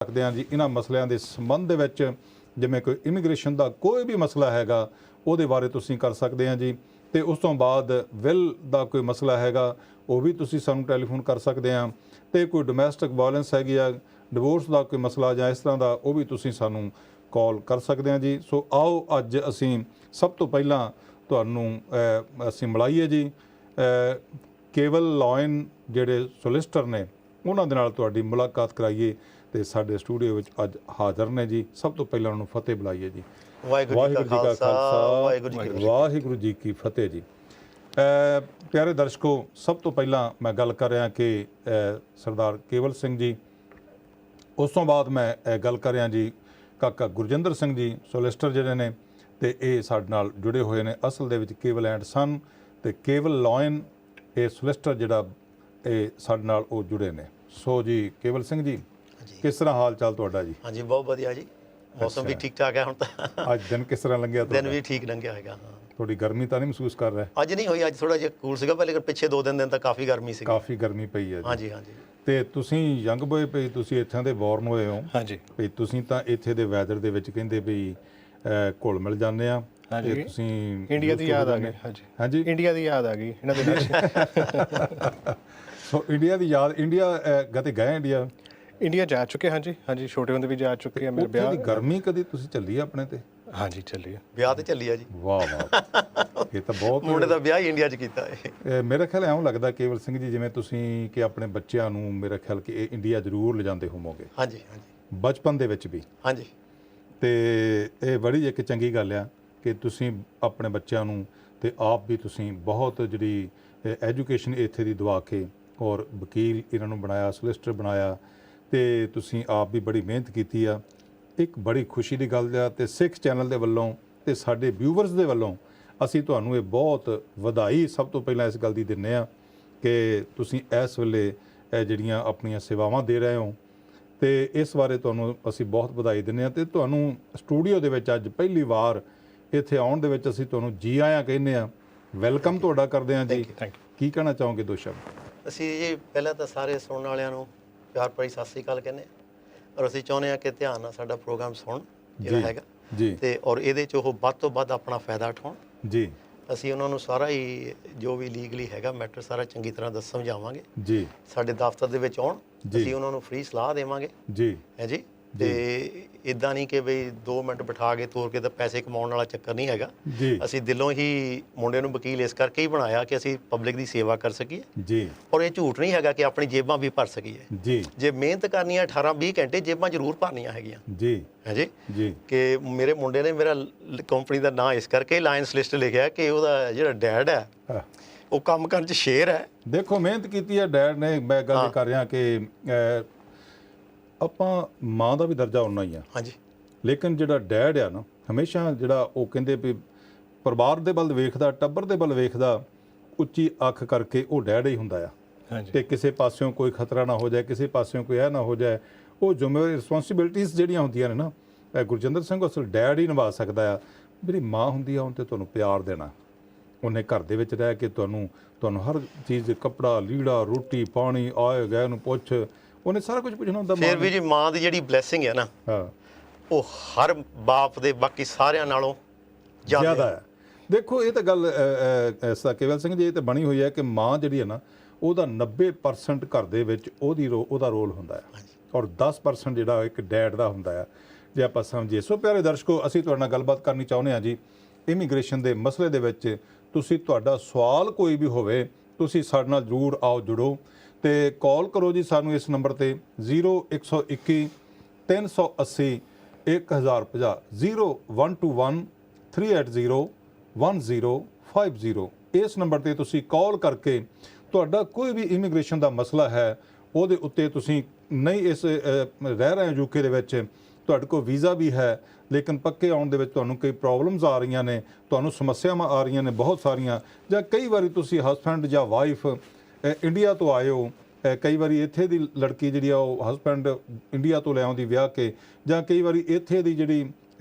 ਸਕਦੇ ਹਾਂ ਜੀ ਇਹਨਾਂ ਮਸਲਿਆਂ ਦੇ ਸੰਬੰਧ ਦੇ ਵਿੱਚ। ਜਿਵੇਂ ਕੋਈ ਇਮੀਗ੍ਰੇਸ਼ਨ ਦਾ ਕੋਈ ਵੀ ਮਸਲਾ ਹੈਗਾ ਉਹਦੇ ਬਾਰੇ ਤੁਸੀਂ ਕਰ ਸਕਦੇ ਹਾਂ ਜੀ। ਤੇ ਉਸ ਤੋਂ ਬਾਅਦ ਵਿਲ ਦਾ ਕੋਈ ਮਸਲਾ ਹੈਗਾ ਉਹ ਵੀ ਤੁਸੀਂ ਸਾਨੂੰ ਟੈਲੀਫੋਨ ਕਰ ਸਕਦੇ ਹਾਂ। ਤੇ ਕੋਈ ਡੋਮੈਸਟਿਕ ਵਾਇਲੈਂਸ ਹੈਗੀ ਆ, ਡਿਵੋਰਸ ਦਾ ਕੋਈ ਮਸਲਾ ਜਾਂ ਇਸ ਤਰ੍ਹਾਂ ਦਾ, ਉਹ ਵੀ ਤੁਸੀਂ ਸਾਨੂੰ ਕਾਲ ਕਰ ਸਕਦੇ ਹਾਂ ਜੀ। ਸੋ ਆਓ ਅੱਜ ਅਸੀਂ ਸਭ ਤੋਂ ਪਹਿਲਾਂ ਤੁਹਾਨੂੰ ਅਸੀਂ ਮਿਲਾਈਏ ਜੀ ਕੇਵਲ ਲੌਇਨ ਜਿਹੜੇ ਸੋਲਿਸਟਰ ਨੇ ਉਹਨਾਂ ਦੇ ਨਾਲ ਤੁਹਾਡੀ ਮੁਲਾਕਾਤ ਕਰਾਈਏ। ਤੇ ਸਾਡੇ ਸਟੂਡੀਓ ਵਿੱਚ ਅੱਜ ਹਾਜ਼ਰ ਨੇ ਜੀ। ਸਭ ਤੋਂ ਪਹਿਲਾਂ ਉਹਨੂੰ ਫਤਿਹ ਬੁਲਾਈਏ ਜੀ। ਵਾਹਿਗੁਰੂ ਜੀ ਕਾ ਖਾਲਸਾ, ਵਾਹਿਗੁਰੂ ਜੀ ਕੀ ਫਤਿਹ ਜੀ। ਪਿਆਰੇ ਦਰਸ਼ਕੋ, ਸਭ ਤੋਂ ਪਹਿਲਾਂ ਮੈਂ ਗੱਲ ਕਰ ਰਿਹਾ ਕਿ ਸਰਦਾਰ ਕੇਵਲ ਸਿੰਘ ਜੀ, ਉਸ ਤੋਂ ਬਾਅਦ ਮੈਂ ਗੱਲ ਕਰ ਰਿਹਾ ਜੀ ਕਾਕਾ ਗੁਰਜਿੰਦਰ ਸਿੰਘ ਜੀ ਸੋਲਿਸਟਰ ਜਿਹੜੇ ਨੇ, ਤੇ ਇਹ ਸਾਡੇ ਨਾਲ ਜੁੜੇ ਹੋਏ ਨੇ ਅਸਲ ਦੇ ਵਿੱਚ ਕੇਵਲ ਐਂਡ ਸਨ ਤੇ ਕੇਵਲ ਲੌਇਨ ਇਹ ਸੋਲਿਸਟਰ ਜਿਹੜਾ ਇਹ ਸਾਡੇ ਨਾਲ ਉਹ ਜੁੜੇ ਨੇ। ਸੋ ਜੀ ਕੇਵਲ ਸਿੰਘ ਜੀ, ਕਿਸ ਤਰ੍ਹਾਂ ਹਾਲ ਚਾਲ ਤੁਹਾਡਾ ਜੀ? ਹਾਂਜੀ ਬਹੁਤ ਵਧੀਆ ਜੀ, ਮੌਸਮ ਵੀ ਠੀਕ ਠਾਕ ਹੈ ਹੁਣ ਤਾਂ। ਅੱਜ ਦਿਨ ਕਿਸ ਤਰ੍ਹਾਂ ਲੰਘਿਆ? ਦਿਨ ਵੀ ਠੀਕ ਲੰਘਿਆ ਹੈਗਾ। ਹਾਂ, ਥੋੜੀ ਗਰਮੀ ਤਾਂ ਨਹੀਂ ਮਹਿਸੂਸ ਕਰ ਰਹੇ? ਅੱਜ ਨਹੀਂ ਹੋਈ, ਅੱਜ ਥੋੜਾ ਜਿਹਾ ਕੂਲ ਸੀਗਾ, ਪਹਿਲੇ ਪਿੱਛੇ 2 ਦਿਨ ਤਾਂ ਕਾਫੀ ਗਰਮੀ ਸੀ। ਕਾਫੀ ਗਰਮੀ ਪਈ ਹੈ ਜੀ। ਹਾਂਜੀ ਹਾਂਜੀ। ਤੇ ਤੁਸੀਂ ਯੰਗ ਬੋਏ ਪਈ, ਤੁਸੀਂ ਇੱਥੋਂ ਦੇ ਬੋਰਨ ਹੋਏ ਹੋ। ਹਾਂਜੀ ਵੀ ਤੁਸੀਂ ਤਾਂ ਇੱਥੇ ਦੇ ਵੈਦਰ ਦੇ ਵਿੱਚ ਕਹਿੰਦੇ ਵੀ ਘੁਲ ਮਿਲ ਜਾਂਦੇ ਆ। ਹਾਂਜੀ, ਤੁਸੀਂ ਇੰਡੀਆ ਦੀ ਯਾਦ ਆ ਗਈ। ਹਾਂਜੀ ਹਾਂਜੀ, ਇੰਡੀਆ ਦੀ ਯਾਦ ਆ ਗਈ ਇਹਨਾਂ ਦੇ ਨਾਲ। ਸੋ ਇੰਡੀਆ ਦੀ ਯਾਦ, ਇੰਡੀਆ ਕਦੇ ਗਏ? ਇੰਡੀਆ ਜਾ ਚੁੱਕੇ। ਹਾਂਜੀ ਹਾਂਜੀ, ਛੋਟੇ ਹੁੰਦੇ ਵੀ ਜਾ ਚੁੱਕੇ ਆ। ਮੇਰੇ ਵਿਆਹ ਦੀ ਗਰਮੀ ਕਦੀ ਤੁਸੀਂ ਚੱਲੀ ਆ ਆਪਣੇ ਤੇ? ਹਾਂਜੀ ਚੱਲੀ ਆ, ਵਿਆਹ ਤੇ ਚੱਲੀ ਆ ਜੀ। ਵਾਹ ਵਾਹ, ਇਹ ਤਾਂ ਬਹੁਤ। ਮੁੰਡੇ ਦਾ ਵਿਆਹ ਹੀ ਇੰਡੀਆ 'ਚ ਕੀਤਾ ਹੈ। ਮੇਰਾ ਖਿਆਲ ਐਂ ਲੱਗਦਾ ਕੇਵਲ ਸਿੰਘ ਜੀ ਜਿਵੇਂ ਤੁਸੀਂ ਕਿ ਆਪਣੇ ਬੱਚਿਆਂ ਨੂੰ ਮੇਰਾ ਖਿਆਲ ਕਿ ਇਹ ਇੰਡੀਆ ਜ਼ਰੂਰ ਲਿਜਾਂਦੇ ਹੋਵੋਗੇ। ਹਾਂਜੀ ਹਾਂਜੀ, ਬਚਪਨ ਦੇ ਵਿੱਚ ਵੀ। ਹਾਂਜੀ। ਤੇ ਇਹ ਬੜੀ ਇੱਕ ਚੰਗੀ ਗੱਲ ਆ ਕਿ ਤੁਸੀਂ ਆਪਣੇ ਬੱਚਿਆਂ ਨੂੰ ਤੇ ਆਪ ਵੀ ਤੁਸੀਂ ਬਹੁਤ ਜਿਹੜੀ ਐਜੂਕੇਸ਼ਨ ਇੱਥੇ ਦੀ ਦਵਾ ਕੇ ਔਰ ਵਕੀਲ ਇਹਨਾਂ ਨੂੰ ਬਣਾਇਆ, ਸੋਲਿਸਟਰ ਬਣਾਇਆ, ਤੇ ਤੁਸੀਂ ਆਪ ਵੀ ਬੜੀ ਮਿਹਨਤ ਕੀਤੀ ਆ। ਇੱਕ ਬੜੀ ਖੁਸ਼ੀ ਦੀ ਗੱਲ ਆ। ਤੇ ਸਿੱਖ ਚੈਨਲ ਦੇ ਵੱਲੋਂ ਤੇ ਸਾਡੇ ਵਿਊਵਰਸ ਦੇ ਵੱਲੋਂ ਅਸੀਂ ਤੁਹਾਨੂੰ ਇਹ ਬਹੁਤ ਵਧਾਈ ਸਭ ਤੋਂ ਪਹਿਲਾਂ ਇਸ ਗੱਲ ਦੀ ਦਿੰਦੇ ਆ ਕਿ ਤੁਸੀਂ ਇਸ ਵੇਲੇ ਇਹ ਜਿਹੜੀਆਂ ਆਪਣੀਆਂ ਸੇਵਾਵਾਂ ਦੇ ਰਹੇ ਹੋ, ਤੇ ਇਸ ਬਾਰੇ ਤੁਹਾਨੂੰ ਅਸੀਂ ਬਹੁਤ ਵਧਾਈ ਦਿੰਦੇ ਆ। ਤੇ ਤੁਹਾਨੂੰ ਸਟੂਡੀਓ ਦੇ ਵਿੱਚ ਅੱਜ ਪਹਿਲੀ ਵਾਰ ਇੱਥੇ ਆਉਣ ਦੇ ਵਿੱਚ ਅਸੀਂ ਤੁਹਾਨੂੰ ਜੀ ਆਇਆਂ ਕਹਿੰਦੇ ਆ, ਵੈਲਕਮ ਤੁਹਾਡਾ ਕਰਦੇ ਹਾਂ ਜੀ। ਕੀ ਕਹਿਣਾ ਚਾਹੋਗੇ ਦੋ ਸ਼ਬਦ? ਅਸੀਂ ਜੀ ਪਹਿਲਾਂ ਤਾਂ ਸਾਰੇ ਸੁਣਨ ਵਾਲਿਆਂ ਨੂੰ ਪਿਆਰ ਭਰੀ ਸਤਿ ਸ੍ਰੀ ਅਕਾਲ ਕਹਿੰਦੇ ਹਾਂ, ਔਰ ਅਸੀਂ ਚਾਹੁੰਦੇ ਹਾਂ ਕਿ ਧਿਆਨ ਨਾਲ ਸਾਡਾ ਪ੍ਰੋਗਰਾਮ ਸੁਣਨ ਜਿਹੜਾ ਹੈਗਾ ਜੀ, ਤੇ ਔਰ ਇਹਦੇ 'ਚ ਉਹ ਵੱਧ ਤੋਂ ਵੱਧ ਆਪਣਾ ਫਾਇਦਾ ਉਠਾਉਣ ਜੀ। ਅਸੀਂ ਉਹਨਾਂ ਨੂੰ ਸਾਰਾ ਹੀ ਜੋ ਵੀ ਲੀਗਲੀ ਹੈਗਾ ਮੈਟਰ ਸਾਰਾ ਚੰਗੀ ਤਰ੍ਹਾਂ ਸਮਝਾਵਾਂਗੇ ਜੀ। ਸਾਡੇ ਦਫ਼ਤਰ ਦੇ ਵਿੱਚ ਆਉਣ, ਅਸੀਂ ਉਹਨਾਂ ਨੂੰ ਫ੍ਰੀ ਸਲਾਹ ਦੇਵਾਂਗੇ ਜੀ, ਹੈ ਜੀ। ਤੇ ਇੱਦਾਂ ਨਹੀਂ ਕਿ ਬਈ 2 ਮਿੰਟ ਬਿਠਾ ਕੇ ਤੋਰ ਕੇ ਤਾਂ ਪੈਸੇ ਕਮਾਉਣ ਵਾਲਾ ਚੱਕਰ ਨਹੀਂ ਹੈਗਾ ਜੀ। ਅਸੀਂ ਦਿਲੋਂ ਹੀ ਮੁੰਡੇ ਨੂੰ ਵਕੀਲ ਇਸ ਕਰਕੇ ਹੀ ਬਣਾਇਆ ਕਿ ਅਸੀਂ ਪਬਲਿਕ ਦੀ ਸੇਵਾ ਕਰ ਸਕੀਏ ਜੀ। ਔਰ ਇਹ ਝੂਠ ਨਹੀਂ ਹੈਗਾ ਕਿ ਆਪਣੀ ਜੇਬਾਂ ਵੀ ਭਰ ਸਕੀਏ ਜੀ। ਜੇ ਮਿਹਨਤ ਕਰਨੀ ਹੈ 18-20 ਘੰਟੇ ਜੇਬਾਂ ਜ਼ਰੂਰ ਭਰਨੀਆਂ ਹੈਗੀਆਂ ਜੀ, ਹੈ ਜੀ ਜੀ। ਕਿ ਮੇਰੇ ਮੁੰਡੇ ਨੇ ਮੇਰਾ ਕੰਪਨੀ ਦਾ ਨਾਂ ਇਸ ਕਰਕੇ ਲਾਇਨਸ ਲਿਸਟ ਲਿਖਿਆ ਕਿ ਉਹਦਾ ਜਿਹੜਾ ਡੈਡ ਹੈ ਉਹ ਕੰਮ ਕਰਨ 'ਚ ਸ਼ੇਰ ਹੈ। ਦੇਖੋ ਮਿਹਨਤ ਕੀਤੀ ਹੈ ਡੈਡ ਨੇ। ਮੈਂ ਗੱਲ ਕਰ ਰਿਹਾ ਕਿ ਆਪਾਂ ਮਾਂ ਦਾ ਵੀ ਦਰਜਾ ਉਨਾ ਹੀ ਆ। ਹਾਂਜੀ। ਲੇਕਿਨ ਜਿਹੜਾ ਡੈਡ ਆ ਨਾ, ਹਮੇਸ਼ਾ ਜਿਹੜਾ ਉਹ ਕਹਿੰਦੇ ਵੀ ਪਰਿਵਾਰ ਦੇ ਵੱਲ ਵੇਖਦਾ, ਟੱਬਰ ਦੇ ਵੱਲ ਵੇਖਦਾ, ਉੱਚੀ ਅੱਖ ਕਰਕੇ ਉਹ ਡੈਡ ਹੀ ਹੁੰਦਾ ਆ। ਤੇ ਕਿਸੇ ਪਾਸਿਓਂ ਕੋਈ ਖਤਰਾ ਨਾ ਹੋ ਜਾਏ, ਕਿਸੇ ਪਾਸਿਓਂ ਕੋਈ ਇਹ ਨਾ ਹੋ ਜਾਏ, ਉਹ ਜ਼ਿੰਮੇਵਾਰੀ ਰਿਸਪੌਂਸਿਬਿਲਟੀਜ਼ ਜਿਹੜੀਆਂ ਹੁੰਦੀਆਂ ਨੇ ਨਾ, ਗੁਰਜਿੰਦਰ ਸਿੰਘ ਅਸਲ ਡੈਡ ਹੀ ਨਿਭਾ ਸਕਦਾ ਆ। ਮੇਰੀ ਮਾਂ ਹੁੰਦੀ ਆ, ਉਹਨੇ ਤੇ ਤੁਹਾਨੂੰ ਪਿਆਰ ਦੇਣਾ, ਉਹਨੇ ਘਰ ਦੇ ਵਿੱਚ ਰਹਿ ਕੇ ਤੁਹਾਨੂੰ ਹਰ ਚੀਜ਼, ਕੱਪੜਾ ਲੀੜਾ, ਰੋਟੀ ਪਾਣੀ, ਆਏ ਗਏ ਨੂੰ ਪੁੱਛ, ਉਹਨੇ ਸਾਰਾ ਕੁਝ ਪੁੱਛਣਾ ਹੁੰਦਾ। ਫਿਰ ਵੀ ਜੀ ਮਾਂ ਦੀ ਜਿਹੜੀ ਬਲੈਸਿੰਗ ਹੈ ਨਾ, ਉਹ ਹਰ ਬਾਪ ਦੇ ਬਾਕੀ ਸਾਰਿਆਂ ਨਾਲੋਂ ਜ਼ਿਆਦਾ ਹੈ। ਦੇਖੋ ਇਹ ਤਾਂ ਗੱਲ ਐਸਾ ਕੇਵਲ ਸਿੰਘ ਜੀ ਇਹ ਤਾਂ ਬਣੀ ਹੋਈ ਹੈ ਕਿ ਮਾਂ ਜਿਹੜੀ ਹੈ ਨਾ, ਉਹਦਾ 90% ਘਰ ਦੇ ਵਿੱਚ ਉਹਦਾ ਰੋਲ ਹੁੰਦਾ ਹੈ, ਔਰ 10% ਜਿਹੜਾ ਇੱਕ ਡੈਡ ਦਾ ਹੁੰਦਾ ਹੈ, ਜੇ ਆਪਾਂ ਸਮਝੀਏ। ਸੋ ਪਿਆਰੇ ਦਰਸ਼ਕੋ, ਅਸੀਂ ਤੁਹਾਡੇ ਨਾਲ ਗੱਲਬਾਤ ਕਰਨੀ ਚਾਹੁੰਦੇ ਹਾਂ ਜੀ ਇਮੀਗ੍ਰੇਸ਼ਨ ਦੇ ਮਸਲੇ ਦੇ ਵਿੱਚ। ਤੁਸੀਂ ਤੁਹਾਡਾ ਸਵਾਲ ਕੋਈ ਵੀ ਹੋਵੇ, ਤੁਸੀਂ ਸਾਡੇ ਨਾਲ ਜ਼ਰੂਰ ਆਓ, ਜੁੜੋ ਤੇ ਕਾਲ ਕਰੋ ਜੀ ਸਾਨੂੰ ਇਸ ਨੰਬਰ ਤੇ 0121 380 1050 0121 380 1050। ਇਸ ਨੰਬਰ ਤੇ ਤੁਸੀਂ ਕਾਲ ਕਰਕੇ ਤੁਹਾਡਾ ਕੋਈ ਵੀ ਇਮੀਗ੍ਰੇਸ਼ਨ ਦਾ ਮਸਲਾ ਹੈ, ਉਹਦੇ ਉੱਤੇ ਤੁਸੀਂ ਨਹੀਂ ਇਸ ਰਹਿ ਰਹੇ ਯੂਕੇ ਦੇ ਵਿੱਚ, ਤੁਹਾਡੇ ਕੋਲ ਵੀਜ਼ਾ ਵੀ ਹੈ ਲੇਕਿਨ ਪੱਕੇ ਆਉਣ ਦੇ ਵਿੱਚ ਤੁਹਾਨੂੰ ਕਈ ਪ੍ਰੋਬਲਮਸ ਆ ਰਹੀਆਂ ਨੇ, ਤੁਹਾਨੂੰ ਸਮੱਸਿਆਵਾਂ ਆ ਰਹੀਆਂ ਨੇ ਬਹੁਤ ਸਾਰੀਆਂ, ਜਾਂ ਕਈ ਵਾਰੀ ਤੁਸੀਂ ਹਸਬੈਂਡ ਜਾਂ ਵਾਈਫ ਇੰਡੀਆ ਤੋਂ ਆਏ ਹੋ, ਕਈ ਵਾਰੀ ਇੱਥੇ ਦੀ ਲੜਕੀ ਜਿਹੜੀ ਆ ਉਹ ਹਸਬੈਂਡ ਇੰਡੀਆ ਤੋਂ ਲੈ ਆਉਂਦੀ ਵਿਆਹ ਕੇ, ਜਾਂ ਕਈ ਵਾਰੀ ਇੱਥੇ ਦੀ ਜਿਹੜੀ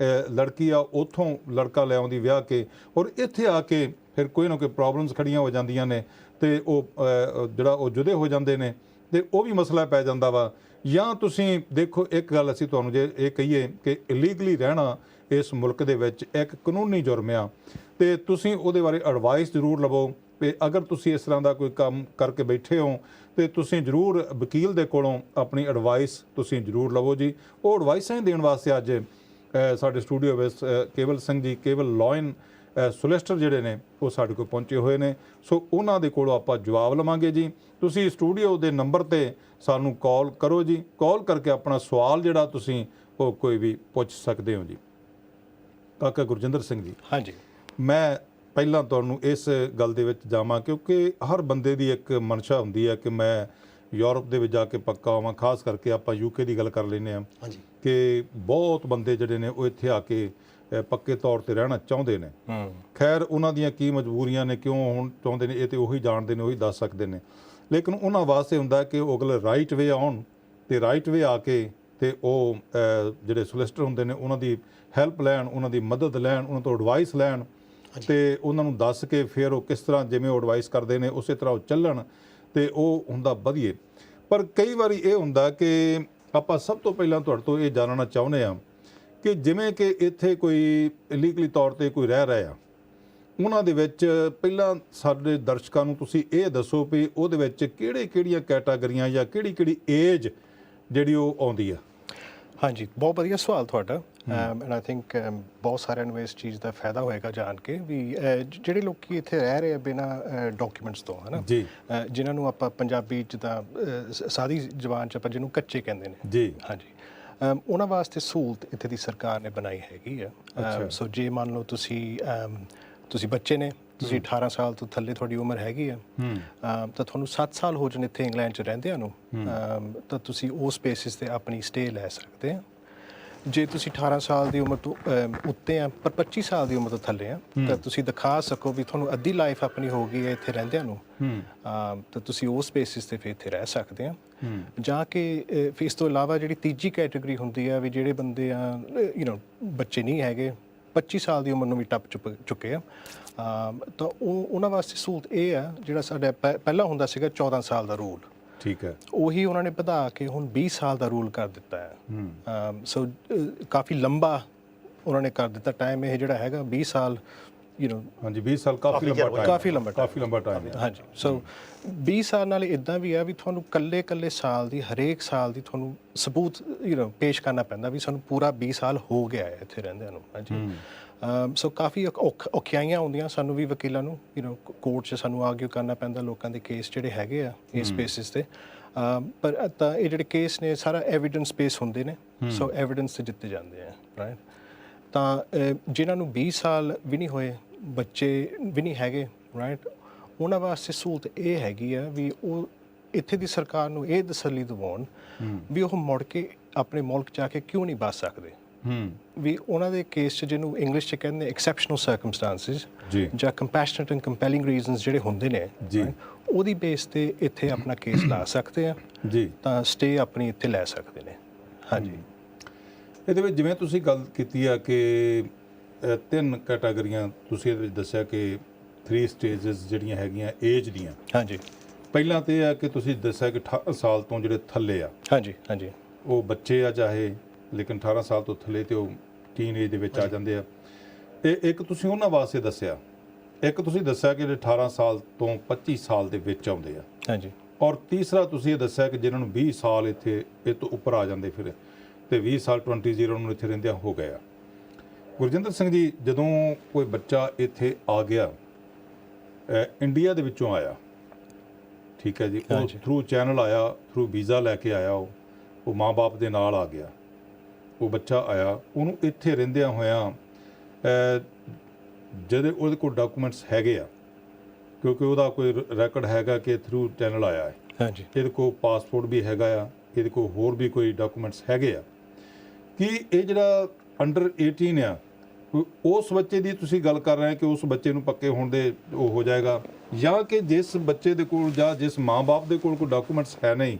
ਲੜਕੀ ਆ ਉੱਥੋਂ ਲੜਕਾ ਲੈ ਆਉਂਦੀ ਵਿਆਹ ਕੇ, ਔਰ ਇੱਥੇ ਆ ਕੇ ਫਿਰ ਕੋਈ ਨਾ ਕੋਈ ਪ੍ਰੋਬਲਮਸ ਖੜੀਆਂ ਹੋ ਜਾਂਦੀਆਂ ਨੇ ਤੇ ਉਹ ਜਿਹੜਾ ਉਹ ਜੁਦੇ ਹੋ ਜਾਂਦੇ ਨੇ ਤੇ ਉਹ ਵੀ ਮਸਲਾ ਪੈ ਜਾਂਦਾ ਵਾ ਜਾਂ ਤੁਸੀਂ ਦੇਖੋ, ਇੱਕ ਗੱਲ ਅਸੀਂ ਤੁਹਾਨੂੰ ਜੇ ਇਹ ਕਹੀਏ ਕਿ ਇਲੀਗਲੀ ਰਹਿਣਾ ਇਸ ਮੁਲਕ ਦੇ ਵਿੱਚ ਇੱਕ ਕਾਨੂੰਨੀ ਜੁਰਮ ਆ, ਤੇ ਤੁਸੀਂ ਉਹਦੇ ਬਾਰੇ ਐਡਵਾਈਸ ਜ਼ਰੂਰ ਲਵੋ ਕਿ ਅਗਰ ਤੁਸੀਂ ਇਸ ਤਰ੍ਹਾਂ ਦਾ ਕੋਈ ਕੰਮ ਕਰਕੇ ਬੈਠੇ ਹੋ ਤੇ ਤੁਸੀਂ ਜ਼ਰੂਰ ਵਕੀਲ ਦੇ ਕੋਲੋਂ ਆਪਣੀ ਐਡਵਾਈਸ ਤੁਸੀਂ ਜ਼ਰੂਰ ਲਵੋ ਜੀ। ਉਹ ਐਡਵਾਈਸਾਂ ਹੀ ਦੇਣ ਵਾਸਤੇ ਅੱਜ ਸਾਡੇ ਸਟੂਡੀਓ ਵਿੱਚ ਕੇਵਲ ਸਿੰਘ ਜੀ, ਕੇਵਲ ਲॉयਨ ਸੋਲਿਸਟਰ ਜਿਹੜੇ ਨੇ ਉਹ ਸਾਡੇ ਕੋਲ ਪਹੁੰਚੇ ਹੋਏ ਨੇ। ਸੋ ਉਹਨਾਂ ਦੇ ਕੋਲੋਂ ਆਪਾਂ ਜਵਾਬ ਲਵਾਂਗੇ ਜੀ। ਤੁਸੀਂ ਸਟੂਡੀਓ ਦੇ ਨੰਬਰ ਤੇ ਸਾਨੂੰ ਕਾਲ ਕਰੋ ਜੀ, ਕਾਲ ਕਰਕੇ ਆਪਣਾ ਸਵਾਲ ਜਿਹੜਾ ਤੁਸੀਂ ਉਹ ਕੋਈ ਵੀ ਪੁੱਛ ਸਕਦੇ ਹੋ ਜੀ। ਕਾਕਾ ਗੁਰਜਿੰਦਰ ਸਿੰਘ ਜੀ, ਹਾਂਜੀ, ਮੈਂ ਪਹਿਲਾਂ ਤੁਹਾਨੂੰ ਇਸ ਗੱਲ ਦੇ ਵਿੱਚ ਜਾਵਾਂ, ਕਿਉਂਕਿ ਹਰ ਬੰਦੇ ਦੀ ਇੱਕ ਮਨਸ਼ਾ ਹੁੰਦੀ ਹੈ ਕਿ ਮੈਂ ਯੂਰਪ ਦੇ ਵਿੱਚ ਜਾ ਕੇ ਪੱਕਾ ਹੋਵਾਂ। ਖਾਸ ਕਰਕੇ ਆਪਾਂ ਯੂਕੇ ਦੀ ਗੱਲ ਕਰ ਲੈਂਦੇ ਹਾਂ ਹਾਂਜੀ, ਕਿ ਬਹੁਤ ਬੰਦੇ ਜਿਹੜੇ ਨੇ ਉਹ ਇੱਥੇ ਆ ਕੇ ਪੱਕੇ ਤੌਰ ਤੇ ਰਹਿਣਾ ਚਾਹੁੰਦੇ ਨੇ। ਖੈਰ, ਉਹਨਾਂ ਦੀਆਂ ਕੀ ਮਜਬੂਰੀਆਂ ਨੇ, ਕਿਉਂ ਹੁਣ ਚਾਹੁੰਦੇ ਨੇ, ਇਹ ਤੇ ਉਹੀ ਜਾਣਦੇ ਨੇ, ਉਹੀ ਦੱਸ ਸਕਦੇ ਨੇ। ਲੇਕਿਨ ਉਹਨਾਂ ਵਾਸਤੇ ਹੁੰਦਾ ਕਿ ਉਹ ਅਗਲੇ ਰਾਈਟ ਵੇ ਆਉਣ ਤੇ ਰਾਈਟ ਵੇ ਆ ਕੇ ਤੇ ਉਹ ਜਿਹੜੇ ਸੋਲਿਸਟਰ ਹੁੰਦੇ ਨੇ ਉਹਨਾਂ ਦੀ ਹੈਲਪ ਲੈਣ, ਉਹਨਾਂ ਦੀ ਮਦਦ ਲੈਣ, ਉਹਨਾਂ ਤੋਂ ਐਡਵਾਈਸ ਲੈਣ ਤੇ ਉਹਨਾਂ ਨੂੰ ਦੱਸ ਕੇ ਫਿਰ ਉਹ ਕਿਸ ਤਰ੍ਹਾਂ ਜਿਵੇਂ ਉਹ ਐਡਵਾਈਸ ਕਰਦੇ ਨੇ ਉਸੇ ਤਰ੍ਹਾਂ ਉਹ ਚੱਲਣ, ਤੇ ਉਹ ਹੁੰਦਾ ਵਧੀਆ। ਪਰ ਕਈ ਵਾਰੀ ਇਹ ਹੁੰਦਾ ਕਿ ਆਪਾਂ ਸਭ ਤੋਂ ਪਹਿਲਾਂ ਤੁਹਾਡੇ ਤੋਂ ਇਹ ਜਾਣਨਾ ਚਾਹੁੰਦੇ ਹਾਂ ਕਿ ਜਿਵੇਂ ਕਿ ਇੱਥੇ ਕੋਈ ਇਲੀਗਲੀ ਤੌਰ ਤੇ ਕੋਈ ਰਹਿ ਰਿਹਾ, ਉਹਨਾਂ ਦੇ ਵਿੱਚ ਪਹਿਲਾਂ ਸਾਡੇ ਦਰਸ਼ਕਾਂ ਨੂੰ ਤੁਸੀਂ ਇਹ ਦੱਸੋ ਵੀ ਉਹਦੇ ਵਿੱਚ ਕਿਹੜੀਆਂ ਕੈਟਾਗਰੀਆਂ ਜਾਂ ਕਿਹੜੀ ਏਜ ਜਿਹੜੀ ਉਹ ਆਉਂਦੀ ਆ। ਹਾਂਜੀ, ਬਹੁਤ ਵਧੀਆ ਸਵਾਲ ਤੁਹਾਡਾ। ਐਂਡ ਆਈ ਥਿੰਕ ਬਹੁਤ ਸਾਰਿਆਂ ਨੂੰ ਇਸ ਚੀਜ਼ ਦਾ ਫਾਇਦਾ ਹੋਏਗਾ ਜਾਣ ਕੇ ਵੀ ਜਿਹੜੇ ਲੋਕੀ ਇੱਥੇ ਰਹਿ ਰਹੇ ਆ ਬਿਨਾਂ ਡਾਕੂਮੈਂਟਸ ਤੋਂ, ਹੈ ਨਾ ਜੀ, ਜਿਨ੍ਹਾਂ ਨੂੰ ਆਪਾਂ ਪੰਜਾਬੀ 'ਚ ਤਾਂ ਸਾਦੀ ਜ਼ਬਾਨ 'ਚ ਆਪਾਂ ਜਿਹਨੂੰ ਕੱਚੇ ਕਹਿੰਦੇ ਨੇ ਜੀ, ਹਾਂਜੀ, ਉਹਨਾਂ ਵਾਸਤੇ ਸਹੂਲਤ ਇੱਥੇ ਦੀ ਸਰਕਾਰ ਨੇ ਬਣਾਈ ਹੈਗੀ ਆ। ਸੋ ਜੇ ਮੰਨ ਲਓ ਤੁਸੀਂ ਬੱਚੇ ਨੇ, ਤੁਸੀਂ 18 ਸਾਲ ਤੋਂ ਥੱਲੇ ਤੁਹਾਡੀ ਉਮਰ ਹੈਗੀ ਆ, ਤਾਂ ਤੁਹਾਨੂੰ 7 ਸਾਲ ਹੋ ਜਾਣ ਇੱਥੇ ਇੰਗਲੈਂਡ 'ਚ ਰਹਿੰਦਿਆਂ ਨੂੰ, ਤਾਂ ਤੁਸੀਂ ਉਸ ਬੇਸਿਸ 'ਤੇ ਆਪਣੀ ਸਟੇ ਲੈ ਸਕਦੇ ਆ। ਜੇ ਤੁਸੀਂ 18 ਸਾਲ ਦੀ ਉਮਰ ਤੋਂ ਉੱਤੇ ਆ ਪਰ 25 ਸਾਲ ਦੀ ਉਮਰ ਤੋਂ ਥੱਲੇ ਆ, ਤਾਂ ਤੁਸੀਂ ਦਿਖਾ ਸਕੋ ਵੀ ਤੁਹਾਨੂੰ ਅੱਧੀ ਲਾਈਫ ਆਪਣੀ ਹੋ ਗਈ ਹੈ ਇੱਥੇ ਰਹਿੰਦਿਆਂ ਨੂੰ, ਤਾਂ ਤੁਸੀਂ ਉਸ ਬੇਸਿਸ 'ਤੇ ਫਿਰ ਇੱਥੇ ਰਹਿ ਸਕਦੇ ਆ। ਜਾਂ ਕਿ ਫਿਰ ਇਸ ਤੋਂ ਇਲਾਵਾ ਜਿਹੜੀ ਤੀਜੀ ਕੈਟੇਗਰੀ ਹੁੰਦੀ ਆ ਵੀ ਜਿਹੜੇ ਬੰਦੇ ਆ ਬੱਚੇ ਨਹੀਂ ਹੈਗੇ, 25 ਸਾਲ ਦੀ ਉਮਰ ਨੂੰ ਵੀ ਟੱਪ ਚੁੱਕੇ ਆ, ਤਾਂ ਉਹਨਾਂ ਵਾਸਤੇ ਸਹੂਲਤ ਇਹ ਆ ਜਿਹੜਾ ਸਾਡਾ ਪਹਿਲਾਂ ਹੁੰਦਾ ਸੀਗਾ 14 ਸਾਲ ਦਾ ਰੂਲ, ਠੀਕ ਹੈ, ਉਹੀ ਉਹਨਾਂ ਨੇ ਵਧਾ ਕੇ ਹੁਣ 20 ਸਾਲ ਦਾ ਰੂਲ ਕਰ ਦਿੱਤਾ ਹੈ। ਸੋ ਕਾਫੀ ਲੰਬਾ ਉਹਨਾਂ ਨੇ ਕਰ ਦਿੱਤਾ ਟਾਈਮ, ਇਹ ਜਿਹੜਾ ਹੈਗਾ 20 ਸਾਲ, ਹਾਂਜੀ 20 ਸਾਲ ਕਾਫੀ ਲੰਬਾ ਟਾਈਮ ਹੈ। ਹਾਂਜੀ, ਸੋ 20 ਸਾਲ ਨਾਲ ਇਦਾਂ ਵੀ ਆ ਵੀ ਤੁਹਾਨੂੰ ਕੱਲੇ ਸਾਲ ਦੀ, ਹਰੇਕ ਸਾਲ ਦੀ ਤੁਹਾਨੂੰ ਸਬੂਤ ਪੇਸ਼ ਕਰਨਾ ਪੈਂਦਾ ਵੀ ਸਾਨੂੰ ਪੂਰਾ 20 ਸਾਲ ਹੋ ਗਿਆ ਹੈ ਇੱਥੇ ਰਹਿੰਦਿਆਂ ਨੂੰ। ਹਾਂਜੀ, ਸੋ ਕਾਫੀ ਔਖਿਆਈਆਂ ਆਉਂਦੀਆਂ ਸਾਨੂੰ ਵੀ ਵਕੀਲਾਂ ਨੂੰ, ਕੋਰਟ 'ਚ ਸਾਨੂੰ ਆਰਗਿਊ ਕਰਨਾ ਪੈਂਦਾ ਲੋਕਾਂ ਦੇ ਕੇਸ ਜਿਹੜੇ ਹੈਗੇ ਆ ਇਸ ਬੇਸਿਸ 'ਤੇ। ਪਰ ਤਾਂ ਇਹ ਜਿਹੜੇ ਕੇਸ ਨੇ ਸਾਰਾ ਐਵੀਡੈਂਸ ਬੇਸ ਹੁੰਦੇ ਨੇ, ਸੋ ਐਵੀਡੈਂਸ 'ਤੇ ਜਿੱਤੇ ਜਾਂਦੇ ਆ, ਰਾਈਟ। ਤਾਂ ਜਿਨ੍ਹਾਂ ਨੂੰ 20 ਸਾਲ ਵੀ ਨਹੀਂ ਹੋਏ, ਬੱਚੇ ਵੀ ਨਹੀਂ ਹੈਗੇ, ਰਾਈਟ, ਉਹਨਾਂ ਵਾਸਤੇ ਸਹੂਲਤ ਇਹ ਹੈਗੀ ਆ ਵੀ ਉਹ ਇੱਥੇ ਦੀ ਸਰਕਾਰ ਨੂੰ ਇਹ ਤਸੱਲੀ ਦਿਵਾਉਣ ਵੀ ਉਹ ਮੁੜ ਕੇ ਆਪਣੇ ਮੁਲਕ 'ਚ ਆ ਕੇ ਕਿਉਂ ਨਹੀਂ ਬਚ ਸਕਦੇ। ਵੀ ਉਹਨਾਂ ਦੇ ਕੇਸ 'ਚ ਜਿਹਨੂੰ ਇੰਗਲਿਸ਼ 'ਚ ਕਹਿੰਦੇ ਐਕਸੈਪਸ਼ਨਲ ਸਰਕਮਸਟੈਂਸਿਸ ਜਾਂ ਕੰਪੈਸ਼ਨੇਟ ਐਂਡ ਕੰਪੈਲਿੰਗ ਰੀਜ਼ਨਸ ਜਿਹੜੇ ਹੁੰਦੇ ਨੇ, ਉਹਦੀ ਬੇਸ 'ਤੇ ਇੱਥੇ ਆਪਣਾ ਕੇਸ ਲਾ ਸਕਦੇ ਆ ਜੀ, ਤਾਂ ਸਟੇ ਆਪਣੀ ਇੱਥੇ ਲੈ ਸਕਦੇ ਨੇ। ਹਾਂਜੀ, ਇਹਦੇ ਵਿੱਚ ਜਿਵੇਂ ਤੁਸੀਂ ਗੱਲ ਕੀਤੀ ਆ ਕਿ 3 ਕੈਟਾਗਰੀਆਂ ਤੁਸੀਂ ਇਹਦੇ ਵਿੱਚ ਦੱਸਿਆ ਕਿ 3 ਸਟੇਜਸ ਜਿਹੜੀਆਂ ਹੈਗੀਆਂ ਏਜ ਦੀਆਂ। ਹਾਂਜੀ, ਪਹਿਲਾਂ ਤਾਂ ਇਹ ਆ ਕਿ ਤੁਸੀਂ ਦੱਸਿਆ ਕਿ 18 ਸਾਲ ਤੋਂ ਜਿਹੜੇ ਥੱਲੇ ਆ, ਹਾਂਜੀ, ਉਹ ਬੱਚੇ ਆ ਚਾਹੇ, ਲੇਕਿਨ 18 ਸਾਲ ਤੋਂ ਥੱਲੇ ਤੇ ਉਹ ਟੀਨ ਏਜ ਦੇ ਵਿੱਚ ਆ ਜਾਂਦੇ ਆ। ਤੇ ਇੱਕ ਤੁਸੀਂ ਉਹਨਾਂ ਵਾਸਤੇ ਦੱਸਿਆ, ਇੱਕ ਤੁਸੀਂ ਦੱਸਿਆ ਕਿ ਜਿਹੜੇ 18 ਸਾਲ ਤੋਂ 25 ਸਾਲ ਦੇ ਵਿੱਚ ਆਉਂਦੇ ਆ। ਹਾਂਜੀ, ਔਰ ਤੀਸਰਾ ਤੁਸੀਂ ਇਹ ਦੱਸਿਆ ਕਿ ਜਿਨ੍ਹਾਂ ਨੂੰ 20 ਸਾਲ ਇੱਥੇ ਇਹ ਤੋਂ ਉੱਪਰ ਆ ਜਾਂਦੇ ਫਿਰ, ਤੇ 20 ਸਾਲ 20 ਨੂੰ ਇੱਥੇ ਰਹਿੰਦਿਆਂ ਹੋ ਗਏ ਆ। ਗੁਰਜਿੰਦਰ ਸਿੰਘ ਜੀ, ਜਦੋਂ ਕੋਈ ਬੱਚਾ ਇੱਥੇ ਆ ਗਿਆ, ਇੰਡੀਆ ਦੇ ਵਿੱਚੋਂ ਆਇਆ, ਠੀਕ ਹੈ ਜੀ, ਉਹ ਥਰੂ ਚੈਨਲ ਆਇਆ, ਥਰੂ ਵੀਜ਼ਾ ਲੈ ਕੇ ਆਇਆ, ਉਹ ਮਾਂ-ਬਾਪ ਦੇ ਨਾਲ ਆ ਗਿਆ, ਉਹ ਬੱਚਾ ਆਇਆ, ਉਹਨੂੰ ਇੱਥੇ ਰਹਿੰਦਿਆਂ ਹੋਇਆਂ ਜਿਹੜੇ ਉਹਦੇ ਕੋਲ ਡਾਕੂਮੈਂਟਸ ਹੈਗੇ ਆ, ਕਿਉਂਕਿ ਉਹਦਾ ਕੋਈ ਰੈਕਡ ਹੈਗਾ ਕਿ ਥਰੂ ਚੈਨਲ ਆਇਆ ਹੈ, ਹਾਂਜੀ, ਇਹਦੇ ਕੋਲ ਪਾਸਪੋਰਟ ਵੀ ਹੈਗਾ ਆ, ਇਹਦੇ ਕੋਲ ਹੋਰ ਵੀ ਕੋਈ ਡਾਕੂਮੈਂਟਸ ਹੈਗੇ ਆ, ਕਿ ਇਹ ਜਿਹੜਾ ਅੰਡਰ 18 ਆ, ਉਸ ਬੱਚੇ ਦੀ ਤੁਸੀਂ ਗੱਲ ਕਰ ਰਹੇ ਕਿ ਉਸ ਬੱਚੇ ਨੂੰ ਪੱਕੇ ਹੋਣ ਦੇ ਉਹ ਹੋ ਜਾਏਗਾ, ਜਾਂ ਕਿ ਜਿਸ ਬੱਚੇ ਦੇ ਕੋਲ ਜਾਂ ਜਿਸ ਮਾਂ-ਬਾਪ ਦੇ ਕੋਲ ਕੋਈ ਡਾਕੂਮੈਂਟਸ ਹੈ ਨਹੀਂ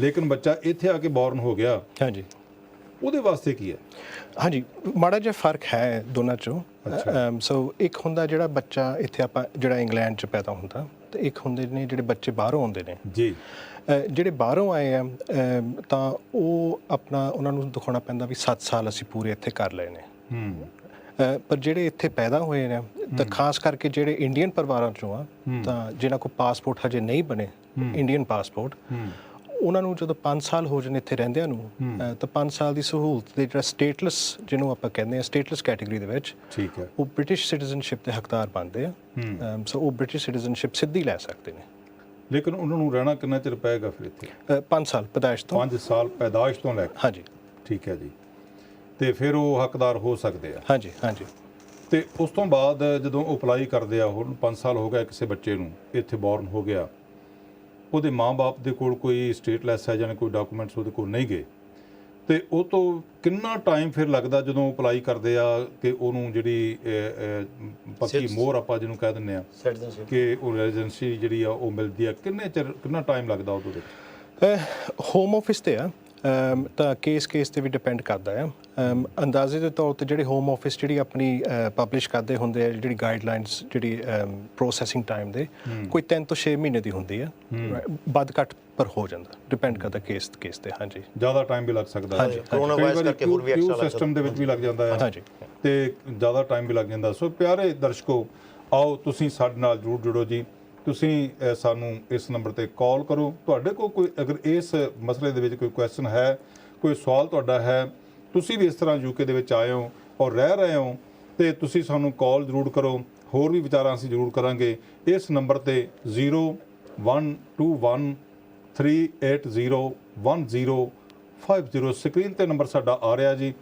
ਲੇਕਿਨ ਬੱਚਾ ਇੱਥੇ ਆ ਕੇ ਬੌਰਨ ਹੋ ਗਿਆ, ਹਾਂਜੀ, ਉਹਦੇ ਵਾਸਤੇ ਕੀ ਹੈ? ਹਾਂਜੀ, ਮਾੜਾ ਜਿਹਾ ਫਰਕ ਹੈ ਦੋਨਾਂ 'ਚੋਂ। ਸੋ ਇੱਕ ਹੁੰਦਾ ਜਿਹੜਾ ਬੱਚਾ ਇੱਥੇ ਆਪਾਂ ਜਿਹੜਾ ਇੰਗਲੈਂਡ 'ਚ ਪੈਦਾ ਹੁੰਦਾ, ਤੇ ਇੱਕ ਹੁੰਦੇ ਨੇ ਜਿਹੜੇ ਬੱਚੇ ਬਾਹਰੋਂ ਆਉਂਦੇ ਨੇ ਜੀ। ਜਿਹੜੇ ਬਾਹਰੋਂ ਆਏ ਆ ਤਾਂ ਉਹ ਆਪਣਾ ਉਹਨਾਂ ਨੂੰ ਦਿਖਾਉਣਾ ਪੈਂਦਾ ਵੀ 7 ਸਾਲ ਅਸੀਂ ਪੂਰੇ ਇੱਥੇ ਕਰ ਲਏ ਨੇ। ਪਰ ਜਿਹੜੇ ਇੱਥੇ ਪੈਦਾ ਹੋਏ ਨੇ ਤਾਂ ਖਾਸ ਕਰਕੇ ਜਿਹੜੇ ਇੰਡੀਅਨ ਪਰਿਵਾਰਾਂ ਚੋਂ ਆ ਤਾਂ ਜਿਨ੍ਹਾਂ ਕੋਲ ਪਾਸਪੋਰਟ ਹਜੇ ਨਹੀਂ ਬਣੇ ਇੰਡੀਅਨ ਪਾਸਪੋਰਟ, ਉਹਨਾਂ ਨੂੰ ਜਦੋਂ 5 ਸਾਲ ਹੋ ਜਾਣ ਇੱਥੇ ਰਹਿੰਦਿਆਂ ਨੂੰ ਤਾਂ 5 ਸਾਲ ਦੀ ਸਹੂਲਤ ਦੇ ਜਿਹੜਾ ਸਟੇਟਲੈਸ ਜਿਹਨੂੰ ਆਪਾਂ ਕਹਿੰਦੇ ਆ ਸਟੇਟਲੈਸ ਕੈਟਾਗਰੀ ਦੇ ਵਿੱਚ, ਠੀਕ ਹੈ, ਉਹ ਬ੍ਰਿਟਿਸ਼ ਸਿਟੀਜ਼ਨਸ਼ਿਪ ਦੇ ਹੱਕਦਾਰ ਬਣਦੇ ਆ। ਸੋ ਉਹ ਬ੍ਰਿਟਿਸ਼ ਸਿਟੀਜ਼ਨਸ਼ਿਪ ਸਿੱਧੀ ਲੈ ਸਕਦੇ ਨੇ। ਲੇਕਿਨ ਉਹਨਾਂ ਨੂੰ ਰਹਿਣਾ ਕਿੰਨਾ ਚਿਰ ਪਏਗਾ ਫਿਰ ਇੱਥੇ? 5 ਸਾਲ ਪੈਦਾਇਸ਼ ਤੋਂ। 5 ਸਾਲ ਪੈਦਾਇਸ਼ ਤੋਂ ਲੈ ਕੇ? ਹਾਂਜੀ। ਠੀਕ ਹੈ ਜੀ। ਤੇ ਫਿਰ ਉਹ ਹੱਕਦਾਰ ਹੋ ਸਕਦੇ ਆ? ਹਾਂਜੀ ਹਾਂਜੀ। ਤੇ ਉਸ ਤੋਂ ਬਾਅਦ ਜਦੋਂ ਅਪਲਾਈ ਕਰਦੇ ਆ, ਹੁਣ 5 ਸਾਲ ਹੋ ਗਿਆ ਕਿਸੇ ਬੱਚੇ ਨੂੰ ਇੱਥੇ ਬੌਰਨ ਹੋ ਗਿਆ, ਉਹਦੇ ਮਾਂ-ਬਾਪ ਦੇ ਕੋਲ ਕੋਈ ਸਟੇਟਲੈਸ ਹੈ ਜਾਂ ਕੋਈ ਡਾਕੂਮੈਂਟਸ ਉਹਦੇ ਕੋਲ ਨਹੀਂ ਗਏ, ਤੇ ਉਹ ਤੋਂ ਕਿੰਨਾ ਟਾਈਮ ਫਿਰ ਲੱਗਦਾ ਜਦੋਂ ਅਪਲਾਈ ਕਰਦੇ ਆ ਕਿ ਉਹਨੂੰ ਜਿਹੜੀ ਪੱਕੀ ਮੋਹਰ ਆਪਾਂ ਜਿਹਨੂੰ ਕਹਿ ਦਿੰਦੇ ਆ ਕਿ ਉਹ ਰੈਜ਼ੀਡੈਂਸੀ ਜਿਹੜੀ ਆ ਉਹ ਮਿਲਦੀ ਆ, ਕਿੰਨਾ ਟਾਈਮ ਲੱਗਦਾ ਉਹਦੇ ਵਿੱਚ? ਹੋਮ ਆਫਿਸ ਤੇ ਆ ਤਾਂ ਕੇਸ ਤੇ ਵੀ ਡਿਪੈਂਡ ਕਰਦਾ ਆ। ਅੰਦਾਜ਼ੇ ਦੇ ਤੌਰ ਤੇ ਜਿਹੜੇ ਹੋਮ ਆਫਿਸ ਜਿਹੜੀ ਆਪਣੀ ਪਬਲਿਸ਼ ਕਰਦੇ ਹੁੰਦੇ ਆ ਜਿਹੜੀ ਗਾਈਡਲਾਈਨਸ ਜਿਹੜੀ ਪ੍ਰੋਸੈਸਿੰਗ ਟਾਈਮ ਦੇ, ਕੋਈ 3 ਤੋਂ 6 ਮਹੀਨੇ ਦੀ ਹੁੰਦੀ ਆ, ਵੱਧ ਘੱਟ ਪਰ ਹੋ ਜਾਂਦਾ, ਡਿਪੈਂਡ ਕਰਦਾ ਕੇਸ ਤੇ। ਹਾਂਜੀ, ਜ਼ਿਆਦਾ ਟਾਈਮ ਵੀ ਲੱਗ ਸਕਦਾ ਹੈ, ਕਰੋਨਾ ਵਾਇਰਸ ਕਰਕੇ ਹੋਰ ਵੀ ਐਕਸਟਰਾ ਸਿਸਟਮ ਦੇ ਵਿੱਚ ਵੀ ਲੱਗ ਜਾਂਦਾ ਹੈ। ਹਾਂਜੀ, ਤੇ ਜ਼ਿਆਦਾ ਟਾਈਮ ਵੀ ਲੱਗ ਜਾਂਦਾ। ਸੋ ਪਿਆਰੇ ਦਰਸ਼ਕੋ, ਆਓ ਤੁਸੀਂ ਸਾਡੇ ਨਾਲ ਜ਼ਰੂਰ ਜੁੜੋ ਜੀ। ਤੁਸੀਂ ਸਾਨੂੰ ਇਸ ਨੰਬਰ ਤੇ ਕਾਲ ਕਰੋ। ਤੁਹਾਡੇ ਕੋਲ ਕੋਈ ਅਗਰ ਇਸ ਮਸਲੇ ਦੇ ਵਿੱਚ ਕੋਈ ਕੁਐਸਚਨ ਹੈ, ਕੋਈ ਸਵਾਲ ਤੁਹਾਡਾ ਹੈ, ਤੁਸੀਂ ਵੀ ਇਸ ਤਰ੍ਹਾਂ ਯੂਕੇ ਦੇ ਵਿੱਚ ਆਏ ਹੋ ਔਰ ਰਹਿ ਰਹੇ ਹੋ, ਤੇ ਤੁਸੀਂ ਸਾਨੂੰ ਕਾਲ ਜ਼ਰੂਰ ਕਰੋ। ਹੋਰ ਵੀ ਵਿਚਾਰਾਂ ਅਸੀਂ ਜ਼ਰੂਰ ਕਰਾਂਗੇ। ਇਸ ਨੰਬਰ ਤੇ 0121380150 ਸਕਰੀਨ ਤੇ ਨੰਬਰ ਸਾਡਾ ਆ ਰਿਹਾ ਜੀ।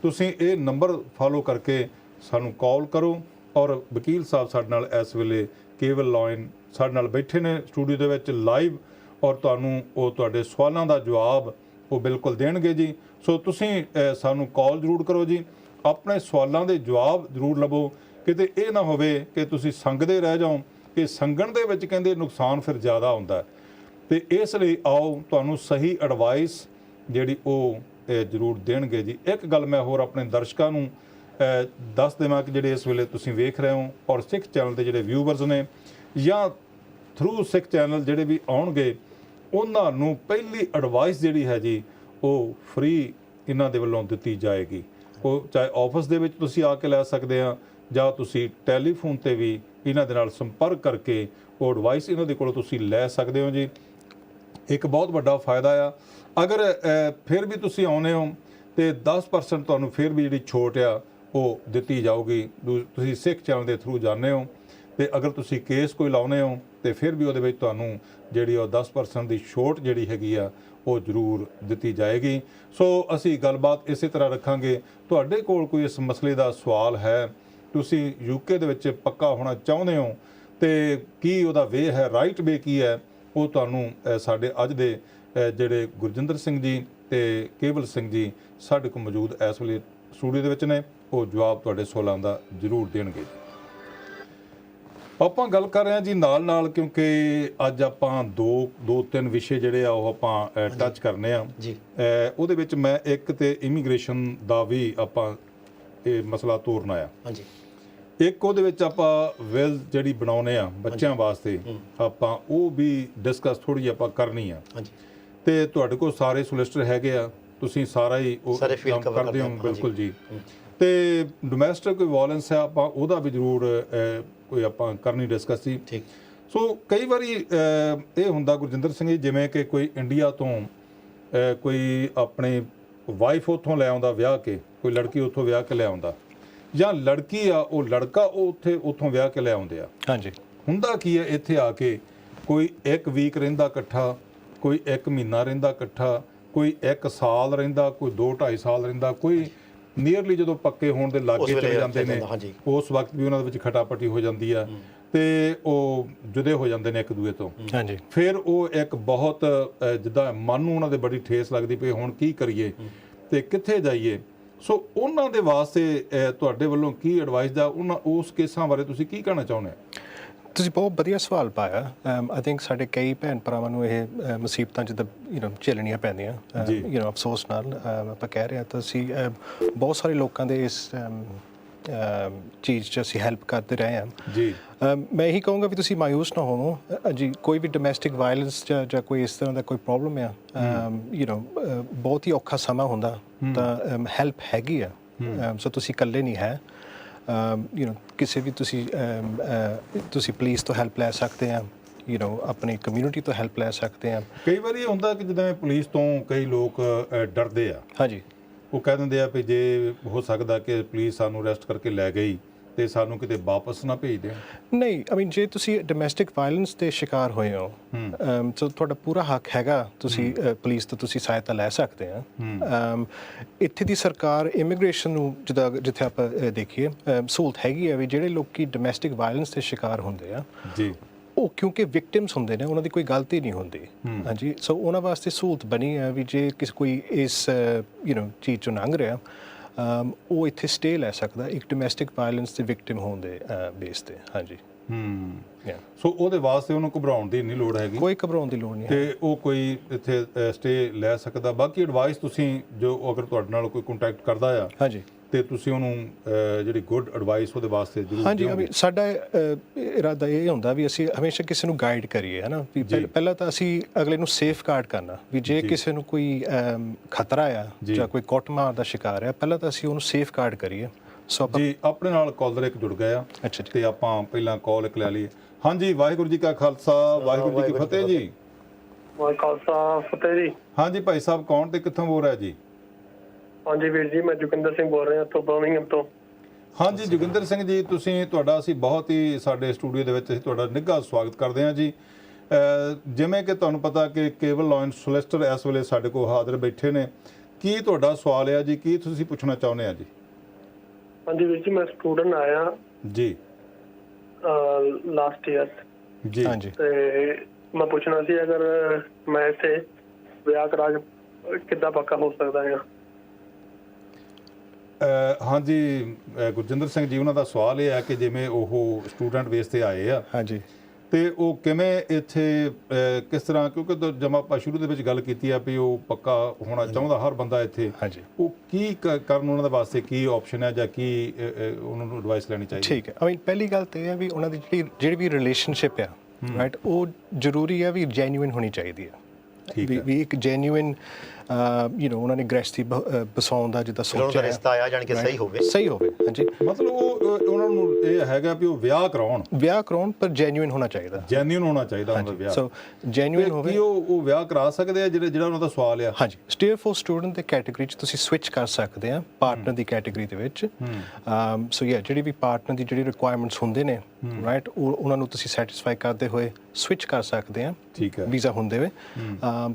ਤੁਸੀਂ ਇਹ ਨੰਬਰ ਫਾਲੋ ਕਰਕੇ ਸਾਨੂੰ ਕਾਲ ਕਰੋ। ਔਰ ਵਕੀਲ ਸਾਹਿਬ ਸਾਡੇ ਨਾਲ ਇਸ ਵੇਲੇ ਕੇਵਲ ਲਾਈਨ ਸਾਡੇ ਨਾਲ ਬੈਠੇ ਨੇ ਸਟੂਡੀਓ ਦੇ ਵਿੱਚ ਲਾਈਵ, ਔਰ ਤੁਹਾਨੂੰ ਉਹ ਤੁਹਾਡੇ ਸਵਾਲਾਂ ਦਾ ਜਵਾਬ ਉਹ ਬਿਲਕੁਲ ਦੇਣਗੇ ਜੀ। ਸੋ ਤੁਸੀਂ ਸਾਨੂੰ ਕਾਲ ਜ਼ਰੂਰ ਕਰੋ ਜੀ, ਆਪਣੇ ਸਵਾਲਾਂ ਦੇ ਜਵਾਬ ਜ਼ਰੂਰ ਲਵੋ। ਕਿਤੇ ਇਹ ਨਾ ਹੋਵੇ ਕਿ ਤੁਸੀਂ ਸੰਗਦੇ ਰਹਿ ਜਾਓ, ਕਿ ਸੰਗਣ ਦੇ ਵਿੱਚ ਕਹਿੰਦੇ ਨੁਕਸਾਨ ਫਿਰ ਜ਼ਿਆਦਾ ਹੁੰਦਾ। ਤੇ ਇਸ ਲਈ ਆਓ ਤੁਹਾਨੂੰ ਸਹੀ ਐਡਵਾਈਸ ਜਿਹੜੀ ਉਹ ਜ਼ਰੂਰ ਦੇਣਗੇ ਜੀ। ਇੱਕ ਗੱਲ ਮੈਂ ਹੋਰ ਆਪਣੇ ਦਰਸ਼ਕਾਂ ਨੂੰ ਦੱਸ ਦੇਵਾਂ ਕਿ ਜਿਹੜੇ ਇਸ ਵੇਲੇ ਤੁਸੀਂ ਵੇਖ ਰਹੇ ਹੋ ਔਰ ਸਿੱਖ ਚੈਨਲ ਦੇ ਜਿਹੜੇ ਵਿਊਵਰਸ ਨੇ ਜਾਂ ਥਰੂ ਸਿੱਖ ਚੈਨਲ ਜਿਹੜੇ ਵੀ ਆਉਣਗੇ, ਉਹਨਾਂ ਨੂੰ ਪਹਿਲੀ ਐਡਵਾਈਸ ਜਿਹੜੀ ਹੈ ਜੀ ਉਹ ਫ੍ਰੀ ਇਹਨਾਂ ਦੇ ਵੱਲੋਂ ਦਿੱਤੀ ਜਾਏਗੀ। ਉਹ ਚਾਹੇ ਆਫਿਸ ਦੇ ਵਿੱਚ ਤੁਸੀਂ ਆ ਕੇ ਲੈ ਸਕਦੇ ਆ, ਜਾਂ ਤੁਸੀਂ ਟੈਲੀਫੋਨ ਤੇ ਵੀ ਇਹਨਾਂ ਦੇ ਨਾਲ ਸੰਪਰਕ ਕਰਕੇ ਉਹ ਐਡਵਾਈਸ ਇਹਨਾਂ ਦੇ ਕੋਲੋਂ ਤੁਸੀਂ ਲੈ ਸਕਦੇ ਹੋ ਜੀ। ਇੱਕ ਬਹੁਤ ਵੱਡਾ ਫਾਇਦਾ ਆ, ਅਗਰ ਫਿਰ ਵੀ ਤੁਸੀਂ ਆਉਨੇ ਹੋ ਤੇ 10% ਤੁਹਾਨੂੰ ਫਿਰ ਵੀ ਜਿਹੜੀ ਛੋਟ ਆ ਉਹ ਦਿੱਤੀ ਜਾਊਗੀ। ਤੁਸੀਂ ਸਿੱਖ ਚੈਨਲ ਦੇ ਥਰੂ ਜਾਂਦੇ ਹੋ, ਤੇ ਅਗਰ ਤੁਸੀਂ ਕੇਸ ਕੋਈ ਲਾਉਨੇ ਹੋ ਤੇ ਫਿਰ ਵੀ ਉਹਦੇ ਵਿੱਚ ਤੁਹਾਨੂੰ ਜਿਹੜੀ ਉਹ 10% ਦੀ ਛੋਟ ਜਿਹੜੀ ਹੈਗੀ ਆ ਉਹ ਜ਼ਰੂਰ ਦਿੱਤੀ ਜਾਏਗੀ। ਸੋ ਅਸੀਂ ਗੱਲਬਾਤ ਇਸੇ ਤਰ੍ਹਾਂ ਰੱਖਾਂਗੇ। ਤੁਹਾਡੇ ਕੋਲ ਕੋਈ ਇਸ ਮਸਲੇ ਦਾ ਸਵਾਲ ਹੈ, ਤੁਸੀਂ ਯੂਕੇ ਦੇ ਵਿੱਚ ਪੱਕਾ ਹੋਣਾ ਚਾਹੁੰਦੇ ਹੋ, ਤੇ ਕੀ ਉਹਦਾ ਵੇ ਹੈ, ਰਾਈਟ ਵੇ ਕੀ ਹੈ, ਉਹ ਤੁਹਾਨੂੰ ਸਾਡੇ ਅੱਜ ਦੇ ਜਿਹੜੇ ਗੁਰਜਿੰਦਰ ਸਿੰਘ ਜੀ ਤੇ ਕੇਵਲ ਸਿੰਘ ਜੀ ਸਾਡੇ ਕੋਲ ਮੌਜੂਦ ਇਸ ਵੇਲੇ ਸਟੂਡੀਓ ਦੇ ਵਿੱਚ ਨੇ, ਉਹ ਜਵਾਬ ਤੁਹਾਡੇ ਸਵਾਲਾਂ ਦਾ ਜ਼ਰੂਰ ਦੇਣਗੇ ਜੀ। ਆਪਾਂ ਗੱਲ ਕਰ ਰਹੇ ਹਾਂ ਜੀ ਨਾਲ ਕਿਉਂਕਿ ਅੱਜ ਆਪਾਂ ਦੋ ਤਿੰਨ ਵਿਸ਼ੇ ਜਿਹੜੇ ਆ ਉਹ ਆਪਾਂ ਟੱਚ ਕਰਨੇ ਆ ਜੀ। ਉਹਦੇ ਵਿੱਚ ਮੈਂ ਇੱਕ ਤੇ ਇਮੀਗ੍ਰੇਸ਼ਨ ਦਾ ਵੀ ਆਪਾਂ ਇਹ ਮਸਲਾ ਤੋਰਨਾ ਆ। ਹਾਂਜੀ, ਇੱਕ ਉਹਦੇ ਵਿੱਚ ਆਪਾਂ ਵਿਲ ਜਿਹੜੀ ਬਣਾਉਨੇ ਆ ਬੱਚਿਆਂ ਵਾਸਤੇ, ਆਪਾਂ ਉਹ ਵੀ ਡਿਸਕਸ ਥੋੜੀ ਆਪਾਂ ਕਰਨੀ ਆ। ਹਾਂਜੀ, ਤੇ ਤੁਹਾਡੇ ਕੋਲ ਸਾਰੇ ਸੋਲਿਸਟਰ ਹੈਗੇ ਆ, ਤੁਸੀਂ ਸਾਰਾ ਹੀ ਉਹ ਕੰਮ ਕਰਦੇ ਹੋ। ਬਿਲਕੁਲ ਜੀ। ਤੇ ਡੋਮੈਸਟਿਕ ਵਾਇਲੈਂਸ ਹੈ, ਆਪਾਂ ਉਹਦਾ ਵੀ ਜ਼ਰੂਰ ਕੋਈ ਆਪਾਂ ਕਰਨੀ ਡਿਸਕਸ ਸੀ। ਠੀਕ। ਸੋ ਕਈ ਵਾਰੀ ਇਹ ਹੁੰਦਾ ਗੁਰਜਿੰਦਰ ਸਿੰਘ ਜੀ, ਜਿਵੇਂ ਕਿ ਕੋਈ ਇੰਡੀਆ ਤੋਂ ਕੋਈ ਆਪਣੀ ਵਾਈਫ ਉੱਥੋਂ ਲੈ ਆਉਂਦਾ ਵਿਆਹ ਕੇ, ਕੋਈ ਲੜਕੀ ਉੱਥੋਂ ਵਿਆਹ ਕੇ ਲੈ ਆਉਂਦਾ, ਜਾਂ ਲੜਕੀ ਆ ਉਹ ਲੜਕਾ ਉਹ ਉੱਥੋਂ ਵਿਆਹ ਕੇ ਲੈ ਆਉਂਦੇ ਆ। ਹਾਂਜੀ, ਹੁੰਦਾ ਕੀ ਹੈ, ਇੱਥੇ ਆ ਕੇ ਕੋਈ 1 ਵੀਕ ਰਹਿੰਦਾ ਇਕੱਠਾ, ਕੋਈ 1 ਮਹੀਨਾ ਰਹਿੰਦਾ ਇਕੱਠਾ, ਕੋਈ 1 ਸਾਲ ਰਹਿੰਦਾ, ਕੋਈ 2-2.5 ਸਾਲ ਰਹਿੰਦਾ, ਕੋਈ ਨੀਅਰਲੀ ਜਦੋਂ ਪੱਕੇ ਹੋਣ ਦੇ ਲਾਗੇ ਚਲੇ ਜਾਂਦੇ ਨੇ, ਉਸ ਵਕਤ ਵੀ ਉਹਨਾਂ ਦੇ ਵਿੱਚ ਖਟਾਪਟੀ ਹੋ ਜਾਂਦੀ ਆ ਤੇ ਉਹ ਜੁਦੇ ਹੋ ਜਾਂਦੇ ਨੇ ਇੱਕ ਦੂਏ ਤੋਂ। ਹਾਂਜੀ, ਫਿਰ ਉਹ ਇੱਕ ਬਹੁਤ ਜਿੱਦਾਂ ਮਨ ਨੂੰ ਉਹਨਾਂ ਦੇ ਬੜੀ ਠੇਸ ਲੱਗਦੀ ਪਈ, ਹੁਣ ਕੀ ਕਰੀਏ ਤੇ ਕਿੱਥੇ ਜਾਈਏ। ਸੋ ਉਹਨਾਂ ਦੇ ਵਾਸਤੇ ਤੁਹਾਡੇ ਵੱਲੋਂ ਕੀ ਐਡਵਾਈਸ ਦਾ, ਉਹਨਾਂ ਉਸ ਕੇਸਾਂ ਬਾਰੇ ਤੁਸੀਂ ਕੀ ਕਹਿਣਾ ਚਾਹੁੰਦੇ ਹੋ? ਤੁਸੀਂ ਬਹੁਤ ਵਧੀਆ ਸਵਾਲ ਪਾਇਆ। ਆਈ ਥਿੰਕ ਸਾਡੇ ਕਈ ਭੈਣ ਭਰਾਵਾਂ ਨੂੰ ਇਹ ਮੁਸੀਬਤਾਂ ਜਿੱਦਾਂ ਝੇਲਣੀਆਂ ਪੈਂਦੀਆਂ, ਅਫਸੋਸ ਨਾਲ ਆਪਾਂ ਕਹਿ ਰਹੇ ਹਾਂ। ਤਾਂ ਅਸੀਂ ਬਹੁਤ ਸਾਰੇ ਲੋਕਾਂ ਦੇ ਇਸ ਚੀਜ਼ 'ਚ ਅਸੀਂ ਹੈਲਪ ਕਰਦੇ ਰਹੇ ਹਾਂ ਜੀ। ਮੈਂ ਇਹੀ ਕਹੂੰਗਾ ਵੀ ਤੁਸੀਂ ਮਾਯੂਸ ਨਾ ਹੋਵੋ ਜੀ। ਕੋਈ ਵੀ ਡੋਮੈਸਟਿਕ ਵਾਇਲੈਂਸ ਜਾਂ ਕੋਈ ਇਸ ਤਰ੍ਹਾਂ ਦਾ ਕੋਈ ਪ੍ਰੋਬਲਮ ਆ ਬਹੁਤ ਹੀ ਔਖਾ ਸਮਾਂ ਹੁੰਦਾ ਤਾਂ ਹੈਲਪ ਹੈਗੀ ਆ। ਸੋ ਤੁਸੀਂ ਇਕੱਲੇ ਨਹੀਂ ਹੈ। ਕਿਸੇ ਵੀ ਤੁਸੀਂ ਪੁਲਿਸ ਤੋਂ ਹੈਲਪ ਲੈ ਸਕਦੇ ਆ, ਆਪਣੀ ਕਮਿਊਨਿਟੀ ਤੋਂ ਹੈਲਪ ਲੈ ਸਕਦੇ ਆ। ਕਈ ਵਾਰੀ ਇਹ ਹੁੰਦਾ ਕਿ ਜਿੱਦਾਂ ਪੁਲਿਸ ਤੋਂ ਕਈ ਲੋਕ ਡਰਦੇ ਆ। ਹਾਂਜੀ। ਉਹ ਕਹਿ ਦਿੰਦੇ ਆ ਵੀ ਜੇ ਹੋ ਸਕਦਾ ਕਿ ਪੁਲਿਸ ਸਾਨੂੰ ਅਰੈਸਟ ਕਰਕੇ ਲੈ ਗਈ ਤੇ ਸਾਨੂੰ ਕਿਤੇ ਵਾਪਸ ਨਾ ਭੇਜ ਦੇਣ। ਨਹੀਂ, ਆਈ ਮੀਨ ਜੇ ਤੁਸੀਂ ਡੋਮੈਸਟਿਕ ਵਾਇਲੈਂਸ ਦੇ ਸ਼ਿਕਾਰ ਹੋਏ ਹੋ ਸੋ ਤੁਹਾਡਾ ਪੂਰਾ ਹੱਕ ਹੈਗਾ, ਤੁਸੀਂ ਪੁਲਿਸ ਤੋਂ ਤੁਸੀਂ ਸਹਾਇਤਾ ਲੈ ਸਕਦੇ ਆ। ਇੱਥੇ ਦੀ ਸਰਕਾਰ ਇਮੀਗ੍ਰੇਸ਼ਨ ਨੂੰ ਜਿੱਥੇ ਆਪਾਂ ਦੇਖੀਏ ਸਹੂਲਤ ਹੈਗੀ ਆ ਵੀ ਜਿਹੜੇ ਲੋਕੀ ਡੋਮੈਸਟਿਕ ਵਾਇਲੈਂਸ ਦੇ ਸ਼ਿਕਾਰ ਹੁੰਦੇ ਆ ਜੀ, ਉਹ ਕਿਉਂਕਿ ਵਿਕਟਿਮਸ ਹੁੰਦੇ ਨੇ, ਉਹਨਾਂ ਦੀ ਕੋਈ ਗਲਤੀ ਨਹੀਂ ਹੁੰਦੀ। ਹਾਂਜੀ। ਸੋ ਉਹਨਾਂ ਵਾਸਤੇ ਸਹੂਲਤ ਬਣੀ ਹੈ ਵੀ ਜੇ ਕੋਈ ਇਸ ਚੀਜ਼ ਚੋਂ ਲੰਘ ਰਿਹਾ ਉਹ ਇੱਥੇ ਸਟੇ ਲੈ ਸਕਦਾ ਇੱਕ ਡੋਮੈਸਟਿਕ ਵਾਇਲੈਂਸ ਦੇ ਵਿਕਟਿਮ ਹੋਣ ਦੇ ਬੇਸ ਤੇ। ਹਾਂਜੀ। ਸੋ ਉਹਦੇ ਵਾਸਤੇ ਉਹਨੂੰ ਘਬਰਾਉਣ ਦੀ ਨਹੀਂ ਲੋੜ ਹੈਗੀ, ਕੋਈ ਘਬਰਾਉਣ ਦੀ ਲੋੜ ਨਹੀਂ ਤੇ ਉਹ ਕੋਈ ਇੱਥੇ ਸਟੇ ਲੈ ਸਕਦਾ। ਬਾਕੀ ਐਡਵਾਈਸ ਤੁਸੀਂ ਜੋ ਅਗਰ ਤੁਹਾਡੇ ਨਾਲ ਕੋਈ ਕੰਟੈਕਟ ਕਰਦਾ ਆ ਹਾਂਜੀ ਤੇ ਤੁਸੀਂ ਉਹਨੂੰ ਜਿਹੜੀ ਗੁੱਡ ਐਡਵਾਈਸ ਉਹਦੇ ਵਾਸਤੇ ਜ਼ਰੂਰ ਹਾਂਜੀ। ਸਾਡਾ ਇਰਾਦਾ ਇਹ ਹੁੰਦਾ ਵੀ ਅਸੀਂ ਹਮੇਸ਼ਾ ਕਿਸੇ ਨੂੰ ਗਾਈਡ ਕਰੀਏ, ਹੈ ਨਾ। ਵੀ ਪਹਿਲਾਂ ਤਾਂ ਅਸੀਂ ਅਗਲੇ ਨੂੰ ਸੇਫ ਗਾਰਡ ਕਰਨਾ ਵੀ ਜੇ ਕਿਸੇ ਨੂੰ ਕੋਈ ਖਤਰਾ ਆ ਜਾਂ ਕੋਈ ਕੁੱਟਮਾਰ ਦਾ ਸ਼ਿਕਾਰ ਆ, ਪਹਿਲਾਂ ਤਾਂ ਅਸੀਂ ਉਹਨੂੰ ਸੇਫ ਗਾਰਡ ਕਰੀਏ। ਸੋ ਜੀ ਆਪਣੇ ਨਾਲ ਕਾਲਰ ਇੱਕ ਜੁੜ ਗਏ ਆ ਤੇ ਆਪਾਂ ਪਹਿਲਾਂ ਕਾਲ ਇੱਕ ਲੈ ਲਈਏ। ਹਾਂਜੀ, ਵਾਹਿਗੁਰੂ ਜੀ ਕਾ ਖਾਲਸਾ, ਵਾਹਿਗੁਰੂ ਜੀ ਕੀ ਫਤਿਹ ਜੀ। ਵਾਹਿਗੁਰੂ ਖਾਲਸਾ ਫਤਿਹ ਜੀ। ਹਾਂਜੀ ਭਾਈ ਸਾਹਿਬ, ਕੌਣ ਤੇ ਕਿੱਥੋਂ ਬੋਲ ਰਿਹਾ ਜੀ? ਹਾਂਜੀ ਵੀਰ ਜੀ, ਮੈਂ ਜੋਗਿੰਦਰ ਸਿੰਘ ਬੋਲ ਰਿਹਾ ਤੋਂ ਬਰਮਿੰਘਮ ਤੋਂ। ਹਾਂਜੀ ਜੋਗਿੰਦਰ ਸਿੰਘ ਜੀ, ਤੁਹਾਡਾ ਅਸੀਂ ਬਹੁਤ ਹੀ ਸਾਡੇ ਸਟੂਡੀਓ ਦੇ ਵਿੱਚ ਅਸੀਂ ਤੁਹਾਡਾ ਨਿੱਘਾ ਸਵਾਗਤ ਕਰਦੇ ਹਾਂ ਜੀ। ਜਿਵੇਂ ਕਿ ਤੁਹਾਨੂੰ ਪਤਾ ਕਿ ਕੇਵਲ ਲਾਇਨ ਸੋਲਿਸਟਰ ਇਸ ਵੇਲੇ ਸਾਡੇ ਕੋਲ ਹਾਜ਼ਰ ਬੈਠੇ ਨੇ। ਕੀ ਤੁਹਾਡਾ ਸਵਾਲ ਹੈ ਜੀ? ਕੀ ਤੁਸੀਂ ਪੁੱਛਣਾ ਚਾਹੁੰਦੇ ਆ ਜੀ? ਹਾਂਜੀ ਵੀਰ ਜੀ, ਮੈਂ ਸਟੂਡੈਂਟ ਆਇਆ ਜੀ ਲਾਸਟ ਈਅਰ ਜੀ। ਹਾਂਜੀ। ਤੇ ਮੈਂ ਪੁੱਛਣਾ ਸੀ ਅਗਰ ਮੈਂ ਇੱਥੇ ਵਿਆਹ ਕਰਾ ਕੇ ਕਿੱਦਾਂ ਪੱਕਾ ਹੋ ਸਕਦਾ ਹੈ? ਹਾਂਜੀ ਗੁਰਜਿੰਦਰ ਸਿੰਘ ਜੀ, ਉਹਨਾਂ ਦਾ ਸਵਾਲ ਇਹ ਹੈ ਕਿ ਜਿਵੇਂ ਉਹ ਸਟੂਡੈਂਟ ਬੇਸ ਤੇ ਆਏ ਆ ਹਾਂਜੀ ਤੇ ਉਹ ਕਿਵੇਂ ਇੱਥੇ ਕਿਸ ਤਰ੍ਹਾਂ, ਕਿਉਂਕਿ ਜਦ ਆਪਾਂ ਸ਼ੁਰੂ ਦੇ ਵਿੱਚ ਗੱਲ ਕੀਤੀ ਆ ਵੀ ਉਹ ਪੱਕਾ ਹੋਣਾ ਚਾਹੁੰਦਾ ਹਰ ਬੰਦਾ ਇੱਥੇ, ਉਹ ਕੀ ਕਰਨ ਉਹਨਾਂ ਦੇ ਵਾਸਤੇ ਕੀ ਆਪਸ਼ਨ ਹੈ ਜਾਂ ਕੀ ਉਹਨਾਂ ਨੂੰ ਐਡਵਾਈਸ ਲੈਣੀ ਚਾਹੀਦੀ? ਠੀਕ ਹੈ। ਆਈ ਮੀਨ ਪਹਿਲੀ ਗੱਲ ਤੇ ਇਹ ਹੈ ਵੀ ਉਹਨਾਂ ਦੀ ਜਿਹੜੀ ਵੀ ਰਿਲੇਸ਼ਨਸ਼ਿਪ ਆ ਰਾਈਟ, ਉਹ ਜ਼ਰੂਰੀ ਹੈ ਵੀ ਜੈਨੂਇਨ ਹੋਣੀ ਚਾਹੀਦੀ ਹੈ। ਵੀ ਇੱਕ ਜੈਨੂਇਨ ਉਹਨਾਂ ਨੇ ਗ੍ਰੈਸਤੀ ਬਸਾਉਣ ਦਾ ਜਿੱਦਾਂ ਸੋਚਿਆ ਰਿਸ਼ਤਾ ਆ ਜਾਣੀ ਕਿ ਸਹੀ ਹੋਵੇ ਹਾਂਜੀ। ਮਤਲਬ ਉਹਨਾਂ ਨੂੰ ਇਹ ਹੈਗਾ ਵੀ ਉਹ ਵਿਆਹ ਕਰਾਉਣ ਪਰ ਜੈਨੂਇਨ ਹੋਣਾ ਚਾਹੀਦਾ ਉਹਨਾਂ ਦਾ ਵਿਆਹ। ਸੋ ਜੈਨੂਇਨ ਹੋਵੇ। ਕੀ ਉਹ ਵਿਆਹ ਕਰਾ ਸਕਦੇ ਆ ਜਿਹੜਾ ਉਹਨਾਂ ਦਾ ਸਵਾਲ ਆ? ਹਾਂਜੀ, ਸਟੇ ਫॉर ਸਟੂਡੈਂਟ ਦੇ ਕੈਟਾਗਰੀ 'ਚ ਤੁਸੀਂ ਸਵਿਚ ਕਰ ਸਕਦੇ ਆ ਪਾਰਟਨਰ ਦੀ ਕੈਟਾਗਰੀ ਦੇ ਵਿੱਚ। ਸੋ ਜਿਹੜੀ ਵੀ ਪਾਰਟਨਰ ਦੀ ਜਿਹੜੀ ਰਿਕੁਆਇਰਮੈਂਟਸ ਹੁੰਦੇ ਨੇ ਰਾਈਟ, ਉਹਨਾਂ ਨੂੰ ਤੁਸੀਂ ਸੈਟੀਸਫਾਈ ਕਰਦੇ ਹੋਏ ਸਵਿਚ ਕਰ ਸਕਦੇ ਆ ਵੀਜ਼ਾ ਹੁੰਦੇ ਹੋਏ।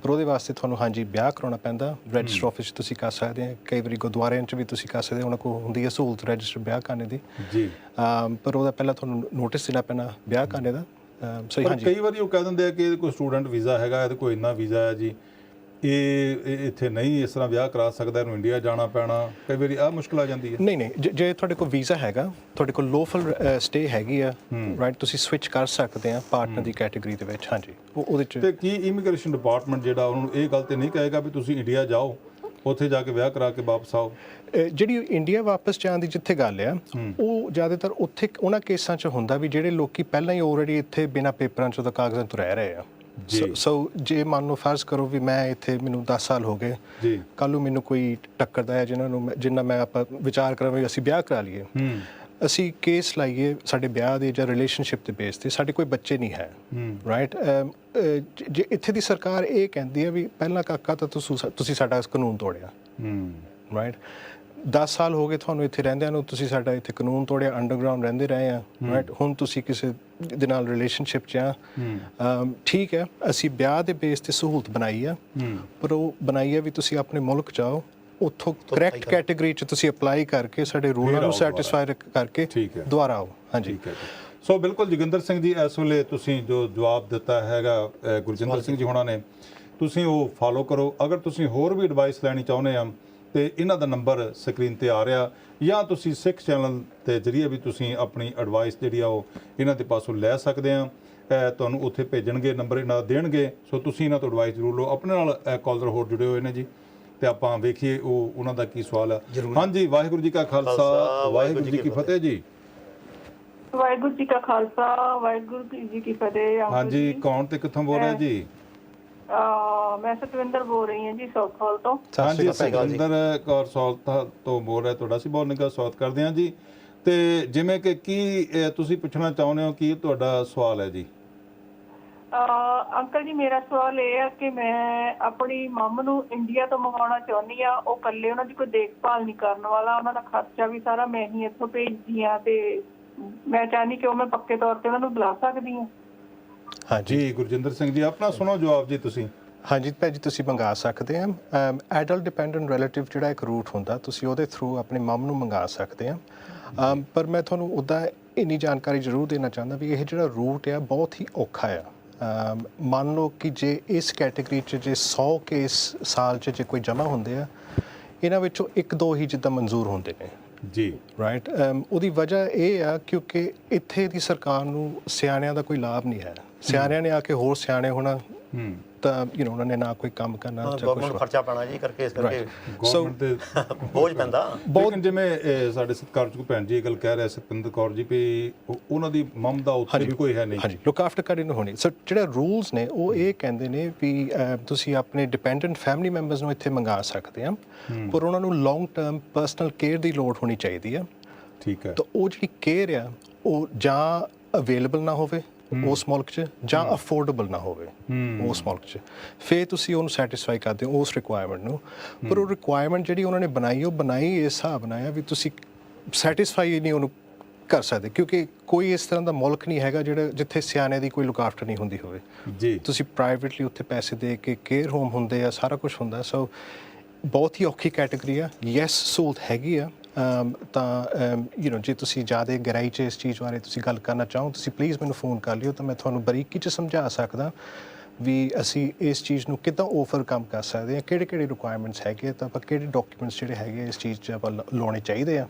ਪਰ ਉਹਦੇ ਵਾਸਤੇ ਤੁਹਾਨੂੰ ਹਾਂਜੀ ਵਿਆਹ ਕਰਾਉਣਾ ਪੈਂਦਾ। ਰਜਿਸਟਰ ਆਫਿਸ ਤੁਸੀਂ ਕਰ ਸਕਦੇ ਆ, ਕਈ ਵਾਰੀ ਗੁਰਦੁਆਰਿਆਂ 'ਚ ਵੀ ਤੁਸੀਂ ਕਰ ਸਕਦੇ, ਉਹਨਾਂ ਕੋਲ ਹੁੰਦੀ ਹੈ ਸਹੂਲਤ ਰਜਿਸਟਰ ਵਿਆਹ ਕਰਨੇ ਦੀ ਜੀ। ਪਰ ਉਹਦਾ ਪਹਿਲਾਂ ਤੁਹਾਨੂੰ ਨੋਟਿਸ ਦੇਣਾ ਪੈਣਾ ਵਿਆਹ ਕਰਨੇ ਦਾ। ਸਹੀ। ਹਾਂਜੀ, ਕਈ ਵਾਰੀ ਉਹ ਕਹਿ ਦਿੰਦੇ ਆ ਕਿ ਇਹਦੇ ਕੋਈ ਸਟੂਡੈਂਟ ਵੀਜ਼ਾ ਹੈਗਾ, ਇਹਦੇ ਕੋਈ ਇੰਨਾ ਵੀਜ਼ਾ ਹੈ ਜੀ, ਇਹ ਇੱਥੇ ਨਹੀਂ ਇਸ ਤਰ੍ਹਾਂ ਵਿਆਹ ਕਰਾ ਸਕਦਾ, ਇਹਨੂੰ ਇੰਡੀਆ ਜਾਣਾ ਪੈਣਾ। ਕਈ ਵਾਰੀ ਆਹ ਮੁਸ਼ਕਿਲ ਆ ਜਾਂਦੀ ਹੈ। ਨਹੀਂ, ਜੇ ਤੁਹਾਡੇ ਕੋਲ ਵੀਜ਼ਾ ਹੈਗਾ, ਤੁਹਾਡੇ ਕੋਲ ਲੋਫਲ ਸਟੇ ਹੈਗੀ ਆ ਰਾਈਟ, ਤੁਸੀਂ ਸਵਿਚ ਕਰ ਸਕਦੇ ਆ ਪਾਰਟਨਰ ਦੀ ਕੈਟਾਗਰੀ ਦੇ ਵਿੱਚ। ਹਾਂਜੀ, ਉਹਦੇ 'ਚ ਤੇ ਕੀ ਇਮੀਗ੍ਰੇਸ਼ਨ ਡਿਪਾਰਟਮੈਂਟ ਜਿਹੜਾ ਉਹਨਾਂ ਨੂੰ ਇਹ ਗੱਲ ਤੇ ਨਹੀਂ ਕਹੇਗਾ ਵੀ ਤੁਸੀਂ ਇੰਡੀਆ ਜਾਓ, ਉੱਥੇ ਜਾ ਕੇ ਵਿਆਹ ਕਰਾ ਕੇ ਵਾਪਸ ਆਓ? ਜਿਹੜੀ ਇੰਡੀਆ ਵਾਪਸ ਜਾਣ ਦੀ ਜਿੱਥੇ ਗੱਲ ਆ, ਉਹ ਜ਼ਿਆਦਾਤਰ ਉੱਥੇ ਉਹਨਾਂ ਕੇਸਾਂ 'ਚ ਹੁੰਦਾ ਵੀ ਜਿਹੜੇ ਲੋਕੀ ਪਹਿਲਾਂ ਹੀ ਆਲਰੇਡੀ ਇੱਥੇ ਬਿਨਾਂ ਪੇਪਰਾਂ 'ਚੋਂ ਤਾਂ ਕਾਗਜ਼ਾਂ ਤੋਂ ਰਹਿ ਰਹੇ ਆ। ਸੋ ਜੇ ਮੰਨ ਲਓ ਫਰਜ਼ ਕਰੋ ਵੀ ਮੈਂ ਇੱਥੇ ਮੈਨੂੰ 10 ਸਾਲ ਹੋ ਗਏ ਜੀ, ਕੱਲ੍ਹ ਨੂੰ ਮੈਨੂੰ ਕੋਈ ਟੱਕਰਦਾ ਹੈ ਜਿਨ੍ਹਾਂ ਮੈਂ ਆਪਾਂ ਵਿਚਾਰ ਕਰਾਂ ਵੀ ਅਸੀਂ ਵਿਆਹ ਕਰਾ ਲਈਏ, ਅਸੀਂ ਕੇਸ ਲਾਈਏ ਸਾਡੇ ਵਿਆਹ ਦੇ ਜਾਂ ਰਿਲੇਸ਼ਨਸ਼ਿਪ ਦੇ ਬੇਸ ਤੇ, ਸਾਡੇ ਕੋਈ ਬੱਚੇ ਨਹੀਂ ਹੈ ਰਾਈਟ। ਜੇ ਇੱਥੇ ਦੀ ਸਰਕਾਰ ਇਹ ਕਹਿੰਦੀ ਹੈ ਵੀ ਪਹਿਲਾਂ ਕਾਕਾ ਤਾਂ ਤੁਸੀਂ ਸਾਡਾ ਕਾਨੂੰਨ ਤੋੜਿਆ ਰਾਈਟ, 10 ਸਾਲ ਹੋ ਗਏ ਤੁਹਾਨੂੰ ਇੱਥੇ ਰਹਿੰਦਿਆਂ ਨੂੰ, ਤੁਸੀਂ ਸਾਡਾ ਇੱਥੇ ਕਾਨੂੰਨ ਤੋੜਿਆ, ਅੰਡਰਗਰਾਉਂਡ ਰਹਿੰਦੇ ਰਹੇ ਆ ਰਾਈਟ, ਹੁਣ ਤੁਸੀਂ ਕਿਸੇ ਦੇ ਨਾਲ ਰਿਲੇਸ਼ਨਸ਼ਿਪ 'ਚ ਆ, ਠੀਕ ਹੈ, ਅਸੀਂ ਵਿਆਹ ਦੇ ਬੇਸ ਤੇ ਸਹੂਲਤ ਬਣਾਈ ਆ, ਪਰ ਉਹ ਬਣਾਈ ਆ ਵੀ ਤੁਸੀਂ ਆਪਣੇ ਮੁਲਕ ਜਾਓ, ਉੱਥੋਂ ਕਰੈਕਟ ਕੈਟਾਗਰੀ 'ਚ ਤੁਸੀਂ ਅਪਲਾਈ ਕਰਕੇ ਸਾਡੇ ਰੂਲਾਂ ਨੂੰ ਸੈਟੀਸਫਾਈ ਕਰਕੇ ਦੁਬਾਰਾ ਆਓ। ਹਾਂਜੀ। ਸੋ ਬਿਲਕੁਲ ਜੋਗਿੰਦਰ ਸਿੰਘ ਜੀ, ਇਸ ਵੇਲੇ ਤੁਸੀਂ ਜੋ ਜਵਾਬ ਦਿੱਤਾ ਹੈਗਾ ਗੁਰਜਿੰਦਰ ਸਿੰਘ ਜੀ ਹੋਣਾ ਨੇ, ਤੁਸੀਂ ਉਹ ਫਾਲੋ ਕਰੋ। ਅਗਰ ਤੁਸੀਂ ਹੋਰ ਵੀ ਐਡਵਾਈਸ ਲੈਣੀ ਚਾਹੁੰਦੇ ਆ ਤੇ ਇਹਨਾਂ ਦਾ ਨੰਬਰ ਸਕਰੀਨ ਤੇ ਆ ਰਿਹਾ, ਜਾਂ ਤੁਸੀਂ ਸਿੱਖ ਚੈਨਲ ਦੇ ਜ਼ਰੀਏ ਵੀ ਤੁਸੀਂ ਆਪਣੀ ਐਡਵਾਈਸ ਜਿਹੜੀ ਆ ਉਹ ਇਹਨਾਂ ਦੇ ਪਾਸੋਂ ਲੈ ਸਕਦੇ ਆ। ਤੁਹਾਨੂੰ ਉੱਥੇ ਭੇਜਣਗੇ, ਨੰਬਰ ਇਹਨਾਂ ਦਾ ਦੇਣਗੇ, ਸੋ ਤੁਸੀਂ ਇਹਨਾਂ ਤੋਂ ਐਡਵਾਈਸ ਜ਼ਰੂਰ ਲਓ। ਆਪਣੇ ਨਾਲ ਕਾਲਰ ਹੋਰ ਜੁੜੇ ਹੋਏ ਨੇ ਜੀ। ਤੇ ਆਪਾਂ ਵੇਖੀਏ ਉਹ ਉਹਨਾਂ ਦਾ ਕੀ ਸਵਾਲ ਹੈ। ਹਾਂਜੀ, ਵਾਹਿਗੁਰੂ ਜੀ ਕਾ ਖਾਲਸਾ, ਵਾਹਿਗੁਰੂ ਜੀ ਕੀ ਫਤਿਹ ਜੀ। ਵਾਹਿਗੁਰੂ ਜੀ ਕਾ ਖਾਲਸਾ, ਵਾਹਿਗੁਰੂ ਜੀ ਕੀ ਫਤਿਹ। ਹਾਂਜੀ, ਕੌਣ ਤੇ ਕਿੱਥੋਂ ਬੋਲ ਰਹੇ ਜੀ? ਮੈਂ ਸਤਵਿੰਦਰ ਬੋਲ ਰਹੀ ਹਾਂ ਜੀ, ਸੌਥਾਲ ਤੋਂ। ਹਾਂਜੀ, ਸਤਵਿੰਦਰ ਕੌਰ ਸੌਥਾਲ ਤੋਂ ਬੋਲ ਰਿਹਾ, ਤੁਹਾਡਾ ਅਸੀਂ ਬਹੁਤ ਨਿੱਘਾ ਸਵਾਗਤ ਕਰਦੇ ਹਾਂ ਜੀ। ਤੇ ਜਿਵੇਂ ਕਿ ਕੀ ਤੁਸੀਂ ਪੁੱਛਣਾ ਚਾਹੁੰਦੇ ਹੋ, ਕੀ ਤੁਹਾਡਾ ਸਵਾਲ ਹੈ ਜੀ? ਅੰਕਲ ਜੀ, ਮੇਰਾ ਸਵਾਲ ਇਹ ਹੈ ਕਿ ਮੈਂ ਆਪਣੀ ਮੰਮ ਨੂੰ ਇੰਡੀਆ ਤੋਂ ਮੰਗਵਾਉਣਾ ਚਾਹੁੰਦੀ ਆ। ਉਹ ਇਕੱਲੇ, ਉਹਨਾਂ ਦੀ ਕੋਈ ਦੇਖਭਾਲ ਨਹੀਂ ਕਰਨ ਵਾਲਾ, ਉਹਨਾਂ ਦਾ ਖਰਚਾ ਵੀ ਸਾਰਾ ਮੈਂ ਹੀ ਇੱਥੋਂ ਭੇਜਦੀ ਆ, ਤੇ ਮੈਂ ਚਾਹੁੰਦੀ ਕਿ ਉਹ ਮੈਂ ਪੱਕੇ ਤੌਰ ਤੇ ਉਹਨਾਂ ਨੂੰ ਬੁਲਾ ਸਕਦੀ ਹਾਂ। ਹਾਂਜੀ ਗੁਰਜਿੰਦਰ ਸਿੰਘ ਜੀ, ਆਪਣਾ ਸੁਣੋ ਜਵਾਬ ਜੀ ਤੁਸੀਂ। ਹਾਂਜੀ ਭਾਜੀ, ਤੁਸੀਂ ਮੰਗਾ ਸਕਦੇ ਆ। ਐਡਲਟ ਡਿਪੈਂਡੈਂਟ ਰਿਲੇਟਿਵ ਜਿਹੜਾ ਇੱਕ ਰੂਟ ਹੁੰਦਾ, ਤੁਸੀਂ ਉਹਦੇ ਥਰੂ ਆਪਣੀ ਮੰਮ ਨੂੰ ਮੰਗਾ ਸਕਦੇ ਆ। ਪਰ ਮੈਂ ਤੁਹਾਨੂੰ ਉੱਦਾਂ ਇੰਨੀ ਜਾਣਕਾਰੀ ਜ਼ਰੂਰ ਦੇਣਾ ਚਾਹੁੰਦਾ ਵੀ ਇਹ ਜਿਹੜਾ ਰੂਟ ਆ ਬਹੁਤ ਹੀ ਔਖਾ ਆ। ਮੰਨ ਲਓ ਕਿ ਜੇ ਇਸ ਕੈਟੇਗਰੀ 'ਚ ਜੇ 100 ਕੇਸ ਸਾਲ 'ਚ ਜੇ ਕੋਈ ਜਮ੍ਹਾਂ ਹੁੰਦੇ ਆ, ਇਹਨਾਂ ਵਿੱਚੋਂ 1-2 ਹੀ ਜਿੱਦਾਂ ਮਨਜ਼ੂਰ ਹੁੰਦੇ ਨੇ ਜੀ, ਰਾਈਟ। ਉਹਦੀ ਵਜ੍ਹਾ ਇਹ ਆ ਕਿਉਂਕਿ ਇੱਥੇ ਦੀ ਸਰਕਾਰ ਨੂੰ ਸਿਆਣਿਆਂ ਦਾ ਕੋਈ ਲਾਭ ਨਹੀਂ ਹੈ। ਸਿਆਣਿਆਂ ਨੇ ਆ ਕੇ ਹੋਰ ਸਿਆਣੇ ਹੋਣਾ, ਤਾਂ ਉਹਨਾਂ ਨੇ ਨਾ ਕੋਈ ਕੰਮ ਕਰਨਾ, ਗਵਰਨਮੈਂਟ ਖਰਚਾ ਪਾਣਾ ਜੀ ਕਰਕੇ, ਇਸ ਕਰਕੇ ਗਵਰਨਮੈਂਟ ਤੇ ਬੋਝ ਪੈਂਦਾ ਬਹੁਤ। ਜਿਵੇਂ ਸਾਡੇ ਸਤਿਕਾਰਯੋਗ ਭੈਣ ਜੀ ਇਹ ਗੱਲ ਕਹਿ ਰਹੇ ਸਤਿੰਦਰ ਕੌਰ ਜੀ ਵੀ ਉਹਨਾਂ ਦੀ ਮੰਮ ਦਾ ਉੱਥੇ ਵੀ ਕੋਈ ਹੈ ਨਹੀਂ। ਹਾਂਜੀ, ਲੁੱਕ ਆਫਟਰ ਕਰੀ ਨੂੰ ਹੋਣੀ। ਸੋ ਜਿਹੜੇ ਰੂਲਸ ਨੇ ਉਹ ਇਹ ਕਹਿੰਦੇ ਨੇ ਵੀ ਤੁਸੀਂ ਆਪਣੇ ਡਿਪੈਂਡੈਂਟ ਫੈਮਿਲੀ ਮੈਂਬਰਸ ਨੂੰ ਇੱਥੇ ਮੰਗਾ ਸਕਦੇ ਆ, ਪਰ ਉਹਨਾਂ ਨੂੰ ਲੌਂਗ ਟਰਮ ਪਰਸਨਲ ਕੇਅਰ ਦੀ ਲੋੜ ਹੋਣੀ ਚਾਹੀਦੀ ਆ। ਠੀਕ ਹੈ। ਤਾਂ ਉਹ ਜਿਹੜੀ ਕੇਅਰ ਆ ਉਹ ਜਾਂ ਅਵੇਲੇਬਲ ਨਾ ਹੋਵੇ ਉਸ ਮੁਲਕ 'ਚ, ਜਾਂ ਅਫੋਰਡੇਬਲ ਨਾ ਹੋਵੇ ਉਸ ਮੁਲਕ 'ਚ, ਫਿਰ ਤੁਸੀਂ ਉਹਨੂੰ ਸੈਟੀਸਫਾਈ ਕਰਦੇ ਹੋ ਉਸ ਰਿਕੁਆਇਰਮੈਂਟ ਨੂੰ। ਪਰ ਉਹ ਰਿਕੁਆਇਰਮੈਂਟ ਜਿਹੜੀ ਉਹਨਾਂ ਨੇ ਬਣਾਈ, ਉਹ ਬਣਾਈ ਇਸ ਹਿਸਾਬ ਬਣਾਇਆ ਵੀ ਤੁਸੀਂ ਸੈਟੀਸਫਾਈ ਨਹੀਂ ਉਹਨੂੰ ਕਰ ਸਕਦੇ, ਕਿਉਂਕਿ ਕੋਈ ਇਸ ਤਰ੍ਹਾਂ ਦਾ ਮੁਲਕ ਨਹੀਂ ਹੈਗਾ ਜਿਹੜਾ ਜਿੱਥੇ ਸਿਆਣੇ ਦੀ ਕੋਈ ਲੁੱਕ ਆਫਟਰ ਨਹੀਂ ਹੁੰਦੀ ਹੋਵੇ ਜੀ। ਤੁਸੀਂ ਪ੍ਰਾਈਵੇਟਲੀ ਉੱਥੇ ਪੈਸੇ ਦੇ ਕੇ ਕੇਅਰ ਹੋਮ ਹੁੰਦੇ ਆ, ਸਾਰਾ ਕੁਝ ਹੁੰਦਾ। ਸੋ ਬਹੁਤ ਹੀ ਔਖੀ ਕੈਟੇਗਰੀ ਆ। ਯੈਸ, ਸਹੂਲਤ ਹੈਗੀ ਆ। ਤਾਂ ਜੇ ਤੁਸੀਂ ਜ਼ਿਆਦਾ ਗਹਿਰਾਈ 'ਚ ਇਸ ਚੀਜ਼ ਬਾਰੇ ਤੁਸੀਂ ਗੱਲ ਕਰਨਾ ਚਾਹੋ, ਤੁਸੀਂ ਪਲੀਜ਼ ਮੈਨੂੰ ਫੋਨ ਕਰ ਲਿਓ, ਤਾਂ ਮੈਂ ਤੁਹਾਨੂੰ ਬਰੀਕੀ 'ਚ ਸਮਝਾ ਸਕਦਾ ਵੀ ਅਸੀਂ ਇਸ ਚੀਜ਼ ਨੂੰ ਕਿੱਦਾਂ ਓਵਰਕਮ ਕਰ ਸਕਦੇ ਹਾਂ, ਕਿਹੜੇ ਰਿਕੁਆਇਰਮੈਂਟਸ ਹੈਗੇ, ਤਾਂ ਆਪਾਂ ਕਿਹੜੇ ਡਾਕੂਮੈਂਟਸ ਜਿਹੜੇ ਹੈਗੇ ਇਸ ਚੀਜ਼ 'ਚ ਆਪਾਂ ਲਾਉਣੇ ਚਾਹੀਦੇ ਆ,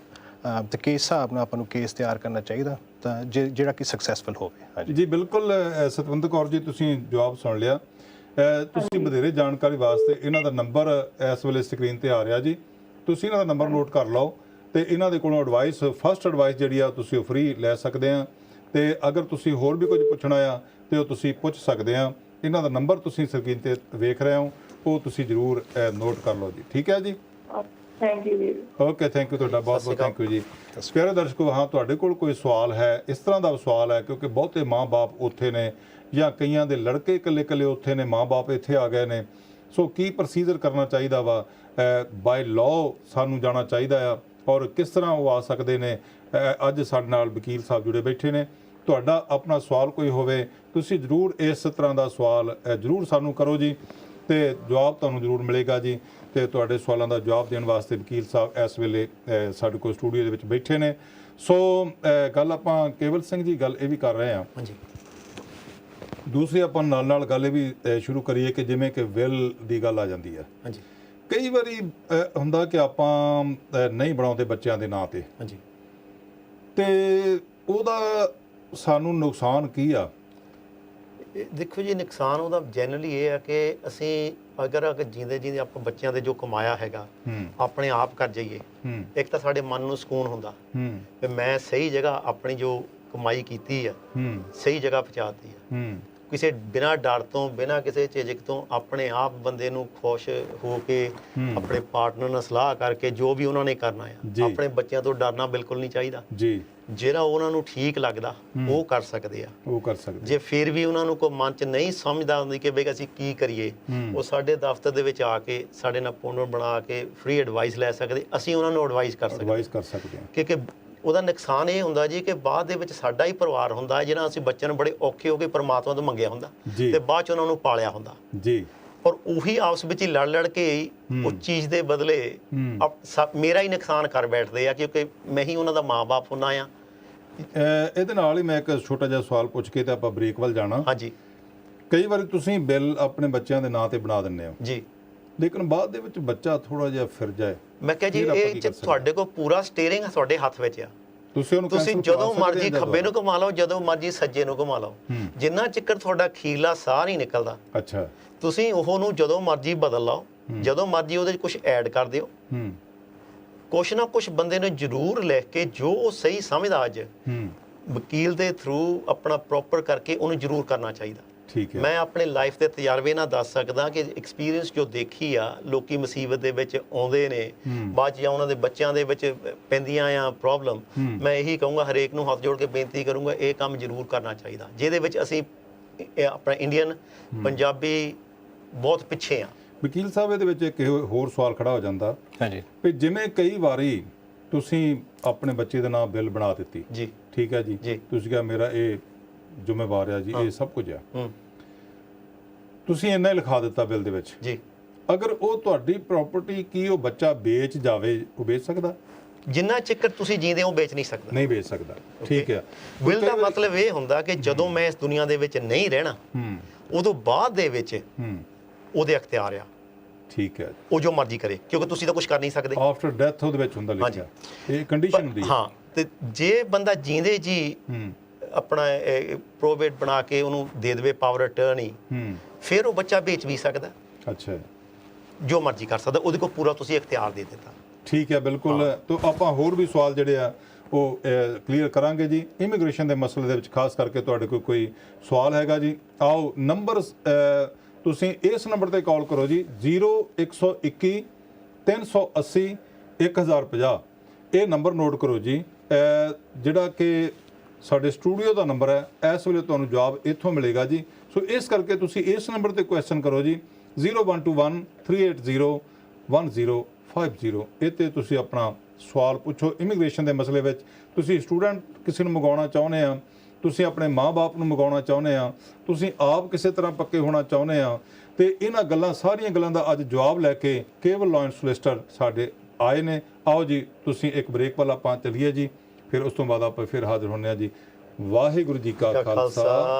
ਤੇ ਕਿਸ ਹਿਸਾਬ ਨਾਲ ਆਪਾਂ ਨੂੰ ਕੇਸ ਤਿਆਰ ਕਰਨਾ ਚਾਹੀਦਾ ਤਾਂ ਜਿਹੜਾ ਕਿ ਸਕਸੈਸਫੁਲ ਹੋਵੇ। ਹਾਂਜੀ ਜੀ ਬਿਲਕੁਲ ਸਤਵਿੰਦਰ ਕੌਰ ਜੀ, ਤੁਸੀਂ ਜਵਾਬ ਸੁਣ ਲਿਆ। ਤੁਸੀਂ ਵਧੇਰੇ ਜਾਣਕਾਰੀ ਵਾਸਤੇ ਇਹਨਾਂ ਦਾ ਨੰਬਰ ਇਸ ਵੇਲੇ ਸਕਰੀਨ ਤੇ ਆ ਰਿਹਾ ਜੀ, ਤੁਸੀਂ ਇਹਨਾਂ ਦਾ ਨੰਬਰ ਨੋਟ ਕਰ ਲਓ ਤੇ ਇਹਨਾਂ ਦੇ ਕੋਲੋਂ ਐਡਵਾਈਸ, ਫਸਟ ਐਡਵਾਈਸ ਜਿਹੜੀ ਆ ਤੁਸੀਂ ਉਹ ਫ੍ਰੀ ਲੈ ਸਕਦੇ ਆ। ਤੇ ਅਗਰ ਤੁਸੀਂ ਹੋਰ ਵੀ ਕੁਝ ਪੁੱਛਣਾ ਆ ਤੇ ਉਹ ਤੁਸੀਂ ਪੁੱਛ ਸਕਦੇ ਆ। ਇਹਨਾਂ ਦਾ ਨੰਬਰ ਤੁਸੀਂ ਸਕਰੀਨ ਤੇ ਵੇਖ ਰਹੇ ਹੋ, ਉਹ ਤੁਸੀਂ ਜ਼ਰੂਰ ਨੋਟ ਕਰ ਲਓ ਜੀ। ਠੀਕ ਹੈ ਜੀ, ਥੈਂਕ ਯੂ ਜੀ। ਓਕੇ, ਥੈਂਕ ਯੂ ਤੁਹਾਡਾ ਬਹੁਤ ਬਹੁਤ ਥੈਂਕ ਯੂ ਜੀ। ਪਿਆਰੇ ਦਰਸ਼ਕੋ, ਹਾਂ ਤੁਹਾਡੇ ਕੋਲ ਕੋਈ ਸਵਾਲ ਹੈ, ਇਸ ਤਰ੍ਹਾਂ ਦਾ ਸਵਾਲ ਹੈ, ਕਿਉਂਕਿ ਬਹੁਤੇ ਮਾਂ-ਬਾਪ ਉੱਥੇ ਨੇ ਜਾਂ ਕਈਆਂ ਦੇ ਲੜਕੇ ਇਕੱਲੇ ਉੱਥੇ ਨੇ, ਮਾਂ-ਬਾਪ ਇੱਥੇ ਆ ਗਏ ਨੇ, ਸੋ ਕੀ ਪ੍ਰੋਸੀਜਰ ਕਰਨਾ ਚਾਹੀਦਾ ਵਾ, ਬਾਈ ਲਾਅ ਸਾਨੂੰ ਜਾਣਾ ਚਾਹੀਦਾ ਆ, ਔਰ ਕਿਸ ਤਰ੍ਹਾਂ ਉਹ ਆ ਸਕਦੇ ਨੇ। ਅੱਜ ਸਾਡੇ ਨਾਲ ਵਕੀਲ ਸਾਹਿਬ ਜੁੜੇ ਬੈਠੇ ਨੇ। ਤੁਹਾਡਾ ਆਪਣਾ ਸਵਾਲ ਕੋਈ ਹੋਵੇ, ਤੁਸੀਂ ਜ਼ਰੂਰ ਇਸ ਤਰ੍ਹਾਂ ਦਾ ਸਵਾਲ ਜ਼ਰੂਰ ਸਾਨੂੰ ਕਰੋ ਜੀ, ਤੇ ਜਵਾਬ ਤੁਹਾਨੂੰ ਜ਼ਰੂਰ ਮਿਲੇਗਾ ਜੀ। ਤੇ ਤੁਹਾਡੇ ਸਵਾਲਾਂ ਦਾ ਜਵਾਬ ਦੇਣ ਵਾਸਤੇ ਵਕੀਲ ਸਾਹਿਬ ਇਸ ਵੇਲੇ ਸਾਡੇ ਕੋਲ ਸਟੂਡੀਓ ਦੇ ਵਿੱਚ ਬੈਠੇ ਨੇ। ਸੋ ਗੱਲ ਆਪਾਂ ਕੇਵਲ ਸਿੰਘ ਜੀ ਗੱਲ ਇਹ ਵੀ ਕਰ ਰਹੇ ਹਾਂ। ਹਾਂਜੀ, ਦੂਸਰੀ ਆਪਾਂ ਨਾਲ ਗੱਲ ਇਹ ਵੀ ਸ਼ੁਰੂ ਕਰੀਏ ਕਿ ਜਿਵੇਂ ਕਿ ਵਿਲ ਦੀ ਗੱਲ ਆ ਜਾਂਦੀ ਹੈ। ਹਾਂਜੀ, ਕਈ ਵਾਰੀ ਹੁੰਦਾ ਕਿ ਆਪਾਂ ਨਹੀਂ ਬਣਾਉਂਦੇ ਬੱਚਿਆਂ ਦੇ ਨਾਂ ਤੇ, ਹਾਂਜੀ, ਤੇ ਉਹਦਾ ਸਾਨੂੰ ਨੁਕਸਾਨ ਕੀ ਆ? ਦੇਖੋ ਜੀ, ਨੁਕਸਾਨ ਉਹਦਾ ਜਨਰਲੀ ਇਹ ਹੈ ਕਿ ਅਸੀਂ ਅਗਰ ਜਿੰਦੇ ਆਪਾਂ ਬੱਚਿਆਂ ਦੇ ਜੋ ਕਮਾਇਆ ਹੈਗਾ ਆਪਣੇ ਆਪ ਕਰ ਜਾਈਏ, ਇੱਕ ਤਾਂ ਸਾਡੇ ਮਨ ਨੂੰ ਸਕੂਨ ਹੁੰਦਾ ਵੀ ਮੈਂ ਸਹੀ ਜਗ੍ਹਾ ਆਪਣੀ ਜੋ ਕਮਾਈ ਕੀਤੀ ਆ ਸਹੀ ਜਗ੍ਹਾ ਪਹੁੰਚਾਤੀ ਆ। ਕਿਸੇ ਬਿਨਾਂ ਡਰ ਤੋਂ, ਬਿਨਾਂ ਕਿਸੇ ਝਿਜਕ ਤੋਂ ਆਪਣੇ ਆਪ ਬੰਦੇ ਨੂੰ ਖੁਸ਼ ਹੋ ਕੇ ਆਪਣੇ ਪਾਰਟਨਰ ਨਾਲ ਸਲਾਹ ਕਰਕੇ ਜੋ ਵੀ ਉਹਨਾਂ ਨੇ ਕਰਨਾ ਆ, ਆਪਣੇ ਬੱਚਿਆਂ ਤੋਂ ਡਰਨਾ ਬਿਲਕੁਲ ਨਹੀਂ ਚਾਹੀਦਾ ਜੀ। ਜਿਹੜਾ ਉਹਨਾਂ ਨੂੰ ਠੀਕ ਲੱਗਦਾ ਉਹ ਕਰ ਸਕਦੇ ਆ, ਉਹ ਕਰ ਸਕਦੇ। ਜੇ ਫਿਰ ਵੀ ਉਹਨਾਂ ਨੂੰ ਕੋਈ ਮਨ 'ਚ ਨਹੀਂ ਸਮਝਦਾ ਹੁੰਦੀ ਕਿ ਬਈ ਅਸੀਂ ਕੀ ਕਰੀਏ, ਉਹ ਸਾਡੇ ਦਫ਼ਤਰ ਦੇ ਵਿੱਚ ਆ ਕੇ ਸਾਡੇ ਨਾਲ ਅਪਾਇੰਟਮੈਂਟ ਬਣਾ ਕੇ ਫ੍ਰੀ ਐਡਵਾਈਸ ਲੈ ਸਕਦੇ, ਅਸੀਂ ਉਹਨਾਂ ਨੂੰ ਐਡਵਾਈਸ ਕਰ ਸਕਦੇ ਹਾਂ। ਕਿਉਂਕਿ ਉਹਦਾ ਨੁਕਸਾਨ ਇਹ ਹੁੰਦਾ ਜੀ ਕਿ ਬਾਅਦ ਦੇ ਵਿੱਚ ਸਾਡਾ ਹੀ ਪਰਿਵਾਰ ਹੁੰਦਾ ਜਿਹੜਾ ਅਸੀਂ ਬੱਚਿਆਂ ਨੂੰ ਬੜੇ ਔਖੇ ਹੋ ਕੇ ਪਰਮਾਤਮਾ ਤੋਂ ਮੰਗਿਆ ਹੁੰਦਾ ਤੇ ਬਾਅਦ 'ਚ ਉਹਨਾਂ ਨੂੰ ਪਾਲਿਆ ਹੁੰਦਾ ਜੀ, ਔਰ ਉਹੀ ਆਪਸ ਵਿੱਚ ਹੀ ਲੜ ਕੇ ਉਸ ਚੀਜ਼ ਦੇ ਬਦਲੇ ਮੇਰਾ ਹੀ ਨੁਕਸਾਨ ਕਰ ਬੈਠਦੇ ਆ, ਕਿਉਂਕਿ ਮੈਂ ਹੀ ਉਹਨਾਂ ਦਾ ਮਾਂ-ਬਾਪ ਹੁੰਦਾ ਆ। ਇਹਦੇ ਨਾਲ ਹੀ ਮੈਂ ਇੱਕ ਛੋਟਾ ਜਿਹਾ ਸਵਾਲ ਪੁੱਛ ਕੇ ਤੇ ਆਪਾਂ ਬ੍ਰੇਕ ਵੱਲ ਜਾਣਾ। ਹਾਂਜੀ, ਕਈ ਵਾਰੀ ਤੁਸੀਂ ਬਿੱਲ ਆਪਣੇ ਬੱਚਿਆਂ ਦੇ ਨਾਂ ਤੇ ਬਣਾ ਦਿੰਦੇ ਹੋ ਜੀ, ਲੇਕਿਨ ਬਾਅਦ ਦੇ ਵਿੱਚ ਬੱਚਾ ਥੋੜਾ ਜਿਹਾ ਫਿਰ ਜਾਏ, ਮੈਂ ਕਿਹਾ ਜੀ ਇਹ ਤੁਹਾਡੇ ਕੋਲ ਪੂਰਾ ਸਟੀਅਰਿੰਗ ਤੁਹਾਡੇ ਹੱਥ ਵਿੱਚ ਆ, ਤੁਸੀਂ ਜਦੋਂ ਮਰਜ਼ੀ ਖੱਬੇ ਨੂੰ ਘੁਮਾ ਲਓ, ਜਦੋਂ ਮਰਜ਼ੀ ਸੱਜੇ ਨੂੰ ਘੁਮਾ ਲਓ, ਜਿੰਨਾ ਚਿਕਰ ਤੁਹਾਡਾ ਖੀਰਲਾ ਸਾਹ ਨਹੀਂ ਨਿਕਲਦਾ, ਅੱਛਾ, ਤੁਸੀਂ ਉਹਨੂੰ ਜਦੋਂ ਮਰਜ਼ੀ ਬਦਲ ਲਓ, ਜਦੋਂ ਮਰਜ਼ੀ ਉਹਦੇ 'ਚ ਕੁਝ ਐਡ ਕਰ ਦਿਓ। ਕੁਛ ਨਾ ਕੁਛ ਬੰਦੇ ਨੂੰ ਜ਼ਰੂਰ ਲਿਖ ਕੇ ਜੋ ਉਹ ਸਹੀ ਸਮਝਦਾ ਅੱਜ ਵਕੀਲ ਦੇ ਥਰੂ ਆਪਣਾ ਪ੍ਰੋਪਰ ਕਰਕੇ ਉਹਨੂੰ ਜ਼ਰੂਰ ਕਰਨਾ ਚਾਹੀਦਾ। ਠੀਕ ਹੈ। ਮੈਂ ਆਪਣੇ ਲਾਈਫ ਦੇ ਤਜਰਬੇ ਨਾਲ ਦੱਸ ਸਕਦਾ ਕਿ ਐਕਸਪੀਰੀਅੰਸ ਜੋ ਦੇਖੀ ਆ, ਲੋਕੀ ਮੁਸੀਬਤ ਦੇ ਵਿੱਚ ਆਉਂਦੇ ਨੇ, ਬਾਅਦ 'ਚ ਜਾਂ ਉਹਨਾਂ ਦੇ ਬੱਚਿਆਂ ਦੇ ਵਿੱਚ ਪੈਂਦੀਆਂ ਆ ਪ੍ਰੋਬਲਮ, ਮੈਂ ਇਹੀ ਕਹੂੰਗਾ ਹਰੇਕ ਨੂੰ ਹੱਥ ਜੋੜ ਕੇ ਬੇਨਤੀ ਕਰੂੰਗਾ ਇਹ ਕੰਮ ਜ਼ਰੂਰ ਕਰਨਾ ਚਾਹੀਦਾ, ਜਿਹਦੇ ਵਿੱਚ ਅਸੀਂ ਆਪਣਾ ਇੰਡੀਅਨ ਪੰਜਾਬੀ ਬਹੁਤ ਪਿੱਛੇ ਆ। ਵਕੀਲ ਸਾਹਿਬ ਇਹਦੇ ਵਿੱਚ ਇੱਕ ਹੋਰ ਸਵਾਲ ਖੜਾ ਹੋ ਜਾਂਦਾ ਹਾਂਜੀ ਵੀ ਜਿਵੇਂ ਕਈ ਵਾਰੀ ਤੁਸੀਂ ਆਪਣੇ ਬੱਚੇ ਦੇ ਨਾਮ ਬਿੱਲ ਬਣਾ ਦਿੱਤੀ ਜੀ, ਠੀਕ ਹੈ ਜੀ, ਤੁਸੀਂ ਕਿਹਾ ਮੇਰਾ ਇਹ ਜ਼ਿੰਮੇਵਾਰ ਆ ਜੀ, ਇਹ ਸਭ ਕੁਝ ਆ, ਤੁਸੀਂ ਇੰਨਾ ਹੀ ਲਿਖਾ ਦਿੱਤਾ ਬਿੱਲ ਦੇ ਵਿੱਚ ਜੀ, ਅਗਰ ਉਹ ਤੁਹਾਡੀ ਪ੍ਰਾਪਰਟੀ ਕੀ ਉਹ ਬੱਚਾ ਵੇਚ ਜਾਵੇ, ਉਹ ਵੇਚ ਸਕਦਾ? ਜਿੰਨਾ ਚਿਰ ਤੁਸੀਂ ਜੀਂਦੇ ਉਹ ਵੇਚ ਨਹੀਂ ਸਕਦਾ। ਨਹੀਂ ਵੇਚ ਸਕਦਾ, ਠੀਕ ਹੈ। ਬਿੱਲ ਦਾ ਮਤਲਬ ਇਹ ਹੁੰਦਾ ਕਿ ਜਦੋਂ ਮੈਂ ਇਸ ਦੁਨੀਆ ਦੇ ਵਿੱਚ ਨਹੀਂ ਰਹਿਣਾ ਉਦੋਂ ਬਾਅਦ ਦੇ ਵਿੱਚ ਉਹਦੇ ਅਖਤਿਆਰ ਆ, ਠੀਕ ਹੈ, ਉਹ ਜੋ ਮਰਜ਼ੀ ਕਰੇ, ਕਿਉਂਕਿ ਤੁਸੀਂ ਤਾਂ ਕੁਝ ਕਰ ਨਹੀਂ ਸਕਦੇ। ਆਫਟਰ ਡੈਥ ਉਹਦੇ ਵਿੱਚ ਹੁੰਦਾ ਲਿਖਿਆ, ਇਹ ਕੰਡੀਸ਼ਨ ਹੁੰਦੀ ਹੈ। ਹਾਂ, ਤੇ ਜੇ ਬੰਦਾ ਜੀਂਦੇ ਜੀ ਆਪਣਾ ਪ੍ਰੋਵੇਟ ਬਣਾ ਕੇ ਉਹਨੂੰ ਦੇ ਦੇਵੇ ਪਾਵਰ ਅਟਰਨੀ, ਫਿਰ ਉਹ ਬੱਚਾ ਵੇਚ ਵੀ ਸਕਦਾ। ਅੱਛਾ, ਜੋ ਮਰਜ਼ੀ ਕਰ ਸਕਦਾ, ਉਹਦੇ ਕੋਲ ਪੂਰਾ ਤੁਸੀਂ ਇਖਤਿਆਰ ਦੇ ਦਿੱਤਾ। ਠੀਕ ਹੈ, ਬਿਲਕੁਲ। ਤਾਂ ਆਪਾਂ ਹੋਰ ਵੀ ਸਵਾਲ ਜਿਹੜੇ ਆ ਉਹ ਕਲੀਅਰ ਕਰਾਂਗੇ ਜੀ ਇਮੀਗ੍ਰੇਸ਼ਨ ਦੇ ਮਸਲੇ ਦੇ ਵਿੱਚ, ਖਾਸ ਕਰਕੇ ਤੁਹਾਡੇ ਕੋਲ ਕੋਈ ਸਵਾਲ ਹੈਗਾ ਜੀ, ਆਓ ਨੰਬਰ ਤੁਸੀਂ ਇਸ ਨੰਬਰ ਤੇ ਕਾਲ ਕਰੋ ਜੀ, 0121 380 1050। ਇਹ ਨੰਬਰ ਨੋਟ ਕਰੋ ਜੀ, ਜਿਹੜਾ ਕਿ ਸਾਡੇ ਸਟੂਡੀਓ ਦਾ ਨੰਬਰ ਹੈ। ਇਸ ਵੇਲੇ ਤੁਹਾਨੂੰ ਜਵਾਬ ਇੱਥੋਂ ਮਿਲੇਗਾ ਜੀ, ਸੋ ਇਸ ਕਰਕੇ ਤੁਸੀਂ ਇਸ ਨੰਬਰ ਤੇ ਕੁਐਸਚਨ ਕਰੋ ਜੀ, 0121 380 1050। ਇਹ 'ਤੇ ਤੁਸੀਂ ਆਪਣਾ ਸਵਾਲ ਪੁੱਛੋ ਇਮੀਗ੍ਰੇਸ਼ਨ ਦੇ ਮਸਲੇ ਵਿੱਚ। ਤੁਸੀਂ ਸਟੂਡੈਂਟ ਕਿਸੇ ਨੂੰ ਮੰਗਵਾਉਣਾ ਚਾਹੁੰਦੇ ਆ, ਤੁਸੀਂ ਆਪਣੇ ਮਾਂ-ਬਾਪ ਨੂੰ ਮੰਗਵਾਉਣਾ ਚਾਹੁੰਦੇ ਆ, ਤੁਸੀਂ ਆਪ ਕਿਸੇ ਤਰ੍ਹਾਂ ਪੱਕੇ ਹੋਣਾ ਚਾਹੁੰਦੇ ਆ, ਤੇ ਇਹਨਾਂ ਗੱਲਾਂ ਸਾਰੀਆਂ ਗੱਲਾਂ ਦਾ ਅੱਜ ਜਵਾਬ ਲੈ ਕੇ ਕੇਵਲ ਲਾਅ ਸੋਲਿਸਿਟਰ ਸਾਡੇ ਆਏ ਨੇ। ਆਓ ਜੀ ਤੁਸੀਂ ਇੱਕ ਬ੍ਰੇਕ ਵੱਲ ਆਪਾਂ ਚੱਲੀਏ ਜੀ, ਫਿਰ ਉਸ ਤੋਂ ਬਾਅਦ ਆਪਾਂ ਫਿਰ ਹਾਜ਼ਰ ਹੁੰਦੇ ਹਾਂ ਜੀ। ਵਾਹਿਗੁਰੂ ਜੀ ਕਾ ਖਾਲਸਾ,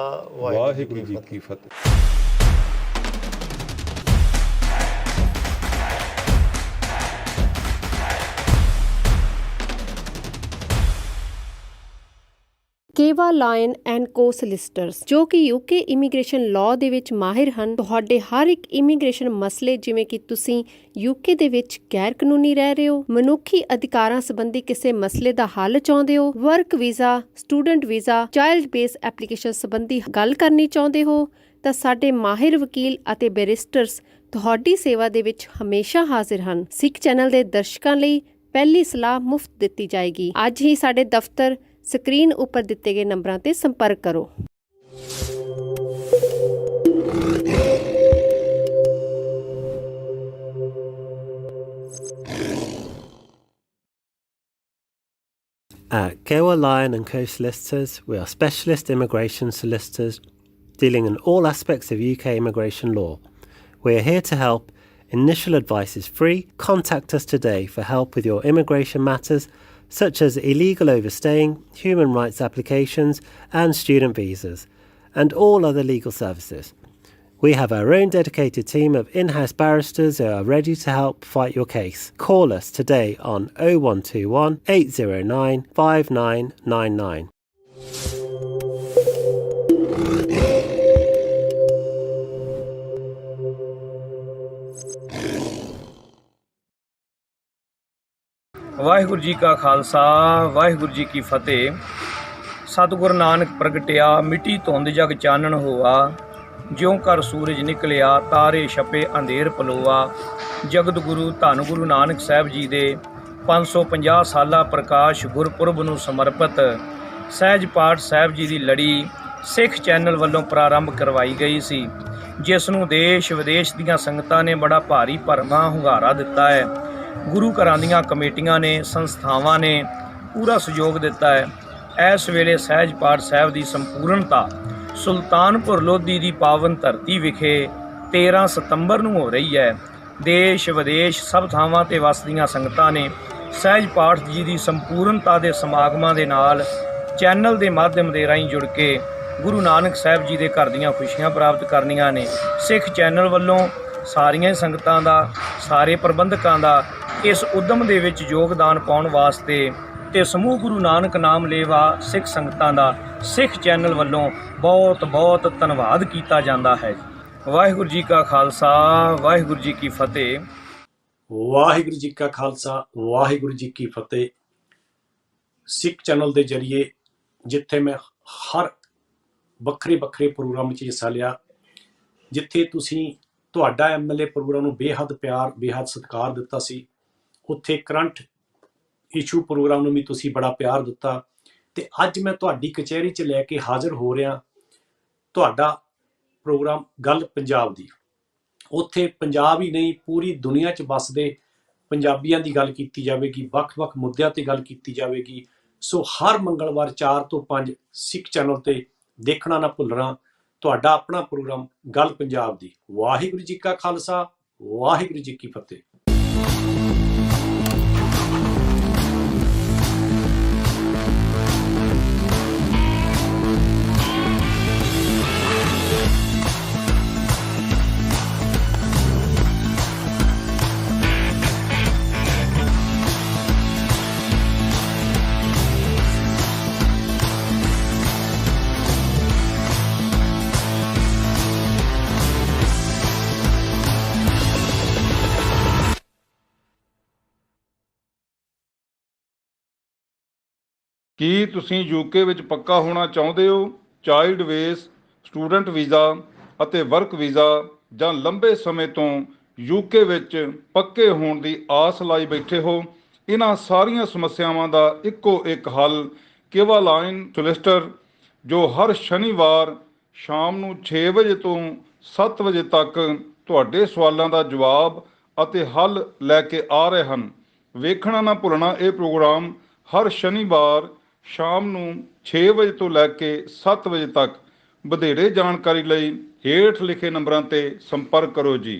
ਵਾਹਿਗੁਰੂ ਜੀ ਕੀ ਫਤਿਹ। ਕੇਵਾ ਲਾਇਨ ਐਂਡ ਕੋ ਸੋਲਿਸਿਟਰਸ, ਜੋ ਕਿ ਯੂਕੇ ਇਮੀਗ੍ਰੇਸ਼ਨ ਲਾਅ ਦੇ ਵਿੱਚ ਮਾਹਿਰ ਹਨ, ਤੁਹਾਡੇ ਹਰ ਇੱਕ ਇਮੀਗ੍ਰੇਸ਼ਨ ਮਸਲੇ, ਜਿਵੇਂ ਕਿ ਤੁਸੀਂ ਯੂਕੇ ਦੇ ਵਿੱਚ ਗੈਰ ਕਾਨੂੰਨੀ ਰਹਿ ਰਹੇ ਹੋ, ਮਨੁੱਖੀ ਅਧਿਕਾਰਾਂ ਸੰਬੰਧੀ ਕਿਸੇ ਮਸਲੇ ਦਾ ਹੱਲ ਚਾਹੁੰਦੇ ਹੋ, work visa, student visa, child base application ਸੰਬੰਧੀ ਗੱਲ ਕਰਨੀ ਚਾਹੁੰਦੇ ਹੋ, ਤਾਂ ਸਾਡੇ ਮਾਹਿਰ ਵਕੀਲ ਅਤੇ ਬੈਰਿਸਟਰਸ ਤੁਹਾਡੀ ਸੇਵਾ ਦੇ ਵਿੱਚ ਹਮੇਸ਼ਾ ਹਾਜ਼ਰ ਹਨ। ਸਿੱਖ ਚੈਨਲ ਦੇ ਦਰਸ਼ਕਾਂ ਲਈ ਪਹਿਲੀ ਸਲਾਹ ਮੁਫਤ ਦਿੱਤੀ ਜਾਏਗੀ। ਅੱਜ ਹੀ ਸਾਡੇ ਦਫ਼ਤਰ ਸਕਰੀਨ ਉੱਪਰ ਦਿੱਤੇ ਗਏ ਨੰਬਰਾਂ ਤੇ ਸੰਪਰਕ ਕਰੋ। At Kewa Lion & Co Solicitors, we are specialist immigration solicitors dealing in all aspects of UK immigration law. We are here to help. Initial advice is free. Contact us today for help with your immigration matters, such as illegal overstaying, human rights applications and student visas, and all other legal services. We have our own dedicated team of in-house barristers who are ready to help fight your case. Call us today on 0121 809 5999. Waheguru ji ਕਾ ਖਾਲਸਾ, ਵਾਹਿਗੁਰੂ ਜੀ ਕੀ ਫਤਿਹ। ਸਤਿਗੁਰ ਨਾਨਕ ਪ੍ਰਗਟਿਆ, ਮਿੱਟੀ ਧੁੰਦ ਜਗ ਚਾਨਣ ਹੋਆ, ਜਿਉਂ ਕਰ ਸੂਰਜ ਨਿਕਲਿਆ, ਤਾਰੇ ਛਪੇ ਅੰਧੇਰ ਪਲੋਆ। ਜਗਤ ਗੁਰੂ ਧੰਨ ਗੁਰੂ ਨਾਨਕ ਸਾਹਿਬ ਜੀ ਦੇ 550 ਸਾਲਾ ਪ੍ਰਕਾਸ਼ ਗੁਰਪੁਰਬ ਨੂੰ ਸਮਰਪਿਤ ਸਹਿਜ ਪਾਠ ਸਾਹਿਬ ਜੀ ਦੀ ਲੜੀ ਸਿੱਖ ਚੈਨਲ ਵੱਲੋਂ ਪ੍ਰਾਰੰਭ ਕਰਵਾਈ ਗਈ ਸੀ, ਜਿਸ ਨੂੰ ਦੇਸ਼ ਵਿਦੇਸ਼ ਦੀਆਂ ਸੰਗਤਾਂ ਨੇ ਬੜਾ ਭਾਰੀ ਭਰਵਾਂ ਹੁੰਗਾਰਾ ਦਿੱਤਾ ਹੈ। ਗੁਰੂ ਘਰਾਂ ਦੀਆਂ ਕਮੇਟੀਆਂ ਨੇ, ਸੰਸਥਾਵਾਂ ਨੇ ਪੂਰਾ ਸਹਿਯੋਗ ਦਿੱਤਾ ਹੈ। ਇਸ ਵੇਲੇ ਸਹਿਜ ਪਾਠ ਸਾਹਿਬ ਦੀ ਸੰਪੂਰਨਤਾ ਸੁਲਤਾਨਪੁਰ ਲੋਧੀ ਦੀ ਪਾਵਨ ਧਰਤੀ ਵਿਖੇ 13 ਸਤੰਬਰ ਨੂੰ ਹੋ ਰਹੀ ਹੈ। ਦੇਸ਼ ਵਿਦੇਸ਼ ਸਭ ਥਾਵਾਂ ਤੇ ਵਸਦੀਆਂ ਸੰਗਤਾਂ ਨੇ ਸਹਿਜ ਪਾਠ ਜੀ ਦੀ ਸੰਪੂਰਨਤਾ ਦੇ ਸਮਾਗਮਾਂ ਦੇ ਨਾਲ ਚੈਨਲ ਦੇ ਮਾਧਿਅਮ ਦੇ ਰਾਹੀਂ ਜੁੜ ਕੇ ਗੁਰੂ ਨਾਨਕ ਸਾਹਿਬ ਜੀ ਦੇ ਘਰ ਦੀਆਂ ਖੁਸ਼ੀਆਂ ਪ੍ਰਾਪਤ ਕਰਨੀਆਂ ਨੇ। ਸਿੱਖ ਚੈਨਲ ਵੱਲੋਂ ਸਾਰੀਆਂ ਸੰਗਤਾਂ ਦਾ, ਸਾਰੇ ਪ੍ਰਬੰਧਕਾਂ ਦਾ ਇਸ ਉਦਮ ਦੇ ਵਿੱਚ ਯੋਗਦਾਨ ਪਾਉਣ ਵਾਸਤੇ ਤੇ ਸਮੂਹ ਗੁਰੂ ਨਾਨਕ ਨਾਮ ਲੇਵਾ ਸਿੱਖ ਸੰਗਤਾਂ ਦਾ ਸਿੱਖ ਚੈਨਲ ਵੱਲੋਂ ਬਹੁਤ ਬਹੁਤ ਧੰਨਵਾਦ ਕੀਤਾ ਜਾਂਦਾ ਹੈ। ਵਾਹਿਗੁਰੂ ਜੀ ਕਾ ਖਾਲਸਾ ਵਾਹਿਗੁਰੂ ਜੀ ਕੀ ਫਤਿਹ। ਵਾਹਿਗੁਰੂ ਜੀ ਕਾ ਖਾਲਸਾ ਵਾਹਿਗੁਰੂ ਜੀ ਕੀ ਫਤਿਹ। ਸਿੱਖ ਚੈਨਲ ਦੇ ਜਰੀਏ ਜਿੱਥੇ ਮੈਂ ਹਰ ਵੱਖਰੇ ਪ੍ਰੋਗਰਾਮ 'ਚ ਹਿੱਸਾ ਲਿਆ, ਜਿੱਥੇ ਤੁਸੀਂ ਤੁਹਾਡਾ MLA ਪ੍ਰੋਗਰਾਮ ਨੂੰ ਬੇਹੱਦ ਪਿਆਰ ਬੇਹੱਦ ਸਤਿਕਾਰ ਦਿੱਤਾ ਸੀ, ਉੱਥੇ ਕਰੰਟ ਇਸ਼ੂ ਪ੍ਰੋਗਰਾਮ ਨੂੰ ਵੀ ਤੁਸੀਂ ਬੜਾ ਪਿਆਰ ਦਿੱਤਾ। ਤੇ ਅੱਜ ਮੈਂ ਤੁਹਾਡੀ ਕਚਹਿਰੀ 'ਚ ਲੈ ਕੇ ਹਾਜ਼ਰ ਹੋ ਰਿਹਾ ਤੁਹਾਡਾ ਪ੍ਰੋਗਰਾਮ ਗੱਲ ਪੰਜਾਬ ਦੀ। ਉੱਥੇ ਪੰਜਾਬ ਹੀ ਨਹੀਂ ਪੂਰੀ ਦੁਨੀਆ 'ਚ ਵੱਸਦੇ ਪੰਜਾਬੀਆਂ ਦੀ ਗੱਲ ਕੀਤੀ ਜਾਵੇਗੀ, ਵੱਖ-ਵੱਖ ਮੁੱਦਿਆਂ ਤੇ ਗੱਲ ਕੀਤੀ ਜਾਵੇਗੀ। ਸੋ ਹਰ ਮੰਗਲਵਾਰ 4 ਤੋਂ 5 ਸਿੱਖ ਚੈਨਲ ਤੇ ਦੇਖਣਾ ਨਾ ਭੁੱਲਣਾ ਤੁਹਾਡਾ ਆਪਣਾ ਪ੍ਰੋਗਰਾਮ ਗੱਲ ਪੰਜਾਬ ਦੀ। ਵਾਹਿਗੁਰੂ ਜੀ ਕਾ ਖਾਲਸਾ ਵਾਹਿਗੁਰੂ ਜੀ ਕੀ ਫਤਿਹ। ਕੀ ਤੁਸੀਂ ਯੂਕੇ ਵਿੱਚ ਪੱਕਾ ਹੋਣਾ ਚਾਹੁੰਦੇ ਹੋ? ਚਾਈਲਡ ਵੇਸ, ਸਟੂਡੈਂਟ ਵੀਜ਼ਾ ਅਤੇ ਵਰਕ ਵੀਜ਼ਾ ਜਾਂ ਲੰਬੇ ਸਮੇਂ ਤੋਂ ਯੂਕੇ ਵਿੱਚ ਪੱਕੇ ਹੋਣ ਦੀ ਆਸ ਲਾਈ ਬੈਠੇ ਹੋ? ਇਹਨਾਂ ਸਾਰੀਆਂ ਸਮੱਸਿਆਵਾਂ ਦਾ ਇੱਕੋ ਇੱਕ ਹੱਲ ਕੇਵਾਲਾਈਨ ਸੋਲਿਸਿਟਰ, ਜੋ ਹਰ ਸ਼ਨੀਵਾਰ ਸ਼ਾਮ ਨੂੰ 6 ਵਜੇ ਤੋਂ 7 ਵਜੇ ਤੱਕ ਤੁਹਾਡੇ ਸਵਾਲਾਂ ਦਾ ਜਵਾਬ ਅਤੇ ਹੱਲ ਲੈ ਕੇ ਆ ਰਹੇ ਹਨ। ਵੇਖਣਾ ਨਾ ਭੁੱਲਣਾ ਇਹ ਪ੍ਰੋਗਰਾਮ ਹਰ ਸ਼ਨੀਵਾਰ ਸ਼ਾਮ ਨੂੰ 6 ਵਜੇ ਤੋਂ ਲੈ ਕੇ 7 ਵਜੇ ਤੱਕ। ਵਧੇਰੇ ਜਾਣਕਾਰੀ ਲਈ ਹੇਠ ਲਿਖੇ ਨੰਬਰਾਂ ਤੇ ਸੰਪਰਕ ਕਰੋ ਜੀ।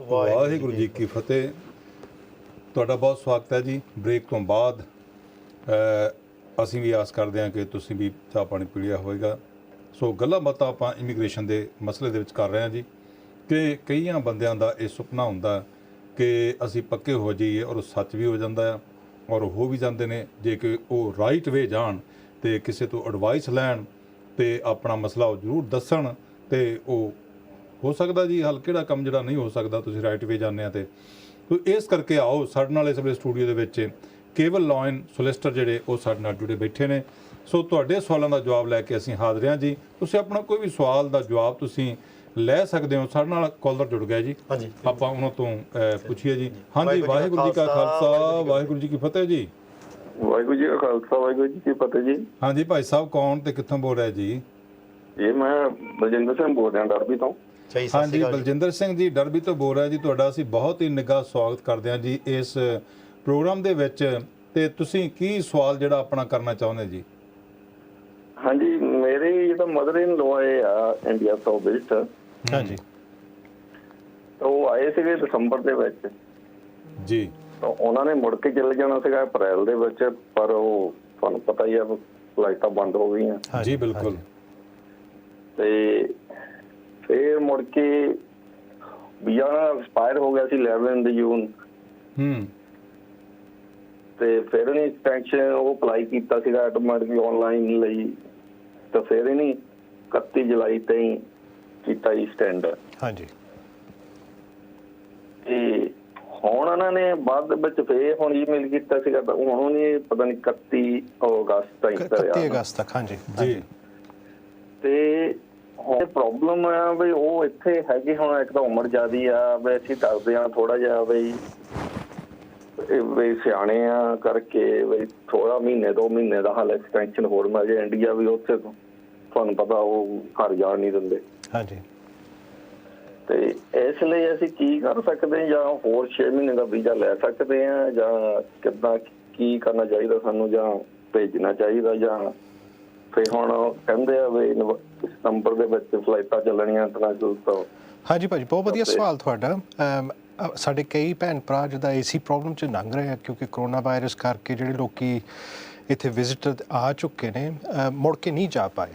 ਵਾਹਿਗੁਰੂ ਜੀ ਕੀ ਫਤਿਹ। ਤੁਹਾਡਾ ਬਹੁਤ ਸਵਾਗਤ ਹੈ ਜੀ। ਬ੍ਰੇਕ ਤੋਂ ਬਾਅਦ ਅਸੀਂ ਵੀ ਆਸ ਕਰਦੇ ਹਾਂ ਕਿ ਤੁਸੀਂ ਵੀ ਚਾਹ ਪਾਣੀ ਪੀ ਲਿਆ ਹੋਵੇਗਾ। ਸੋ ਗੱਲਾਂ ਬਾਤਾਂ ਆਪਾਂ ਇਮੀਗ੍ਰੇਸ਼ਨ ਦੇ ਮਸਲੇ ਦੇ ਵਿੱਚ ਕਰ ਰਹੇ ਹਾਂ ਜੀ, ਕਿ ਕਈਆਂ ਬੰਦਿਆਂ ਦਾ ਇਹ ਸੁਪਨਾ ਹੁੰਦਾ ਕਿ ਅਸੀਂ ਪੱਕੇ ਹੋ ਜਾਈਏ, ਔਰ ਸੱਚ ਵੀ ਹੋ ਜਾਂਦਾ ਆ, ਔਰ ਹੋ ਵੀ ਜਾਂਦੇ ਨੇ ਜੇ ਕਿ ਉਹ ਰਾਈਟ ਵੇ ਜਾਣ ਅਤੇ ਕਿਸੇ ਤੋਂ ਐਡਵਾਈਸ ਲੈਣ ਅਤੇ ਆਪਣਾ ਮਸਲਾ ਉਹ ਜ਼ਰੂਰ ਦੱਸਣ, ਅਤੇ ਉਹ ਹੋ ਸਕਦਾ ਜੀ ਹੱਲ। ਕਿਹੜਾ ਕੰਮ ਜਿਹੜਾ ਨਹੀਂ ਹੋ ਸਕਦਾ ਤੁਸੀਂ ਰਾਈਟ ਵੇ ਜਾਂਦੇ ਆ। ਅਤੇ ਇਸ ਕਰਕੇ ਆਓ ਸਾਡੇ ਨਾਲ ਇਸ ਵੇਲੇ ਸਟੂਡੀਓ ਦੇ ਵਿੱਚ ਕੇਵਾਲਾਈਨ ਸੋਲਿਸਿਟਰ ਜਿਹੜੇ ਉਹ ਸਾਡੇ ਨਾਲ ਜੁੜੇ ਬੈਠੇ ਨੇ। ਸੋ ਤੁਹਾਡੇ ਸਵਾਲਾਂ ਦਾ ਜਵਾਬ ਲੈ ਕੇ ਅਸੀਂ ਹਾਜ਼ਰ ਹਾਂ ਜੀ। ਤੁਸੀਂ ਆਪਣਾ ਕੋਈ ਵੀ ਸਵਾਲ ਦਾ ਜਵਾਬ ਤੁਸੀਂ ਲੈ ਸਕਦੇ ਹੋ। ਸਾਡੇ ਨਾਲ ਕਾਲਰ ਜੁੜ ਗਿਆ ਜੀ, ਹਾਂਜੀ, ਆਪਾਂ ਉਹਨਾਂ ਤੋਂ ਪੁੱਛੀਏ ਜੀ। ਹਾਂਜੀ, ਵਾਹਿਗੁਰੂ ਜੀ ਕਾ ਖਾਲਸਾ ਵਾਹਿਗੁਰੂ ਜੀ ਕੀ ਫਤਿਹ ਜੀ। ਵਾਹਿਗੁਰੂ ਜੀ ਕਾ ਖਾਲਸਾ ਵਾਹਿਗੁਰੂ ਜੀ ਕੀ ਫਤਿਹ ਜੀ। ਹਾਂਜੀ ਭਾਈ ਸਾਹਿਬ, ਕੌਣ ਤੇ ਕਿੱਥੋਂ ਬੋਲ ਰਿਹਾ ਜੀ? ਇਹ ਮੈਂ ਬਲਜਿੰਦਰ ਸਿੰਘ ਬੋਲ ਰਿਹਾ ਡਰਬੀ ਤੋਂ। ਹਾਂਜੀ ਬਲਜਿੰਦਰ ਸਿੰਘ ਜੀ ਡਰਬੀ ਤੋਂ ਬੋਲ ਰਿਹਾ ਜੀ। ਤੁਹਾਡਾ ਅਸੀਂ ਬਹੁਤ ਹੀ ਨਿੱਘਾ ਸਵਾਗਤ ਕਰਦੇ ਹਾਂ ਜੀ ਇਸ ਪ੍ਰੋਗਰਾਮ ਦੇ ਵਿੱਚ। ਤੇ ਤੁਸੀਂ ਕੀ ਸਵਾਲ ਜਿਹੜਾ ਆਪਣਾ ਕਰਨਾ ਚਾਹੁੰਦੇ ਜੀ? ਹਾਂਜੀ, ਮੇਰੇ ਜਿਹੜਾ ਮਦਰ ਇਨ ਲੋ ਆਏ ਆ ਇੰਡੀਆ ਤੋਂ ਵਿਜ਼ਿਟ। ਹਾਂਜੀ, ਉਹ ਆਏ ਸੀਗੇ ਦਸੰਬਰ ਦੇ ਵਿੱਚ ਜੀ। ਤਾਂ ਉਹਨਾਂ ਨੇ ਮੁੜ ਕੇ ਚਲੇ ਜਾਣਾ ਸੀਗਾ ਅਪ੍ਰੈਲ ਦੇ ਵਿੱਚ, ਪਰ ਉਹ ਤੁਹਾਨੂੰ ਪਤਾ ਹੀ ਆ ਫਲਾਈਟਾਂ ਬੰਦ ਹੋ ਗਈਆਂ ਜੀ। ਬਿਲਕੁਲ। ਤੇ ਫਿਰ ਮੁੜ ਕੇ ਵੀਜ਼ਾ ਐਕਸਪਾਇਰ ਹੋ ਗਿਆ ਸੀ 11 ਜੂਨ। ਤੇ ਫਿਰ ਇਹਨੇ ਐਕਸਟੈਂਸ਼ਨ ਉਹ ਅਪਲਾਈ ਕੀਤਾ ਸੀਗਾ ਆਟੋਮੈਟਿਕਲੀ ਆਨਲਾਈਨ ਲਈ, ਤਾਂ ਫਿਰ ਇਹਨੇ 31 ਜੁਲਾਈ ਤਾਈਂ ਕੀਤਾ ਜੀ ਸਟੈਂਡਰ। ਹਾਂਜੀ। ਤੇ ਹੁਣ ਉਹਨਾਂ ਨੇ ਬਾਅਦ ਦੇ ਵਿੱਚ ਫੇਰ ਹੁਣ ਈਮੇਲ ਕੀਤਾ ਸੀਗਾ, ਤਾਂ ਹੁਣ ਉਹਨੇ ਪਤਾ ਨਹੀਂ 31 ਅਗਸਤ ਤਾਈਂ ਕਰਿਆ। 31 ਅਗਸਤ ਤੱਕ। ਹਾਂਜੀ ਜੀ। ਤੇ ਹੁਣ ਪ੍ਰੋਬਲਮ ਆ ਵੀ ਉਹ ਇੱਥੇ ਹੈਗੇ, ਹੁਣ ਇੱਕ ਤਾਂ ਉਮਰ ਜ਼ਿਆਦੀ ਆ ਵੀ ਅਸੀਂ ਦੱਸਦੇ ਹਾਂ ਥੋੜਾ ਜਿਹਾ ਵੀ ਸਿਆਣੇ ਆ ਕਰਕੇ ਵੀ ਥੋੜਾ ਮਹੀਨੇ 2 ਮਹੀਨੇ ਦਾ ਹਾਲੇ ਐਕਸਟੈਂਸ਼ਨ ਹੋਰ ਮਿਲ ਜਾਏ। ਇੰਡੀਆ ਵੀ ਉੱਥੇ ਤੁਹਾਨੂੰ ਪਤਾ ਉਹ ਘਰ ਜਾਣ ਨਹੀਂ ਦਿੰਦੇ। ਹਾਂਜੀ। ਤੇ ਇਸ ਲਈ ਅਸੀਂ ਕੀ ਕਰ ਸਕਦੇ, ਜਾਂ ਹੋਰ 6 ਮਹੀਨੇ ਦਾ ਵੀਜ਼ਾ ਲੈ ਸਕਦੇ ਹਾਂ, ਜਾਂ ਕਿੱਦਾਂ ਕੀ ਕਰਨਾ ਚਾਹੀਦਾ ਸਾਨੂੰ, ਜਾਂ ਭੇਜਣਾ ਚਾਹੀਦਾ, ਜਾਂ ਫਿਰ ਹੁਣ ਕਹਿੰਦੇ ਆ ਵੀ ਸਤੰਬਰ ਦੇ ਵਿੱਚ ਫਲਾਈਟਾਂ ਚੱਲਣੀਆਂ ਇੰਟਰਨੈਸ਼ਨਲ ਤੋਂ। ਹਾਂਜੀ ਭਾਜੀ, ਬਹੁਤ ਵਧੀਆ ਸਵਾਲ ਤੁਹਾਡਾ। ਸਾਡੇ ਕਈ ਭੈਣ ਭਰਾ ਜਿੱਦਾਂ ਏਸੀ ਪ੍ਰੋਬਲਮ 'ਚ ਲੰਘ ਰਹੇ ਆ, ਕਿਉਂਕਿ ਕਰੋਨਾ ਵਾਇਰਸ ਕਰਕੇ ਜਿਹੜੇ ਲੋਕੀ ਇੱਥੇ ਵਿਜ਼ਿਟਰ ਆ ਚੁੱਕੇ ਨੇ ਮੁੜ ਕੇ ਨਹੀਂ ਜਾ ਪਾਏ।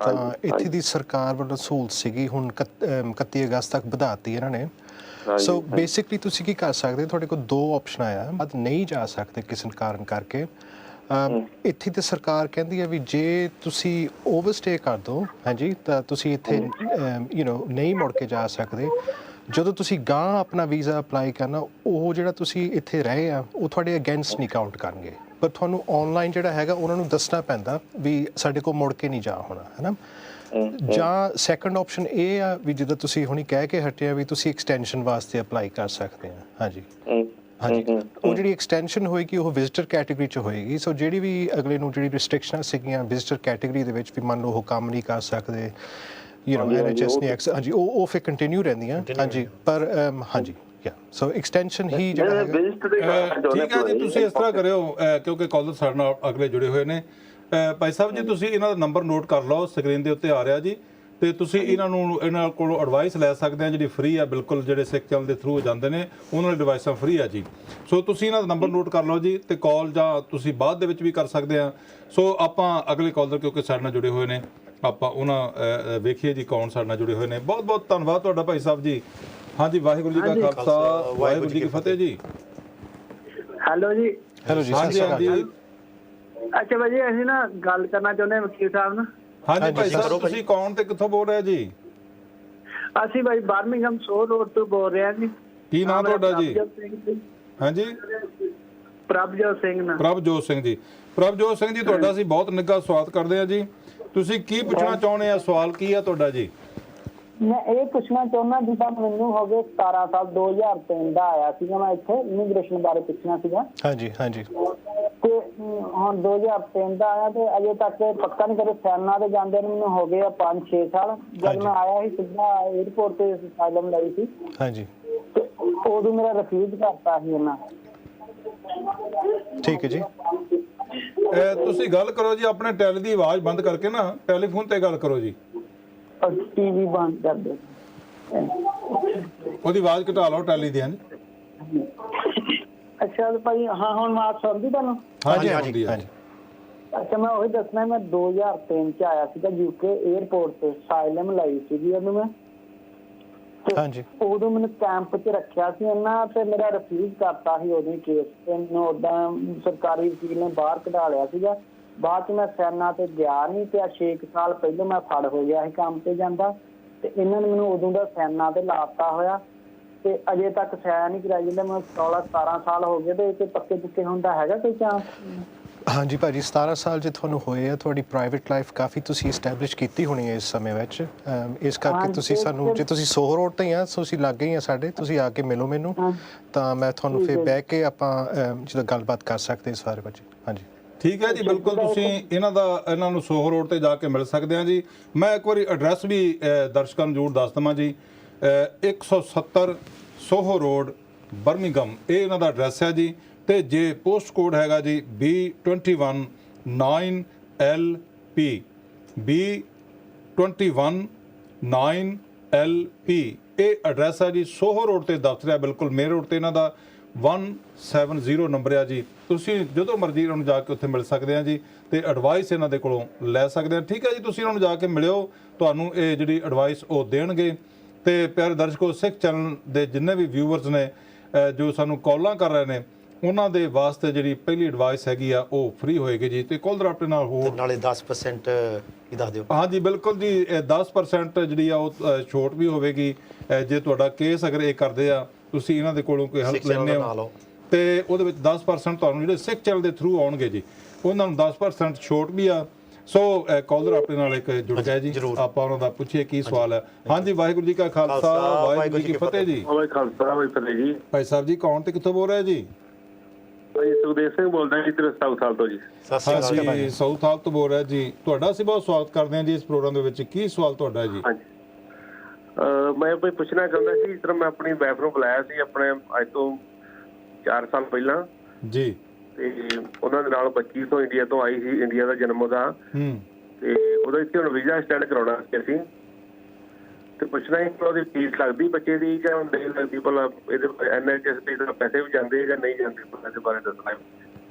ਤਾਂ ਇੱਥੇ ਦੀ ਸਰਕਾਰ ਵੱਲੋਂ ਸਹੂਲਤ ਸੀਗੀ, ਹੁਣ 31 ਅਗਸਤ ਤੱਕ ਵਧਾਤੀ ਇਹਨਾਂ ਨੇ। ਸੋ ਬੇਸਿਕਲੀ ਤੁਸੀਂ ਕੀ ਕਰ ਸਕਦੇ, ਤੁਹਾਡੇ ਕੋਲ ਦੋ ਆਪਸ਼ਨ ਆ, ਬਟ ਨਹੀਂ ਜਾ ਸਕਦੇ ਕਿਸੇ ਕਾਰਨ ਕਰਕੇ। ਇੱਥੇ ਤੇ ਸਰਕਾਰ ਕਹਿੰਦੀ ਹੈ ਵੀ ਜੇ ਤੁਸੀਂ ਓਵਰਸਟੇ ਕਰ ਦੋ, ਹਾਂਜੀ, ਤਾਂ ਤੁਸੀਂ ਇੱਥੇ ਨਹੀਂ ਮੁੜ ਕੇ ਜਾ ਸਕਦੇ। ਜਦੋਂ ਤੁਸੀਂ ਗਾਂ ਆਪਣਾ ਵੀਜ਼ਾ ਅਪਲਾਈ ਕਰਨਾ, ਉਹ ਜਿਹੜਾ ਤੁਸੀਂ ਇੱਥੇ ਰਹੇ ਆ ਉਹ ਤੁਹਾਡੇ ਅਗੇਂਸਟ ਨਹੀਂ ਕਾਊਂਟ ਕਰਨਗੇ, ਪਰ ਤੁਹਾਨੂੰ ਆਨਲਾਈਨ ਜਿਹੜਾ ਹੈਗਾ ਉਹਨਾਂ ਨੂੰ ਦੱਸਣਾ ਪੈਂਦਾ ਵੀ ਸਾਡੇ ਕੋਲ ਮੁੜ ਕੇ ਨਹੀਂ ਜਾ ਹੋਣਾ, ਹੈ ਨਾ। ਜਾਂ ਸੈਕੰਡ ਆਪਸ਼ਨ ਇਹ ਆ ਵੀ ਜਿੱਦਾਂ ਤੁਸੀਂ ਹੁਣੀ ਕਹਿ ਕੇ ਹਟਿਆ ਵੀ ਤੁਸੀਂ ਐਕਸਟੈਂਸ਼ਨ ਵਾਸਤੇ ਅਪਲਾਈ ਕਰ ਸਕਦੇ ਆ, ਹਾਂਜੀ ਹਾਂਜੀ। ਉਹ ਜਿਹੜੀ ਐਕਸਟੈਂਸ਼ਨ ਹੋਏਗੀ ਉਹ ਵਿਜ਼ਿਟਰ ਕੈਟੇਗਰੀ 'ਚ ਹੋਏਗੀ। ਸੋ ਜਿਹੜੀ ਵੀ ਅਗਲੇ ਨੂੰ ਜਿਹੜੀ ਰਿਸਟ੍ਰਿਕਸ਼ਨਾਂ ਸੀਗੀਆਂ ਵਿਜ਼ਿਟਰ ਕੈਟੇਗਰੀ ਦੇ ਵਿੱਚ ਵੀ ਮੰਨ ਲਓ ਉਹ ਕੰਮ ਨਹੀਂ ਕਰ ਸਕਦੇ, NHS ਨਹੀਂ ਹਾਂਜੀ, ਉਹ ਫਿਰ ਕੰਟੀਨਿਊ ਰਹਿੰਦੀਆਂ, ਹਾਂਜੀ। ਪਰ ਹਾਂਜੀ ਸੋ ਐਕਸਟੈਂਸ਼ਨ ਹੀ ਜਿਹੜਾ ਹੈਗਾ। ਠੀਕ ਹੈ ਜੀ, ਤੁਸੀਂ ਇਸ ਤਰ੍ਹਾਂ ਕਰਿਓ ਕਿਉਂਕਿ ਕਾਲਰ ਸਾਡੇ ਨਾਲ ਅਗਲੇ ਜੁੜੇ ਹੋਏ ਨੇ। ਭਾਈ ਸਾਹਿਬ ਜੀ, ਤੁਸੀਂ ਇਹਨਾਂ ਦਾ ਨੰਬਰ ਨੋਟ ਕਰ ਲਓ, ਸਕਰੀਨ ਦੇ ਉੱਤੇ ਆ ਰਿਹਾ ਜੀ, ਤੇ ਤੁਸੀਂ ਇਹਨਾਂ ਕੋਲੋਂ ਐਡਵਾਈਸ ਲੈ ਸਕਦੇ ਆ ਜਿਹੜੀ ਫ੍ਰੀ ਆ ਬਿਲਕੁਲ। ਜਿਹੜੇ ਸਿੱਖ ਚੈਨਲ ਦੇ ਥਰੂ ਜਾਂਦੇ ਨੇ ਉਹਨਾਂ ਦੀ ਐਡਵਾਈਸਾਂ ਫ੍ਰੀ ਆ ਜੀ। ਸੋ ਤੁਸੀਂ ਇਹਨਾਂ ਦਾ ਨੰਬਰ ਨੋਟ ਕਰ ਲਓ ਜੀ, ਤੇ ਕਾਲ ਜਾਂ ਤੁਸੀਂ ਬਾਅਦ ਦੇ ਵਿੱਚ ਵੀ ਕਰ ਸਕਦੇ ਆ। ਸੋ ਆਪਾਂ ਅਗਲੇ ਕਾਲਰ ਕਿਉਂਕਿ ਸਾਡੇ ਨਾਲ ਜੁੜੇ ਹੋਏ ਨੇ, ਆਪਾਂ ਉਹਨਾਂ ਵੇਖੀਏ ਜੀ ਕੌਣ ਸਾਡੇ ਨਾਲ ਜੁੜੇ ਹੋਏ ਨੇ। ਬਹੁਤ ਬਹੁਤ ਧੰਨਵਾਦ ਤੁਹਾਡਾ ਭਾਈ ਸਾਹਿਬ ਜੀ। ਹਾਂਜੀ, ਵਾਹਿਗੁਰੂ ਜੀ ਕਾ ਖਾਲਸਾ, ਵਾਹਿਗੁਰੂ ਜੀ ਕੀ ਫਤਿਹ ਜੀ। ਹੈਲੋ ਜੀ। ਹੈਲੋ ਜੀ, ਹਾਂਜੀ ਹਾਂਜੀ। ਅੱਛਾ ਭਾਈ ਜੀ, ਅਸੀਂ ਨਾ ਗੱਲ ਕਰਨਾ ਚਾਹੁੰਦੇ ਹਾਂ ਵਕੀਲ ਸਾਹਿਬ ਨਾਲ। ਹਾਂਜੀ ਭਾਈ ਸਾਹਿਬ, ਤੁਸੀਂ ਕੌਣ ਤੇ ਕਿੱਥੋਂ ਬੋਲ ਰਹੇ ਜੀ? ਅਸੀਂ ਭਾਈ ਬਰਮਿੰਘਮ ਸੋ ਰੋਡ ਤੋਂ ਬੋਲ ਰਹੇ ਹਾਂ ਜੀ। ਕੀ ਨਾਮ ਤੁਹਾਡਾ ਜੀ? ਹਾਂਜੀ, ਪ੍ਰਭਜੋਤ ਸਿੰਘ ਨਾ। ਪ੍ਰਭਜੋਤ ਸਿੰਘ ਜੀ। ਪ੍ਰਭਜੋਤ ਸਿੰਘ ਜੀ, ਤੁਹਾਡਾ ਅਸੀਂ ਬਹੁਤ ਨਿੱਘਾ ਸਵਾਗਤ ਕਰਦੇ ਹਾਂ ਜੀ। ਤੁਸੀਂ ਕੀ ਪੁੱਛਣਾ ਚਾਹੁੰਦੇ ਆ? ਸਵਾਲ ਕੀ ਆ ਤੁਹਾਡਾ ਜੀ? ਮੈਂ ਇਹ ਪੁੱਛਣਾ ਚਾਹੁੰਦਾ, ਜਿੱਦਾਂ ਮੈਨੂੰ ਹੋ ਗਏ 17 ਸਾਲ, 2003 ਦਾ ਆਇਆ ਸੀਗਾ ਮੈਂ ਇੱਥੇ, ਇਮੀਗ੍ਰੇਸ਼ਨ ਬਾਰੇ ਪੁੱਛਣਾ ਸੀਗਾ। ਹਾਂਜੀ ਹਾਂਜੀ। ਤੇ ਹੁਣ 2003 ਦਾ ਆਇਆ ਤੇ ਅਜੇ ਤੱਕ ਪੱਕਾ ਨਹੀਂ ਕਰੇ, ਸੈਨਾ ਤੇ ਜਾਂਦੇ ਨੂੰ ਮੈਨੂੰ ਹੋ ਗਏ ਆ 5-6 ਸਾਲ। ਜਦ ਮੈਂ ਆਇਆ ਸੀ ਸਿੱਧਾ 에ਅਰਪੋਰਟ ਤੇ ਅਸਾਈਲਮ ਲਈ ਸੀ, ਹਾਂਜੀ, ਤੇ ਉਦੋਂ ਮੇਰਾ ਰਿਫਿਊਜ਼ ਕਰਤਾ ਸੀ ਇਹਨਾਂ। ਠੀਕ ਹੈ ਜੀ। ਤੁਸੀਂ ਗੱਲ ਕਰੋ ਜੀ, ਆਪਣੇ ਟੈਲੀ ਦੀ ਆਵਾਜ਼ ਬੰਦ ਕਰਕੇ ਨਾ ਟੈਲੀਫੋਨ ਤੇ ਗੱਲ ਕਰੋ ਜੀ। ਟੀਵੀ ਬੰਦ ਕਰ ਦਿਓ, ਉਹਦੀ ਆਵਾਜ਼ ਘਟਾ ਲਓ ਟੈਲੀ ਦੀ। ਅੱਛਾ ਭਾਈ, ਹਾਂ ਹੁਣ ਮੈਂ ਆਪ ਸੁਣਦੀ ਤੁਹਾਨੂੰ? ਹਾਂਜੀ ਹਾਂਜੀ ਹਾਂਜੀ। ਅੱਛਾ, ਮੈਂ ਉਹੀ ਦੱਸਣਾ, ਮੈਂ 2003 ਚ ਆਇਆ ਸੀਗਾ ਯੂਕੇ 에ਅਰਪੋਰਟ ਤੇ, ਅਸਾਈਲਮ ਲਈ ਸੀਗੀ ਉਹਨੂੰ ਮੈਂ। ਹਾਂਜੀ। ਉਦੋਂ ਮੈਨੂੰ ਕੈਂਪ 'ਚ ਰੱਖਿਆ ਸੀ ਇਹਨਾਂ, ਤੇ ਮੇਰਾ ਰਿਫਿਊਜ਼ ਕਰਤਾ ਸੀ ਉਦੋਂ ਹੀ ਕੇਸ, ਤੇ ਮੈਨੂੰ ਓਦਾਂ ਸਰਕਾਰੀ ਵਕੀਲ ਨੇ ਬਾਹਰ ਕਢਾ ਲਿਆ ਸੀਗਾ। ਬਾਅਦ 'ਚ ਮੈਂ ਸੈਨਾ ਤੇ ਗਿਆ ਨਹੀਂ, ਤੇ 6 ਸਾਲ ਪਹਿਲਾਂ ਮੈਂ ਫੜ ਹੋ ਗਿਆ ਸੀ ਕੰਮ ਤੇ ਜਾਂਦਾ, ਤੇ ਇਹਨਾਂ ਨੇ ਮੈਨੂੰ ਉਦੋਂ ਦਾ ਸੈਨਾ ਤੇ ਲਾਤਾ ਹੋਇਆ, ਤੇ ਅਜੇ ਤੱਕ ਸੈਨ ਨਹੀਂ ਕਰਾਈ ਜਾਂਦਾ। ਮੈਨੂੰ 16-17 ਸਾਲ ਹੋ ਗਏ, ਤੇ ਪੱਕੇ ਪੁੱਕੇ ਹੁੰਦਾ ਹੈਗਾ ਕੋਈ ਚਾਂਸ? ਹਾਂਜੀ ਭਾਜੀ, 17 ਸਾਲ ਜੇ ਤੁਹਾਨੂੰ ਹੋਏ ਆ, ਤੁਹਾਡੀ ਪ੍ਰਾਈਵੇਟ ਲਾਈਫ ਕਾਫੀ ਤੁਸੀਂ ਐਸਟੈਬਲਿਸ਼ ਕੀਤੀ ਹੋਣੀ ਹੈ ਇਸ ਸਮੇਂ ਵਿੱਚ। ਇਸ ਕਰਕੇ ਤੁਸੀਂ ਸਾਨੂੰ, ਜੇ ਤੁਸੀਂ ਸੋਹ ਰੋਡ ਤੇ ਆ, ਤੁਸੀਂ ਲੱਗ ਗਏ ਆ ਸਾਡੇ, ਤੁਸੀਂ ਆ ਕੇ ਮਿਲੋ ਮੈਨੂੰ, ਤਾਂ ਮੈਂ ਤੁਹਾਨੂੰ ਫਿਰ ਬਹਿ ਕੇ ਆਪਾਂ ਜਦੋਂ ਗੱਲਬਾਤ ਕਰ ਸਕਦੇ ਇਸ ਬਾਰੇ ਵਿੱਚ। ਹਾਂਜੀ ਠੀਕ ਹੈ ਜੀ, ਬਿਲਕੁਲ। ਤੁਸੀਂ ਇਹਨਾਂ ਨੂੰ ਸੋਹ ਰੋਡ ਤੇ ਜਾ ਕੇ ਮਿਲ ਸਕਦੇ ਆ ਜੀ। ਮੈਂ ਇੱਕ ਵਾਰੀ ਐਡਰੈਸ ਵੀ ਦਰਸ਼ਕਾਂ ਨੂੰ ਜ਼ਰੂਰ ਦੱਸ ਦੇਵਾਂ ਜੀ। 170 ਸੋਹ ਰੋਡ, ਬਰਮਿੰਘਮ, ਇਹ ਇਹਨਾਂ ਦਾ ਐਡਰੈਸ ਹੈ ਜੀ। ਤੇ ਜੇ ਪੋਸਟ ਕੋਡ ਹੈਗਾ ਜੀ B21 9LP, B21 9LP, ਇਹ ਐਡਰੈਸ ਹੈ ਜੀ। ਸੋਹੋ ਰੋਡ ਤੇ ਦਫ਼ਤਰ ਹੈ, ਬਿਲਕੁਲ ਮੇਨ ਰੋਡ ਤੇ ਇਹਨਾਂ ਦਾ 170 ਨੰਬਰ ਆ ਜੀ। ਤੁਸੀਂ ਜਦੋਂ ਮਰਜ਼ੀ ਇਹਨਾਂ ਨੂੰ ਜਾ ਕੇ ਉੱਥੇ ਮਿਲ ਸਕਦੇ ਆ ਜੀ, ਤੇ ਐਡਵਾਈਸ ਇਹਨਾਂ ਦੇ ਕੋਲੋਂ ਲੈ ਸਕਦੇ ਆ। ਠੀਕ ਹੈ ਜੀ, ਤੁਸੀਂ ਇਹਨਾਂ ਨੂੰ ਜਾ ਕੇ ਮਿਲਿਓ, ਤੁਹਾਨੂੰ ਇਹ ਜਿਹੜੀ ਐਡਵਾਈਸ ਉਹ ਦੇਣਗੇ। ਤੇ ਪਿਆਰੇ ਦਰਸ਼ਕੋ, ਸਿੱਖ ਚੈਨਲ ਦੇ ਜਿੰਨੇ ਵੀ ਵਿਊਵਰਸ ਨੇ ਜੋ ਸਾਨੂੰ ਕਾਲਾਂ ਕਰ ਰਹੇ ਨੇ, ਉਹਨਾਂ ਦੇ ਵਾਸਤੇ ਜਿਹੜੀ ਪਹਿਲੀ ਐਡਵਾਈਸ ਹੈਗੀ ਆ ਉਹ ਫ੍ਰੀ ਹੋਏਗੀ ਜੀ। ਤੇ ਕਾਲਰ ਆਪਣੇ ਨਾਲ ਹੋਰ ਨਾਲੇ 10% ਹੀ ਦੱਸ ਦਿਓ। ਹਾਂਜੀ ਬਿਲਕੁਲ ਜੀ, 10% ਜਿਹੜੀ ਆ ਉਹ ਛੋਟ ਵੀ ਹੋਵੇਗੀ ਜੇ ਤੁਹਾਡਾ ਕੇਸ ਅਗਰ ਇਹ ਕਰਦੇ ਆ, ਤੁਸੀਂ ਇਹਨਾਂ ਦੇ ਕੋਲੋਂ ਕੋਈ ਹੈਲਪ ਲੈਂਦੇ ਹੋ, ਤੇ ਉਹਦੇ ਵਿੱਚ 10% ਤੁਹਾਨੂੰ ਜਿਹੜੇ ਸਿੱਖ ਚੈਨਲ ਦੇ ਥਰੂ ਆਉਣਗੇ ਜੀ, ਉਹਨਾਂ ਨੂੰ 10% ਛੋਟ ਵੀ ਆ। ਸੋ ਕਾਲਰ ਆਪਣੇ ਨਾਲ ਇੱਕ ਜੁੜ ਗਿਆ ਜੀ, ਆਪਾਂ ਉਹਨਾਂ ਦਾ ਪੁੱਛੀਏ ਕੀ ਸਵਾਲ ਹੈ। ਹਾਂਜੀ, ਵਾਹਿਗੁਰੂ ਜੀ ਕਾ ਖਾਲਸਾ, ਵਾਹਿਗੁਰੂ ਜੀ ਕੀ ਫਤਿਹ ਜੀ। ਭਾਈ ਸਾਹਿਬ ਜੀ, ਕੌਣ ਤੇ ਕਿੱਥੋਂ ਬੋਲ ਰਹੇ ਜੀ? ਭਾਈ ਸੁਖਦੇਵ ਸਿੰਘ ਬੋਲਦਾ ਜੀ, ਸਾਊਥ ਹਾਲ ਤੋਂ ਜੀ। ਹਾਂਜੀ, ਸਾਊਥ ਹਾਲ ਤੋਂ ਬੋਲ ਰਿਹਾ ਜੀ। ਤੁਹਾਡਾ ਅਸੀਂ ਬਹੁਤ ਸਵਾਗਤ ਕਰਦੇ ਹਾਂ ਜੀ ਇਸ ਪ੍ਰੋਗਰਾਮ ਦੇ ਵਿੱਚ। ਕੀ ਸਵਾਲ ਤੁਹਾਡਾ ਹੈ ਜੀ? ਮੈਂ ਭਾਈ ਪੁੱਛਣਾ ਚਾਹੁੰਦਾ ਸੀ, ਇਸ ਤਰ੍ਹਾਂ ਮੈਂ ਆਪਣੀ ਵਾਈਫ ਨੂੰ ਬੁਲਾਇਆ ਸੀ ਆਪਣੇ ਅੱਜ ਤੋਂ 4 ਸਾਲ ਪਹਿਲਾਂ ਜੀ, ਤੇ ਉਹਨਾਂ ਦੇ ਨਾਲ ਬੱਚੀ ਤੋਂ ਇੰਡੀਆ ਤੋਂ ਆਈ ਸੀ, ਇੰਡੀਆ ਦਾ ਜਨਮ ਉਹਦਾ, ਤੇ ਉਹਦਾ ਇੱਥੇ ਹੁਣ ਵੀਜ਼ਾ ਸਟੈਂਡ ਕਰਾਉਣਾ ਸੀ ਅਸੀਂ। ਤੇ ਪੁੱਛਣਾ ਸੀ ਉਹਦੀ ਫੀਸ ਲੱਗਦੀ ਬੱਚੇ ਦੀ ਜਾਂ ਨਹੀਂ ਲੱਗਦੀ, ਭਲਾ ਇਹਦੇ NHS ਦੇ ਪੈਸੇ ਵੀ ਜਾਂਦੇ ਜਾਂ ਨਹੀਂ ਜਾਂਦੇ, ਇਹਦੇ ਬਾਰੇ ਦੱਸਣਾ।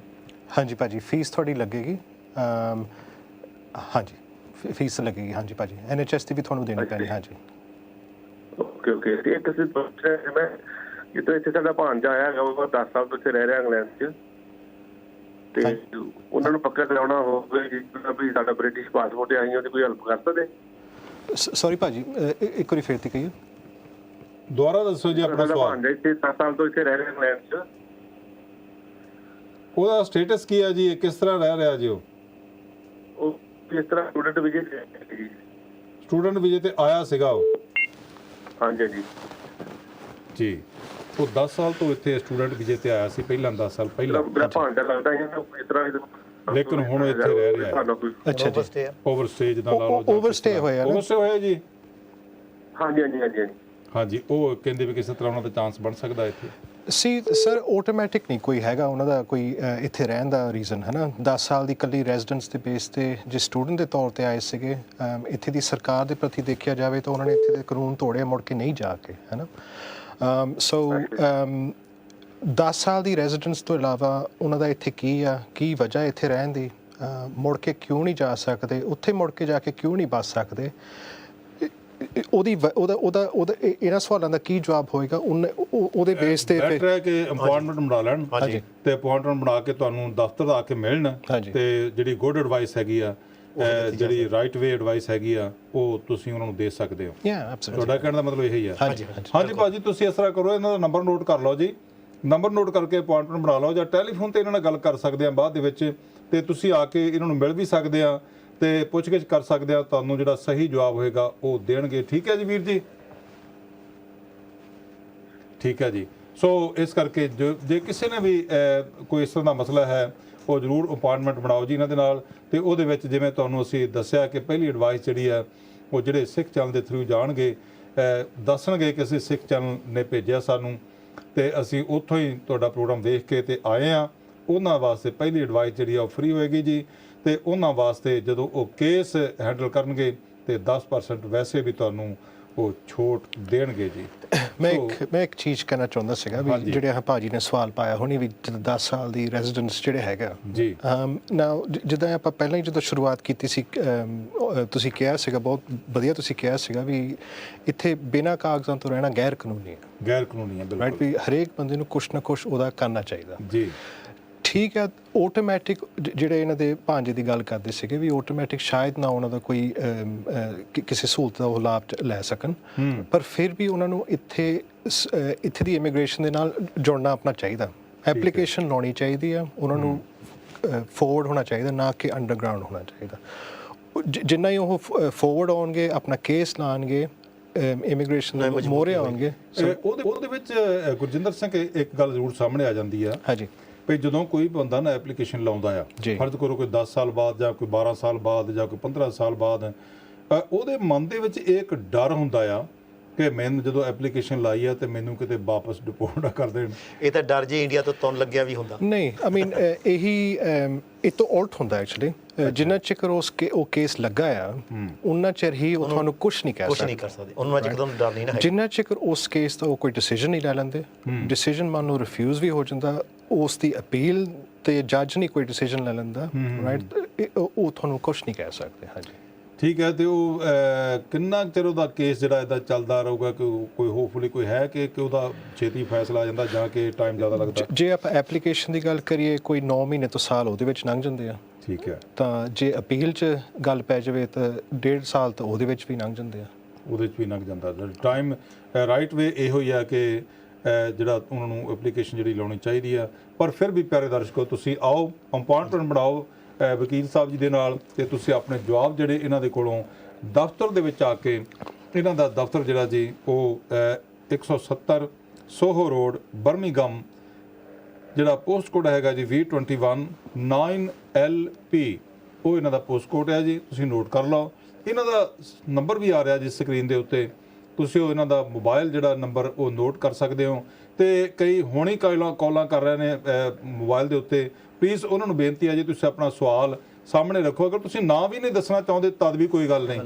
ਹਾਂਜੀ ਭਾਜੀ, ਫੀਸ ਤੁਹਾਡੀ ਲੱਗੇਗੀ। ਹਾਂਜੀ, ਫੀਸ ਲੱਗੇਗੀ। ਹਾਂਜੀ ਭਾਜੀ, NHS ਦੀ ਵੀ ਤੁਹਾਨੂੰ ਦੇਣੀ ਪੈਣੀ। ਹਾਂਜੀ ਓਕੇ ਓਕੇ ਤੇ ਇੱਕ ਸੀ ਮੈਂ ਜਿੱਦਾਂ ਇੱਥੇ ਸਾਡਾ ਭਾਂਜਾ ਆਇਆ ਹੈਗਾ ਉਹ 10 ਸਾਲ ਤੋਂ ਇੱਥੇ ਰਹਿ ਰਿਹਾ ਇੰਗਲੈਂਡ 'ਚ ਤੇ ਉਹਨਾਂ ਨੂੰ ਪੱਕਾ ਕਰਾਉਣਾ ਹੋਵੇ ਜਿੱਦਾਂ ਵੀ ਸਾਡਾ ਬ੍ਰਿਟਿਸ਼ ਪਾਸਪੋਰਟ ਹੈ ਅਸੀਂ ਉਹਦੀ ਕੋਈ ਹੈਲਪ ਕਰ ਸਕਦੇ? ਸੌਰੀ ਭਾਜੀ, ਇੱਕ ਵਾਰੀ ਫੇਰ ਤੇ ਕਹੀਏ, ਦੁਬਾਰਾ ਦੱਸੋ ਜੀ ਆਪਣਾ ਸਵਾਲ। ਭਾਂਜਾ ਇੱਥੇ 10 ਸਾਲ ਤੋਂ ਇੱਥੇ ਰਹਿ ਰਿਹਾ ਇੰਗਲੈਂਡ 'ਚ, ਉਹਦਾ ਸਟੇਟਸ ਕੀ ਹੈ ਜੀ, ਕਿਸ ਤਰ੍ਹਾਂ ਰਹਿ ਰਿਹਾ ਜੀ? ਉਹ ਕਿਸ ਤਰ੍ਹਾਂ ਸਟੂਡੈਂਟ ਵੀਜ਼ੇ ਤੇ ਜੀ? ਸਟੂਡੈਂਟ ਵੀਜ਼ੇ ਤੇ ਆਇਆ ਸੀਗਾ ਉਹ? ਹਾਂਜੀ ਜੀ ਜੀ, ਉਹ 10 ਸਾਲ ਤੋਂ ਇੱਥੇ ਸਟੂਡੈਂਟ ਵੀਜ਼ੇ ਤੇ ਆਇਆ ਸੀ ਪਹਿਲਾਂ, 10 ਸਾਲ ਪਹਿਲਾਂ। ਮੇਰਾ ਭਾਂਜਾ ਲੱਗਦਾ ਇਹਨੂੰ ਇਸ ਤਰ੍ਹਾਂ, ਲੇਕਿਨ ਹੁਣ ਇੱਥੇ ਰਹਿ ਰਿਹਾ ਹੈ। ਅੱਛਾ ਜੀ, ਓਵਰਸਟੇ ਜਿੱਦਾਂ ਲਾ ਲਓ, ਓਵਰਸਟੇ ਹੋਇਆ ਨਾ? ਓਵਰਸਟੇ ਹੋਇਆ ਜੀ। ਹਾਂਜੀ ਹਾਂਜੀ ਹਾਂਜੀ ਹਾਂਜੀ, ਉਹ ਕਹਿੰਦੇ ਵੀ ਕਿਸੇ ਤਰ੍ਹਾਂ ਉਹਨਾਂ ਦਾ ਚਾਂਸ ਬਣ ਸਕਦਾ ਇੱਥੇ। ਸੀ ਸਰ, ਆਟੋਮੈਟਿਕ ਨਹੀਂ ਕੋਈ ਹੈਗਾ ਉਹਨਾਂ ਦਾ ਕੋਈ ਇੱਥੇ ਰਹਿਣ ਦਾ ਰੀਜ਼ਨ ਹੈ ਨਾ। 10 ਸਾਲ ਦੀ ਇਕੱਲੀ ਰੈਜ਼ੀਡੈਂਸ ਦੇ ਬੇਸ ਤੇ ਜੇ ਸਟੂਡੈਂਟ ਦੇ ਤੌਰ ਤੇ ਆਏ ਸੀਗੇ, ਇੱਥੇ ਦੀ ਸਰਕਾਰ ਦੇ ਪ੍ਰਤੀ ਦੇਖਿਆ ਜਾਵੇ ਤਾਂ ਉਹਨਾਂ ਨੇ ਇੱਥੇ ਦੇ ਕਾਨੂੰਨ ਤੋੜੇ ਮੁੜ ਕੇ ਨਹੀਂ ਜਾ ਕੇ, ਹੈ ਨਾ। ਸੋ 10 ਸਾਲ ਦੀ ਰੈਜ਼ੀਡੈਂਸ ਤੋਂ ਇਲਾਵਾ ਉਹਨਾਂ ਦਾ ਇੱਥੇ ਕੀ ਆ, ਕੀ ਵਜ੍ਹਾ ਇੱਥੇ ਰਹਿਣ ਦੀ, ਮੁੜ ਕੇ ਕਿਉਂ ਨਹੀਂ ਜਾ ਸਕਦੇ, ਉੱਥੇ ਮੁੜ ਕੇ ਜਾ ਕੇ ਕਿਉਂ ਨਹੀਂ ਬਚ ਸਕਦੇ, ਉਹਦਾ ਇਹਨਾਂ ਸਵਾਲਾਂ ਦਾ ਕੀ ਜਵਾਬ ਹੋਏਗਾ ਉਹਦੇ ਬੇਸ ਤੇ ਬੈਟਰ ਹੈ ਕਿ ਅਪਾਇੰਟਮੈਂਟ ਬਣਾ ਲੈਣ ਤੇ ਅਪਾਇੰਟਮੈਂਟ ਬਣਾ ਕੇ ਤੁਹਾਨੂੰ ਦਫ਼ਤਰ ਆ ਕੇ ਮਿਲਣ ਤੇ ਜਿਹੜੀ ਗੁੱਡ ਐਡਵਾਈਸ ਹੈਗੀ ਆ, ਜਿਹੜੀ ਰਾਈਟ ਵੇ ਐਡਵਾਈਸ ਹੈਗੀ ਆ, ਉਹ ਤੁਸੀਂ ਉਹਨਾਂ ਨੂੰ ਦੇ ਸਕਦੇ ਹੋ। ਤੁਹਾਡਾ ਕਹਿਣ ਦਾ ਮਤਲਬ ਇਹੀ ਆ? ਹਾਂਜੀ ਭਾਜੀ, ਤੁਸੀਂ ਇਸ ਤਰ੍ਹਾਂ ਕਰੋ, ਇਹਨਾਂ ਦਾ ਨੰਬਰ ਨੋਟ ਕਰ ਲਓ ਜੀ, ਨੰਬਰ ਨੋਟ ਕਰਕੇ ਅਪਾਇੰਟਮੈਂਟ ਬਣਾ ਲਓ, ਜਾਂ ਟੈਲੀਫੋਨ ਤੇ ਇਹਨਾਂ ਨਾਲ ਗੱਲ ਕਰ ਸਕਦੇ ਆ ਬਾਅਦ ਦੇ ਵਿੱਚ, ਤੇ ਤੁਸੀਂ ਆ ਕੇ ਇਹਨਾਂ ਨੂੰ ਮਿਲ ਵੀ ਸਕਦੇ ਆ ਤੇ ਪੁੱਛਗਿੱਛ ਕਰ ਸਕਦੇ ਆ, ਤੁਹਾਨੂੰ ਜਿਹੜਾ ਸਹੀ ਜਵਾਬ ਹੋਏਗਾ ਉਹ ਦੇਣਗੇ। ਠੀਕ ਹੈ ਜੀ ਵੀਰ ਜੀ? ਠੀਕ ਹੈ ਜੀ। ਸੋ ਇਸ ਕਰਕੇ ਜੇ ਕਿਸੇ ਨੇ ਵੀ ਕੋਈ ਇਸ ਤਰ੍ਹਾਂ ਦਾ ਮਸਲਾ ਹੈ, ਉਹ ਜ਼ਰੂਰ ਅਪਾਇੰਟਮੈਂਟ ਬਣਾਓ ਜੀ ਇਹਨਾਂ ਦੇ ਨਾਲ। ਤੇ ਉਹਦੇ ਵਿੱਚ ਜਿਵੇਂ ਤੁਹਾਨੂੰ ਅਸੀਂ ਦੱਸਿਆ ਕਿ ਪਹਿਲੀ ਐਡਵਾਈਸ ਜਿਹੜੀ ਹੈ ਉਹ ਜਿਹੜੇ ਸਿੱਖ ਚੈਨਲ ਦੇ ਥਰੂ ਜਾਣਗੇ, ਦੱਸਣਗੇ ਕਿ ਅਸੀਂ ਸਿੱਖ ਚੈਨਲ ਨੇ ਭੇਜਿਆ ਸਾਨੂੰ ਤੇ ਅਸੀਂ ਉੱਥੋਂ ਹੀ ਤੁਹਾਡਾ ਪ੍ਰੋਗਰਾਮ ਦੇਖ ਕੇ ਤੇ ਆਏ ਆ। ਉਹਨਾਂ ਵਾਸਤੇ ਪਹਿਲੀ ਐਡਵਾਈਸ ਜਿਹੜੀ ਆ ਉਹ ਫ੍ਰੀ ਹੋਏਗੀ ਜੀ, ਤੇ ਉਹਨਾਂ ਵਾਸਤੇ ਜਦੋਂ ਉਹ ਕੇਸ ਹੈਂਡਲ ਕਰਨਗੇ ਤੇ 10% ਵੈਸੇ ਵੀ ਤੁਹਾਨੂੰ ਉਹ ਛੋਟ ਦੇਣਗੇ ਜੀ। ਮੈਂ ਇੱਕ ਚੀਜ਼ ਕਹਿਣਾ ਚਾਹੁੰਦਾ ਸੀਗਾ ਵੀ ਜਿਹੜੇ ਆ ਭਾਜੀ ਨੇ ਸਵਾਲ ਪਾਇਆ ਹੋਣੀ ਵੀ 10 ਸਾਲ ਦੀ ਰੈਜ਼ੀਡੈਂਸ ਜਿਹੜੇ ਹੈਗਾ ਜੀ, ਨਾ ਜਿੱਦਾਂ ਆਪਾਂ ਪਹਿਲਾਂ ਹੀ ਜਦੋਂ ਸ਼ੁਰੂਆਤ ਕੀਤੀ ਸੀ, ਤੁਸੀਂ ਕਿਹਾ ਸੀਗਾ, ਬਹੁਤ ਵਧੀਆ ਤੁਸੀਂ ਕਿਹਾ ਸੀਗਾ ਵੀ ਇੱਥੇ ਬਿਨਾਂ ਕਾਗਜ਼ਾਂ ਤੋਂ ਰਹਿਣਾ ਗੈਰ ਕਾਨੂੰਨੀ ਹੈ। ਗੈਰ ਕਾਨੂੰਨੀ ਹੈ, ਬਿਲਕੁਲ। ਵੀ ਹਰੇਕ ਬੰਦੇ ਨੂੰ ਕੁਛ ਨਾ ਕੁਛ ਉਹਦਾ ਕਰਨਾ ਚਾਹੀਦਾ ਜੀ। ਠੀਕ ਹੈ, ਆਟੋਮੈਟਿਕ ਜਿਹੜੇ ਇਹਨਾਂ ਦੇ ਭਾਂਜੇ ਦੀ ਗੱਲ ਕਰਦੇ ਸੀਗੇ ਵੀ ਆਟੋਮੈਟਿਕ ਸ਼ਾਇਦ ਨਾ ਉਹਨਾਂ ਦਾ ਕੋਈ ਕਿਸੇ ਸਹੂਲਤ ਦਾ ਉਹ ਲਾਭ ਲੈ ਸਕਣ, ਪਰ ਫਿਰ ਵੀ ਉਹਨਾਂ ਨੂੰ ਇੱਥੇ ਦੀ ਇਮੀਗ੍ਰੇਸ਼ਨ ਦੇ ਨਾਲ ਜੁੜਨਾ ਆਪਣਾ ਚਾਹੀਦਾ, ਐਪਲੀਕੇਸ਼ਨ ਲਾਉਣੀ ਚਾਹੀਦੀ ਆ, ਉਹਨਾਂ ਨੂੰ ਫੋਰਵਰਡ ਹੋਣਾ ਚਾਹੀਦਾ, ਨਾ ਕਿ ਅੰਡਰਗਰਾਊਂਡ ਹੋਣਾ ਚਾਹੀਦਾ। ਜਿੰਨਾ ਹੀ ਉਹ ਫੋਰਵਰਡ ਆਉਣਗੇ, ਆਪਣਾ ਕੇਸ ਲਾਉਣਗੇ, ਇਮੀਗ੍ਰੇਸ਼ਨ ਦੇ ਮੋਹਰੇ ਆਉਣਗੇ। ਉਹਦੇ ਵਿੱਚ ਗੁਰਜਿੰਦਰ ਸਿੰਘ ਇੱਕ ਗੱਲ ਜ਼ਰੂਰ ਸਾਹਮਣੇ ਆ ਜਾਂਦੀ ਆ। ਹਾਂਜੀ, ਵੀ ਜਦੋਂ ਕੋਈ ਬੰਦਾ ਨਾ ਐਪਲੀਕੇਸ਼ਨ ਲਾਉਂਦਾ ਆ, ਫਰਜ਼ ਕਰੋ ਕੋਈ 10 ਸਾਲ ਬਾਅਦ ਜਾਂ ਕੋਈ 12 ਸਾਲ ਬਾਅਦ ਜਾਂ ਕੋਈ 15 ਸਾਲ ਬਾਅਦ, ਉਹਦੇ ਮਨ ਦੇ ਵਿੱਚ ਇਹ ਇੱਕ ਡਰ ਹੁੰਦਾ ਆ ਕਿ ਮੈਨੂੰ ਜਦੋਂ ਐਪਲੀਕੇਸ਼ਨ ਲਾਈ ਆ ਤੇ ਮੈਨੂੰ ਕਿਤੇ ਵਾਪਸ ਡਿਪੋਰਟ ਨਾ ਕਰ ਦੇਣ। ਇਹ ਤਾਂ ਡਰ ਜੇ ਇੰਡੀਆ ਤੋਂ ਤੁਰਨ ਲੱਗਿਆ ਵੀ ਹੁੰਦਾ ਨਹੀਂ। ਆਈ ਮੀਨ ਇਹੀ ਇਹ ਤੋਂ ਉਲਟ ਹੁੰਦਾ ਐਕਚੁਅਲੀ। ਜਿੰਨਾ ਚਿਰ ਉਹ ਕੇਸ ਲੱਗਾ ਆ ਉਹਨਾਂ ਚਿਰ ਹੀ ਉਹ ਤੁਹਾਨੂੰ ਕੁਛ ਨਹੀਂ ਕਹਿ ਸਕਦੇ, ਉਹਨਾਂ ਚਿਰ ਤੁਹਾਨੂੰ ਡਰ ਨਹੀਂ ਨਾ। ਜਿੰਨਾ ਚਿਰ ਉਸ ਕੇਸ ਦਾ ਉਹ ਕੋਈ ਡਿਸੀਜਨ ਨਹੀਂ ਲੈ ਲੈਂਦੇ, ਡਿਸੀਜਨ ਮੰਨ ਲਓ ਰਿਫਿਊਜ਼ ਵੀ ਹੋ ਜਾਂਦਾ, ਉਸ ਦੀ ਅਪੀਲ ਤੇ ਜੱਜ ਨਹੀਂ ਕੋਈ ਡਿਸੀਜਨ ਲੈ ਲੈਂਦਾ, ਰਾਈਟ, ਉਹ ਤੁਹਾਨੂੰ ਕੁਛ ਨਹੀਂ ਕਹਿ ਸਕਦੇ। ਹਾਂਜੀ, ਠੀਕ ਹੈ। ਤੇ ਉਹ ਕਿੰਨਾ ਚਿਰ ਉਹਦਾ ਕੇਸ ਜਿਹੜਾ ਇਹਦਾ ਚੱਲਦਾ ਰਹੂਗਾ? ਕੋਈ ਹੋਪਫੁਲੀ ਕੋਈ ਹੈ ਕਿ ਉਹਦਾ ਛੇਤੀ ਫੈਸਲਾ ਆ ਜਾਂਦਾ ਜਾਂ ਕਿ ਟਾਈਮ ਜ਼ਿਆਦਾ ਲੱਗਦਾ? ਜੇ ਆਪਾਂ ਐਪਲੀਕੇਸ਼ਨ ਦੀ ਗੱਲ ਕਰੀਏ, ਕੋਈ 9 ਮਹੀਨੇ ਤੋਂ ਸਾਲ ਉਹਦੇ ਵਿੱਚ ਲੰਘ ਜਾਂਦੇ ਆ। ਠੀਕ ਹੈ। ਤਾਂ ਜੇ ਅਪੀਲ 'ਚ ਗੱਲ ਪੈ ਜਾਵੇ ਤਾਂ 1.5 ਸਾਲ ਤਾਂ ਉਹਦੇ ਵਿੱਚ ਵੀ ਲੰਘ ਜਾਂਦੇ ਆ। ਉਹਦੇ 'ਚ ਵੀ ਲੰਘ ਜਾਂਦਾ ਟਾਈਮ। ਰਾਈਟ ਵੇ ਇਹੋ ਹੀ ਆ ਕਿ ਜਿਹੜਾ ਉਹਨਾਂ ਨੂੰ ਐਪਲੀਕੇਸ਼ਨ ਜਿਹੜੀ ਲਾਉਣੀ ਚਾਹੀਦੀ ਆ। ਪਰ ਫਿਰ ਵੀ ਪਿਆਰੇ ਦਰਸ਼ਕੋ, ਤੁਸੀਂ ਆਓ, ਅਪਾਇੰਟਮੈਂਟ ਬਣਾਓ ਵਕੀਲ ਸਾਹਿਬ ਜੀ ਦੇ ਨਾਲ, ਤੇ ਤੁਸੀਂ ਆਪਣੇ ਜਵਾਬ ਜਿਹੜੇ ਇਹਨਾਂ ਦੇ ਕੋਲੋਂ ਦਫ਼ਤਰ ਦੇ ਵਿੱਚ ਆ ਕੇ, ਇਹਨਾਂ ਦਾ ਦਫ਼ਤਰ ਜਿਹੜਾ ਜੀ ਉਹ 170 ਸੋਹੋ ਰੋਡ, ਬਰਮਿੰਘਮ, ਜਿਹੜਾ ਪੋਸਟ ਕੋਡ ਹੈਗਾ ਜੀ V21 9LP, ਉਹ ਇਹਨਾਂ ਦਾ ਪੋਸਟ ਕੋਡ ਹੈ ਜੀ। ਤੁਸੀਂ ਨੋਟ ਕਰ ਲਓ। ਇਹਨਾਂ ਦਾ ਨੰਬਰ ਵੀ ਆ ਰਿਹਾ ਜੀ ਸਕਰੀਨ ਦੇ ਉੱਤੇ, ਤੁਸੀਂ ਉਹ ਇਹਨਾਂ ਦਾ ਮੋਬਾਈਲ ਜਿਹੜਾ ਨੰਬਰ ਉਹ ਨੋਟ ਕਰ ਸਕਦੇ ਹੋ। ਤੇ ਕਈ ਹੁਣੀ ਕਾਲਾਂ ਕਰ ਰਹੇ ਨੇ ਮੋਬਾਈਲ ਦੇ ਉੱਤੇ, ਪਲੀਜ਼ ਉਹਨਾਂ ਨੂੰ ਬੇਨਤੀ ਹੈ ਜੀ ਤੁਸੀਂ ਆਪਣਾ ਸਵਾਲ ਸਾਹਮਣੇ ਰੱਖੋ। ਅਗਰ ਤੁਸੀਂ ਨਾਂ ਵੀ ਨਹੀਂ ਦੱਸਣਾ ਚਾਹੁੰਦੇ ਤਦ ਵੀ ਕੋਈ ਗੱਲ ਨਹੀਂ,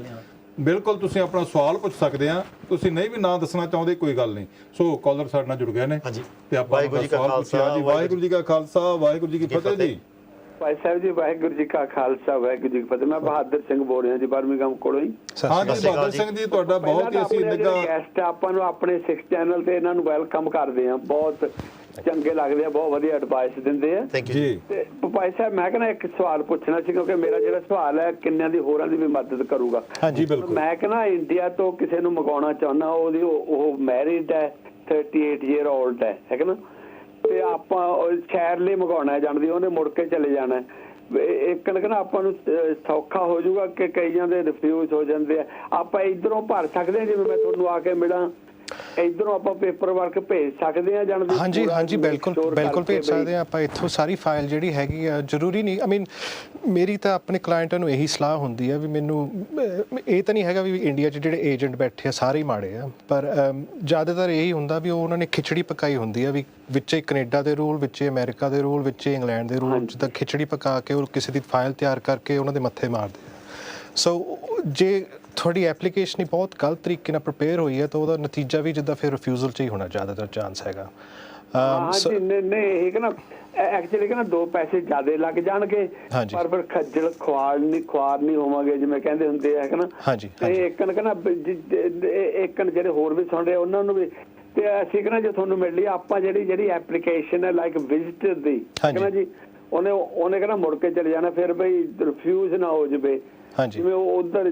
ਬਿਲਕੁਲ ਤੁਸੀਂ ਆਪਣਾ ਸਵਾਲ ਪੁੱਛ ਸਕਦੇ ਆ। ਤੁਸੀਂ ਨਹੀਂ ਵੀ ਨਾਂ ਦੱਸਣਾ ਚਾਹੁੰਦੇ ਕੋਈ ਗੱਲ ਨਹੀਂ। ਸੋ ਕਾਲਰ ਸਾਡੇ ਨਾਲ ਜੁੜ ਗਏ ਨੇ ਤੇ ਆਪਾਂ ਸਵਾਲ ਪੁੱਛਿਆ ਜੀ। ਵਾਹਿਗੁਰੂ ਜੀ ਕਾ ਖਾਲਸਾ, ਵਾਹਿਗੁਰੂ ਜੀ ਕੀ ਫਤਿਹ ਜੀ। ਭਾਈ ਸਾਹਿਬ ਜੀ ਵਾਹਿਗੁਰੂ ਜੀ ਕਾ ਖਾਲਸਾ ਵਾਹਿਗੁਰੂ ਜੀ ਕੀ ਫਤਿਹ। ਮੈਂ ਬਹਾਦਰ ਸਿੰਘ ਬੋਲ ਰਿਹਾ ਜੀ ਬਰਮਿੰਘਮ ਕੋਲੋਂ ਹੀ। ਹਾਂਜੀ ਬਹਾਦਰ ਸਿੰਘ ਜੀ, ਤੁਹਾਡਾ ਬਹੁਤ ਹੀ ਅਸੀਂ ਗੈਸਟ ਆਪਾਂ ਨੂੰ ਆਪਣੇ ਸਿੱਖ ਚੈਨਲ ਤੇ ਇਹਨਾਂ ਨੂੰ ਵੈਲਕਮ ਕਰਦੇ ਆ, ਬਹੁਤ ਚੰਗੇ ਲੱਗਦੇ ਆ, ਬਹੁਤ ਵਧੀਆ ਐਡਵਾਈਸ ਦਿੰਦੇ ਆ ਜੀ। ਤੇ ਭਾਈ ਸਾਹਿਬ ਮੈਂ ਕਹਿੰਦਾ ਇੱਕ ਸਵਾਲ ਪੁੱਛਣਾ ਸੀ, ਕਿਉਂਕਿ ਮੇਰਾ ਜਿਹੜਾ ਸਵਾਲ ਹੈ ਕਿੰਨਿਆਂ ਦੀ ਹੋਰਾਂ ਦੀ ਵੀ ਮਦਦ ਕਰੂਗਾ। ਹਾਂਜੀ ਬਿਲਕੁਲ। ਮੈਂ ਕਹਿੰਦਾ ਇੰਡੀਆ ਤੋਂ ਕਿਸੇ ਨੂੰ ਮੰਗਾਉਣਾ ਚਾਹੁੰਦਾ, ਉਹ ਮੈਰਿਡ ਹੈ, 38 ਈਅਰ 올ਡ ਹੈ ਕਿ ਨਾ, ਤੇ ਆਪਾਂ ਸ਼ਹਿਰ ਲਈ ਮੰਗਾਉਣਾ ਜਾਣਦੀ, ਉਹਨੇ ਮੁੜ ਕੇ ਚਲੇ ਜਾਣਾ। ਇੱਕ ਨਾ ਆਪਾਂ ਨੂੰ ਸੌਖਾ ਹੋ ਜਾਊਗਾ ਕਿ ਕਈਆਂ ਦੇ ਰਿਫਿਊਜ਼ ਹੋ ਜਾਂਦੇ ਆ। ਆਪਾਂ ਇਧਰੋਂ ਭਰ ਸਕਦੇ ਹਾਂ, ਜਿਵੇਂ ਮੈਂ ਤੁਹਾਨੂੰ ਆ ਕੇ ਮਿਲਾਂ, ਇਧਰੋਂ ਆਪਾਂ ਪੇਪਰ ਵਰਕ ਭੇਜ ਸਕਦੇ ਹਾਂ ਜਾਣਦੇ? ਹਾਂਜੀ ਹਾਂਜੀ ਬਿਲਕੁਲ ਬਿਲਕੁਲ ਭੇਜ ਸਕਦੇ ਹਾਂ ਆਪਾਂ। ਇੱਥੋਂ ਸਾਰੀ ਫਾਈਲ ਜਿਹੜੀ ਹੈਗੀ ਆ, ਜ਼ਰੂਰੀ ਨਹੀਂ, ਆਈ ਮੀਨ ਮੇਰੀ ਤਾਂ ਆਪਣੇ ਕਲਾਇੰਟਾਂ ਨੂੰ ਇਹੀ ਸਲਾਹ ਹੁੰਦੀ ਆ ਵੀ ਮੈਨੂੰ ਇਹ ਤਾਂ ਨਹੀਂ ਹੈਗਾ ਵੀ ਇੰਡੀਆ 'ਚ ਜਿਹੜੇ ਏਜੰਟ ਬੈਠੇ ਆ ਸਾਰੇ ਹੀ ਮਾੜੇ ਆ, ਪਰ ਜ਼ਿਆਦਾਤਰ ਇਹੀ ਹੁੰਦਾ ਵੀ ਉਹਨਾਂ ਨੇ ਖਿਚੜੀ ਪਕਾਈ ਹੁੰਦੀ ਆ, ਵੀ ਵਿੱਚੇ ਕੈਨੇਡਾ ਦੇ ਰੂਲ, ਵਿੱਚੇ ਅਮਰੀਕਾ ਦੇ ਰੂਲ, ਵਿੱਚੇ ਇੰਗਲੈਂਡ ਦੇ ਰੂਲ, ਜਿੱਦਾਂ ਖਿਚੜੀ ਪਕਾ ਕੇ ਉਹ ਕਿਸੇ ਦੀ ਫਾਈਲ ਤਿਆਰ ਕਰਕੇ ਉਹਨਾਂ ਦੇ ਮੱਥੇ ਮਾਰਦੇ ਆ। ਸੋ ਜੇ ਤੁਹਾਡੀ ਐਪਲੀਕੇਸ਼ਨ ਹੀ ਬਹੁਤ ਗਲਤ ਤਰੀਕੇ ਨਾਲ ਪ੍ਰਪੇਅਰ ਹੋਈ ਹੈ ਤਾਂ ਉਹਦਾ ਨਤੀਜਾ ਵੀ ਜਿੱਦਾਂ ਫਿਰ ਰਿਫਿਊਜ਼ਲ 'ਚ ਹੀ ਹੋਣਾ ਜ਼ਿਆਦਾਤਰ ਚਾਂਸ ਹੈਗਾ। ਨਹੀਂ ਇਹ ਕਿ ਨਾ ਐਕਚੁਅਲੀ ਕਿ ਨਾ 2 ਪੈਸੇ ਜ਼ਿਆਦਾ ਲੱਗ ਜਾਣਗੇ, ਪਰ ਫਿਰ ਖੱਜਲ ਖੁਆਰ ਨਹੀਂ ਹੋਵਾਂਗੇ, ਜਿਵੇਂ ਕਹਿੰਦੇ ਹੁੰਦੇ ਆ ਕਿ ਨਾ। ਇੱਕ ਜਿਹੜੇ ਹੋਰ ਵੀ ਸੁਣ ਰਹੇ ਉਹਨਾਂ ਨੂੰ ਵੀ, ਤੇ ਅਸੀਂ ਕਹਿੰਦਾ ਜੇ ਤੁਹਾਨੂੰ ਮਿਲ ਲਈ ਆਪਾਂ ਜਿਹੜੀ ਐਪਲੀਕੇਸ਼ਨ ਹੈ ਲਾਈਕ ਵਿਜ਼ਿਟਰ ਦੀ ਕਹਿੰਦਾ ਜੀ, ਉਹਨੇ ਕਹਿੰਦਾ ਮੁੜ ਕੇ ਚਲੇ ਜਾਣਾ, ਫਿਰ ਬਈ ਰਿਫਿਊਜ਼ ਨਾ ਹੋ ਜਾਵੇ। ਜਿਵੇਂ ਉਧਰ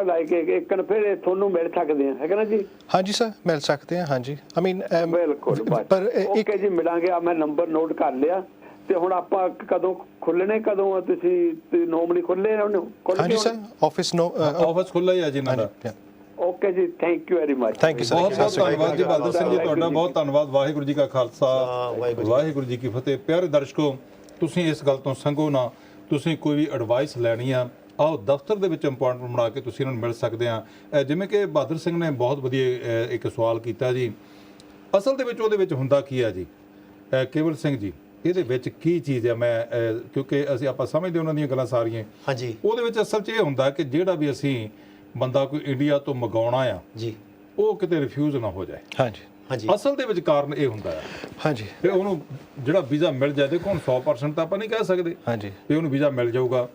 ਲਾਈਕ ਇੱਕ ਫਿਰ ਤੁਹਾਨੂੰ ਮਿਲ ਸਕਦੇ ਆ, ਹੈ ਨਾ ਜੀ? ਹਾਂਜੀ ਸਰ ਮਿਲ ਸਕਦੇ ਆ। ਹਾਂਜੀ ਆਈ ਮੀਨ ਬਿਲਕੁਲ। ਪਰ ਓਕੇ ਜੀ, ਮਿਲਾਂਗੇ। ਮੈਂ ਨੰਬਰ ਨੋਟ ਕਰ ਲਿਆ। ਤੇ ਹੁਣ ਆਪਾਂ ਕਦੋਂ ਖੁੱਲਣੇ, ਕਦੋਂ ਆ ਤੁਸੀਂ ਨੋਮਲੀ ਖੁੱਲੇ? ਹਾਂਜੀ ਸਰ ਆਫਿਸ ਖੁੱਲਾ ਹੀ ਆ ਜੀ ਇਹਨਾਂ ਦਾ। ਓਕੇ ਜੀ, thank you very much. Thank you sir. ਬਹੁਤ ਬਹੁਤ ਧੰਨਵਾਦ ਜੀ ਬਹਾਦਰ ਸਿੰਘ ਜੀ, ਤੁਹਾਡਾ ਬਹੁਤ ਧੰਨਵਾਦ। ਵਾਹਿਗੁਰੂ ਜੀ ਕਾ ਖਾਲਸਾ ਵਾਹਿਗੁਰੂ ਜੀ ਕੀ ਫਤਿਹ। ਪਿਆਰੇ ਦਰਸ਼ਕੋ, ਤੁਸੀਂ ਇਸ ਗੱਲ ਤੋਂ ਸੰਗੋ ਨਾ, ਤੁਸੀਂ ਕੋਈ ਵੀ ਐਡਵਾਈਸ ਲੈਣੀ ਆ, ਆਓ ਦਫ਼ਤਰ ਦੇ ਵਿੱਚ ਅਪੁਆਇੰਟਮੈਂਟ ਬਣਾ ਕੇ ਤੁਸੀਂ ਇਹਨਾਂ ਨੂੰ ਮਿਲ ਸਕਦੇ ਆ। ਜਿਵੇਂ ਕਿ ਬਹਾਦਰ ਸਿੰਘ ਨੇ ਬਹੁਤ ਵਧੀਆ ਇੱਕ ਸਵਾਲ ਕੀਤਾ ਜੀ, ਅਸਲ ਦੇ ਵਿੱਚ ਉਹਦੇ ਵਿੱਚ ਹੁੰਦਾ ਕੀ ਆ ਜੀ ਕੇਵਲ ਸਿੰਘ ਜੀ, ਇਹਦੇ ਵਿੱਚ ਕੀ ਚੀਜ਼ ਆ? ਮੈਂ ਕਿਉਂਕਿ ਆਪਾਂ ਸਮਝਦੇ ਉਹਨਾਂ ਦੀਆਂ ਗੱਲਾਂ ਸਾਰੀਆਂ। ਹਾਂਜੀ, ਉਹਦੇ ਵਿੱਚ ਅਸਲ 'ਚ ਇਹ ਹੁੰਦਾ ਕਿ ਜਿਹੜਾ ਵੀ ਅਸੀਂ ਬੰਦਾ ਕੋਈ ਇੰਡੀਆ ਤੋਂ ਮੰਗਾਉਣਾ ਆ ਜੀ, ਉਹ ਕਿਤੇ ਰਿਫਿਊਜ਼ ਨਾ ਹੋ ਜਾਏ। ਹਾਂਜੀ ਹਾਂਜੀ, ਅਸਲ ਦੇ ਵਿੱਚ ਕਾਰਨ ਇਹ ਹੁੰਦਾ ਹੈ। ਹਾਂਜੀ, ਤੇ ਉਹਨੂੰ ਜਿਹੜਾ ਵੀਜ਼ਾ ਮਿਲ ਜਾਏ, ਦੇਖੋ ਹੁਣ 100% ਤਾਂ ਆਪਾਂ ਨਹੀਂ ਕਹਿ ਸਕਦੇ ਹਾਂਜੀ ਵੀ ਉਹਨੂੰ ਵੀਜ਼ਾ ਮਿਲ ਜਾਊਗਾ,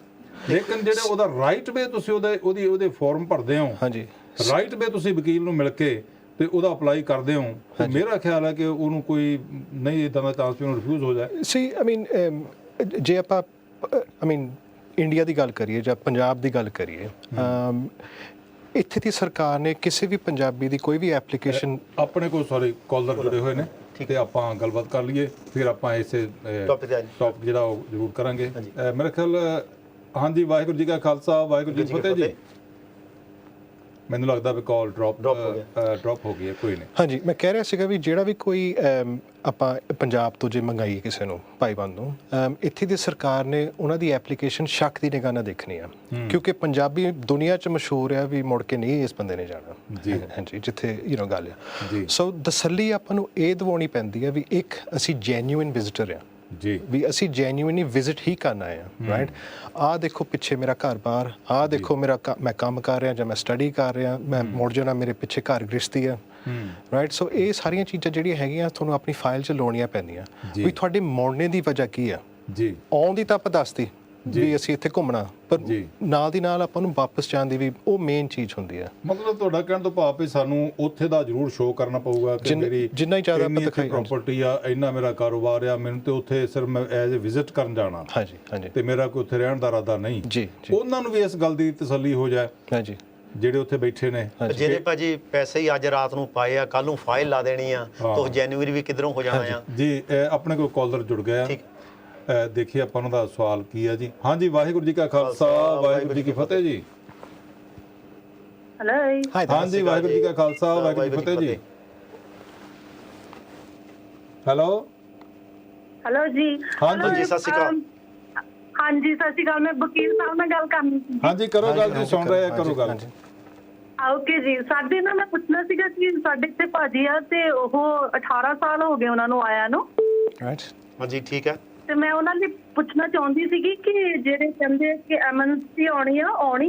ਲੇਕਿਨ ਜਿਹੜਾ ਉਹਦਾ ਰਾਈਟ ਵੇ ਤੁਸੀਂ ਉਹਦੇ ਫਾਰਮ ਭਰਦੇ ਹੋ, ਹਾਂਜੀ ਰਾਈਟ ਵੇ ਤੁਸੀਂ ਵਕੀਲ ਨੂੰ ਮਿਲ ਕੇ ਤੇ ਉਹਦਾ ਅਪਲਾਈ ਕਰਦੇ ਹੋ, ਮੇਰਾ ਖਿਆਲ ਹੈ ਕਿ ਉਹਨੂੰ ਕੋਈ ਨਹੀਂ ਇਦਾਂ ਦਾ ਚਾਂਸ ਵੀ ਉਹਨੂੰ ਰਿਫਿਊਜ਼ ਹੋ ਜਾਏ। ਸੀ ਆਈ ਮੀਨ ਜੇ ਆਪਾਂ ਆਈ ਮੀਨ ਇੰਡੀਆ ਦੀ ਗੱਲ ਕਰੀਏ ਜਾਂ ਪੰਜਾਬ ਦੀ ਗੱਲ ਕਰੀਏ, ਇੱਥੇ ਦੀ ਸਰਕਾਰ ਨੇ ਕਿਸੇ ਵੀ ਪੰਜਾਬੀ ਦੀ ਕੋਈ ਵੀ ਐਪਲੀਕੇਸ਼ਨ, ਆਪਣੇ ਕੋਲ ਸਾਰੇ ਕਾਲਰ ਜੁੜੇ ਹੋਏ ਨੇ ਤੇ ਆਪਾਂ ਗੱਲਬਾਤ ਕਰ ਲਈਏ, ਫਿਰ ਆਪਾਂ ਇਸੇ ਟੌਪਿਕ ਜਿਹੜਾ ਉਹ ਜ਼ਰੂਰ ਕਰਾਂਗੇ। ਮੇਰੇ ਖਿਆਲ ਹਾਂਜੀ, ਵਾਹਿਗੁਰੂ ਜੀ ਕਾ ਖਾਲਸਾ ਵਾਹਿਗੁਰੂ ਜੀ ਕੀ ਫਤਿਹ ਜੀ। ਮੈਨੂੰ ਲੱਗਦਾ ਵੀ ਕਾਲ ਡ੍ਰੌਪ ਹੋ ਗਈ ਹੈ, ਕੋਈ ਨਹੀਂ। ਹਾਂਜੀ, ਮੈਂ ਕਹਿ ਰਿਹਾ ਸੀਗਾ ਵੀ ਜਿਹੜਾ ਵੀ ਕੋਈ ਆਪਾਂ ਪੰਜਾਬ ਤੋਂ ਜੇ ਮੰਗਾਈਏ ਕਿਸੇ ਨੂੰ ਭਾਈਬੰਦ ਨੂੰ, ਇੱਥੇ ਦੀ ਸਰਕਾਰ ਨੇ ਉਹਨਾਂ ਦੀ ਐਪਲੀਕੇਸ਼ਨ ਸ਼ੱਕ ਦੀ ਨਿਗਾਹ ਨਾਲ ਦੇਖਣੀ ਆ, ਕਿਉਂਕਿ ਪੰਜਾਬੀ ਦੁਨੀਆ 'ਚ ਮਸ਼ਹੂਰ ਆ ਵੀ ਮੁੜ ਕੇ ਨਹੀਂ ਇਸ ਬੰਦੇ ਨੇ ਜਾਣਾ। ਹਾਂਜੀ, ਜਿੱਥੇ ਗੱਲ ਆ। ਸੋ ਤਸੱਲੀ ਆਪਾਂ ਨੂੰ ਇਹ ਦਿਵਾਉਣੀ ਪੈਂਦੀ ਆ ਵੀ ਇੱਕ ਅਸੀਂ ਜੈਨੂਇਨ ਵਿਜ਼ਿਟਰ ਆ ਜੀ, ਵੀ ਅਸੀਂ ਜੈਨੂਇਨਲੀ ਵਿਜ਼ਿਟ ਹੀ ਕਰਨਾ ਆ, ਰਾਈਟ? ਆਹ ਦੇਖੋ ਪਿੱਛੇ ਮੇਰਾ ਘਰ-ਬਾਰ, ਆਹ ਦੇਖੋ ਮੈਂ ਕੰਮ ਕਰ ਰਿਹਾ ਜਾਂ ਮੈਂ ਸਟੱਡੀ ਕਰ ਰਿਹਾ, ਮੈਂ ਮੁੜ ਜਾਣਾ, ਮੇਰੇ ਪਿੱਛੇ ਘਰ ਗ੍ਰਸਤੀ ਆ, ਰਾਈਟ? ਸੋ ਇਹ ਸਾਰੀਆਂ ਚੀਜ਼ਾਂ ਜਿਹੜੀਆਂ ਹੈਗੀਆਂ ਤੁਹਾਨੂੰ ਆਪਣੀ ਫਾਈਲ 'ਚ ਲਾਉਣੀਆਂ ਪੈਂਦੀਆਂ ਵੀ ਤੁਹਾਡੇ ਮੁੜਨੇ ਦੀ ਵਜ੍ਹਾ ਕੀ ਆ ਜੀ। ਆਉਣ ਦੀ ਤਾਂ ਆਪਾਂ ਦੱਸਤੀ ਵੀ ਅਸੀਂ ਇੱਥੇ ਘੁੰਮਣਾ, ਪਰ ਨਾਲ ਦੀ ਨਾਲ ਆਪਾਂ ਨੂੰ ਵਾਪਸ ਜਾਣ ਦੀ ਵੀ ਉਹ ਮੇਨ ਚੀਜ਼ ਹੁੰਦੀ ਆ। ਮਤਲਬ ਤੁਹਾਡਾ ਕਹਿਣ ਤੋਂ ਭਾਵ ਵੀ ਸਾਨੂੰ ਉੱਥੇ ਦਾ ਜ਼ਰੂਰ ਸ਼ੋਅ ਕਰਨਾ ਪਊਗਾ ਕਿ ਮੇਰੀ ਜਿੰਨਾ ਹੀ ਜ਼ਿਆਦਾ ਆਪਾਂ ਪ੍ਰਾਪਰਟੀ ਆ, ਇੰਨਾ ਮੇਰਾ ਕਾਰੋਬਾਰ ਆ, ਮੈਨੂੰ ਤੇ ਉੱਥੇ ਸਿਰਫ ਮੈਂ ਐਜ਼ ਅ ਵਿਜ਼ਿਟ ਕਰਨ ਜਾਣਾ। ਹਾਂਜੀ ਹਾਂਜੀ, ਤੇ ਮੇਰਾ ਕੋਈ ਉੱਥੇ ਰਹਿਣ ਦਾ ਇਰਾਦਾ ਨਹੀਂ ਜੀ। ਉਹਨਾਂ ਨੂੰ ਵੀ ਇਸ ਗੱਲ ਦੀ ਤਸੱਲੀ ਹੋ ਜਾਏ ਹਾਂਜੀ ਜਿਹੜੇ ਉੱਥੇ ਬੈਠੇ ਨੇ, ਜਿਹੜੇ ਭਾਜੀ ਪੈਸੇ ਹੀ ਅੱਜ ਰਾਤ ਨੂੰ ਪਾਏ ਆ, ਕੱਲ ਨੂੰ ਫਾਈਲ ਲਾ ਦੇਣੀ ਆ, ਤਾਂ ਜਨਵਰੀ ਵੀ ਕਿਧਰੋਂ ਹੋ ਜਾਣਾ ਆ ਜੀ। ਆਪਣੇ ਕੋਲ ਕਾਲਰ ਜੁੜ ਗਿਆ, ਦੇਖੀਏ ਆਪਾਂ ਉਹਨਾਂ ਦਾ ਸਵਾਲ ਕੀ ਹੈ ਜੀ। ਹਾਂਜੀ, ਵਾਹਿਗੁਰੂ ਜੀ ਕਾ ਖਾਲਸਾ ਵਾਹਿਗੁਰੂ ਜੀ ਕੀ ਫਤਿਹ ਜੀ। ਹੈਲੋ, ਹਾਂਜੀ, ਵਾਹਿਗੁਰੂ ਜੀ ਕਾ ਖਾਲਸਾ ਵਾਹਿਗੁਰੂ ਜੀ ਕੀ ਫਤਿਹ ਜੀ। ਹੈਲੋ ਹੈਲੋ ਜੀ। ਹਾਂਜੀ, ਸਤਿ ਸ਼੍ਰੀ ਅਕਾਲ। ਹਾਂਜੀ, ਸਤਿ ਸ਼੍ਰੀ ਅਕਾਲ। ਮੈਂ ਵਕੀਲ ਸਾਹਿਬ ਨਾਲ ਗੱਲ ਕਰਨੀ ਸੀ। ਹਾਂਜੀ, ਕਰੋ ਗੱਲ ਜੀ, ਸੁਣ ਰਹੇ ਆ, ਕਰੋ ਗੱਲ। ਓਕੇ ਜੀ। ਸਾਡੇ ਨਾ ਮੈਂ ਪੁੱਛਣਾ ਸੀਗਾ ਕਿ ਸਾਡੇ ਇੱਥੇ ਭਾਜੀ ਆ ਤੇ ਉਹ 18 ਸਾਲ ਹੋ ਗਏ ਉਹਨਾਂ ਨੂੰ ਆਇਆ ਨੂੰ। ਹਾਂਜੀ, ਠੀਕ ਹੈ। ਤੇ ਮੈਂ ਉਹਨਾਂ ਲਈ ਪੁੱਛਣਾ ਚਾਹੁੰਦੀ ਸੀਗੀ ਕਿ ਜਿਹੜੇ ਕਹਿੰਦੇ ਕਿ ਐਮਐਨਸੀ ਆਉਣੀ